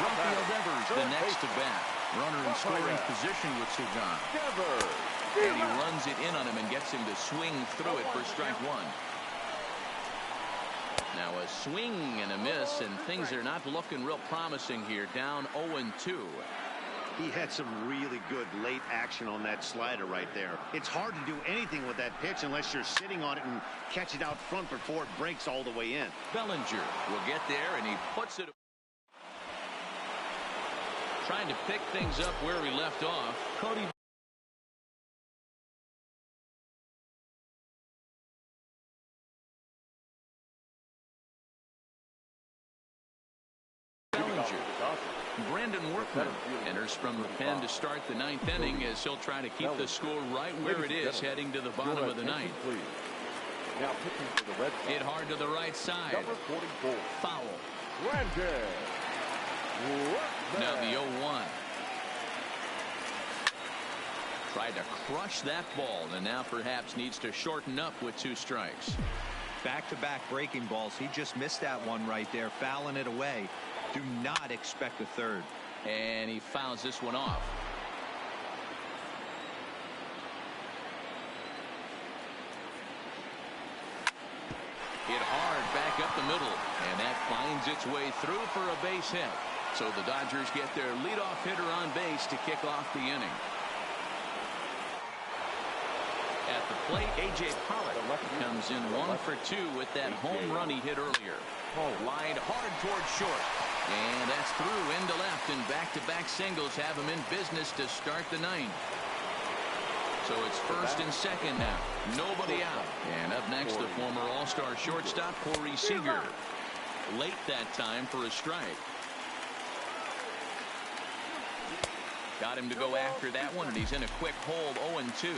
Rafael Devers the next to bat. Runner in scoring position with Sugan. And he runs it in on him and gets him to swing through it for strike 1. Now a swing and a miss, and things are not looking real promising here. Down 0-2. He had some really good late action on that slider right there. It's hard to do anything with that pitch unless you're sitting on it and catch it out front before it breaks all the way in. Bellinger will get there, and he puts it. Trying to pick things up where he left off. Cody Brandon Workman enters from the pen to start the 9th inning as he'll try to keep the score right where it is heading to the bottom of the 9th. Now pitching for the Red Sox. Hit hard to the right side. Number 44. Foul. Now the 0-1. Tried to crush that ball and now perhaps needs to shorten up with 2 strikes. Back-to-back breaking balls. He just missed that one right there, fouling it away. Do not expect a third. And he fouls this one off. Hit hard back up the middle, and that finds its way through for a base hit. So the Dodgers get their leadoff hitter on base to kick off the inning. At the plate, A.J. Pollock comes in 1 for 2 with that home run he hit earlier. Lined hard towards short. And that's through into left, and back-to-back singles have him in business to start the ninth. So it's first and second now. Nobody out. And up next, the former All-Star shortstop, Corey Seager. Late that time for a strike. Got him to go after that one, and he's in a quick hold, 0-2.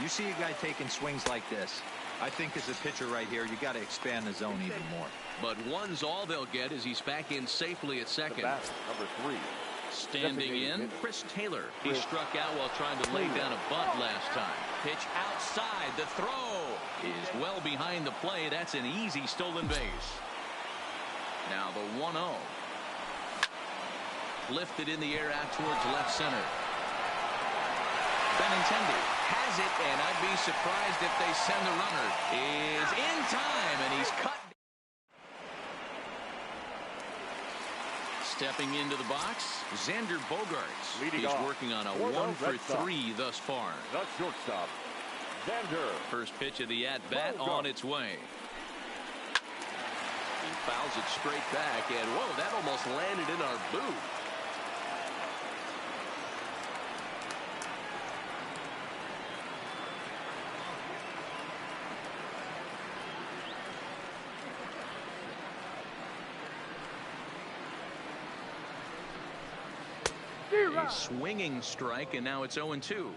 You see a guy taking swings like this. I think as a pitcher right here, you got to expand the zone even more. But one's all they'll get as he's back in safely at second. Number 3. Standing in, Chris Taylor. He struck out while trying to lay down a bunt last time. Pitch outside. The throw is well behind the play. That's an easy stolen base. Now the 1-0. Lifted in the air out towards left center. Benintendi has it, and I'd be surprised if they send the runner. Is in time, and he's cut. Stepping into the box, Xander Bogaerts. He's working on a 1 for 3 thus far. The shortstop, Xander. First pitch of the at-bat on its way. He fouls it straight back, and whoa, that almost landed in our boot. A swinging strike, and now it's 0-2.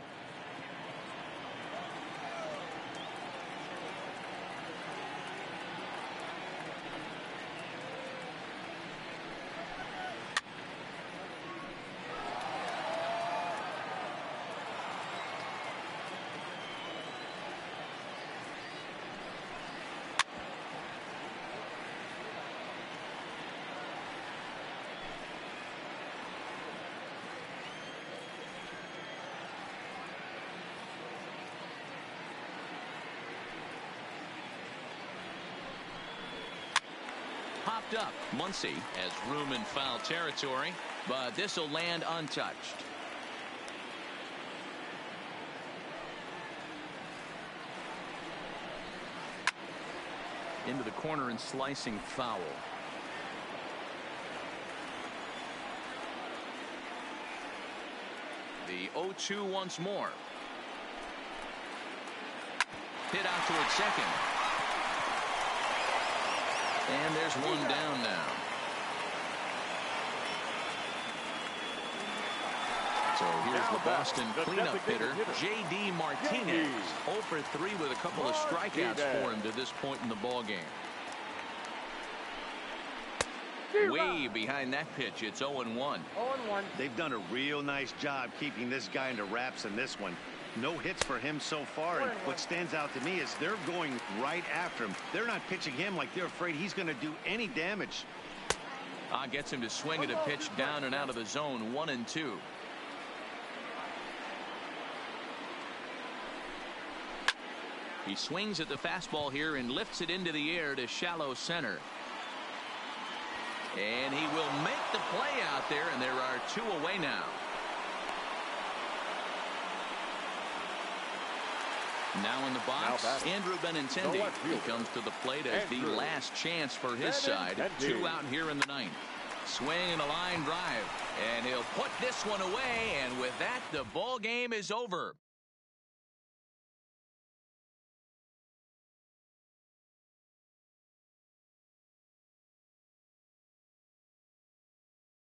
Popped up. Muncy has room in foul territory, but this will land untouched. Into the corner and slicing foul. The 0-2 once more. Hit out towards second. And there's one down now. So here's the Boston cleanup hitter, J.D. Martinez. 0 for 3 with a couple of strikeouts for him to this point in the ballgame. Way behind that pitch, it's 0-1. They've done a real nice job keeping this guy into wraps in this one. No hits for him so far, and what stands out to me is they're going right after him. They're not pitching him like they're afraid he's going to do any damage. Gets him to swing at a pitch down and out of the zone, 1-2. He swings at the fastball here and lifts it into the air to shallow center. And he will make the play out there, and there are 2 away now. Now in the box, Andrew Benintendi. He comes to the plate as the last chance for his side. 2 out here in the ninth. Swing and a line drive, and he'll put this one away, and with that, the ball game is over.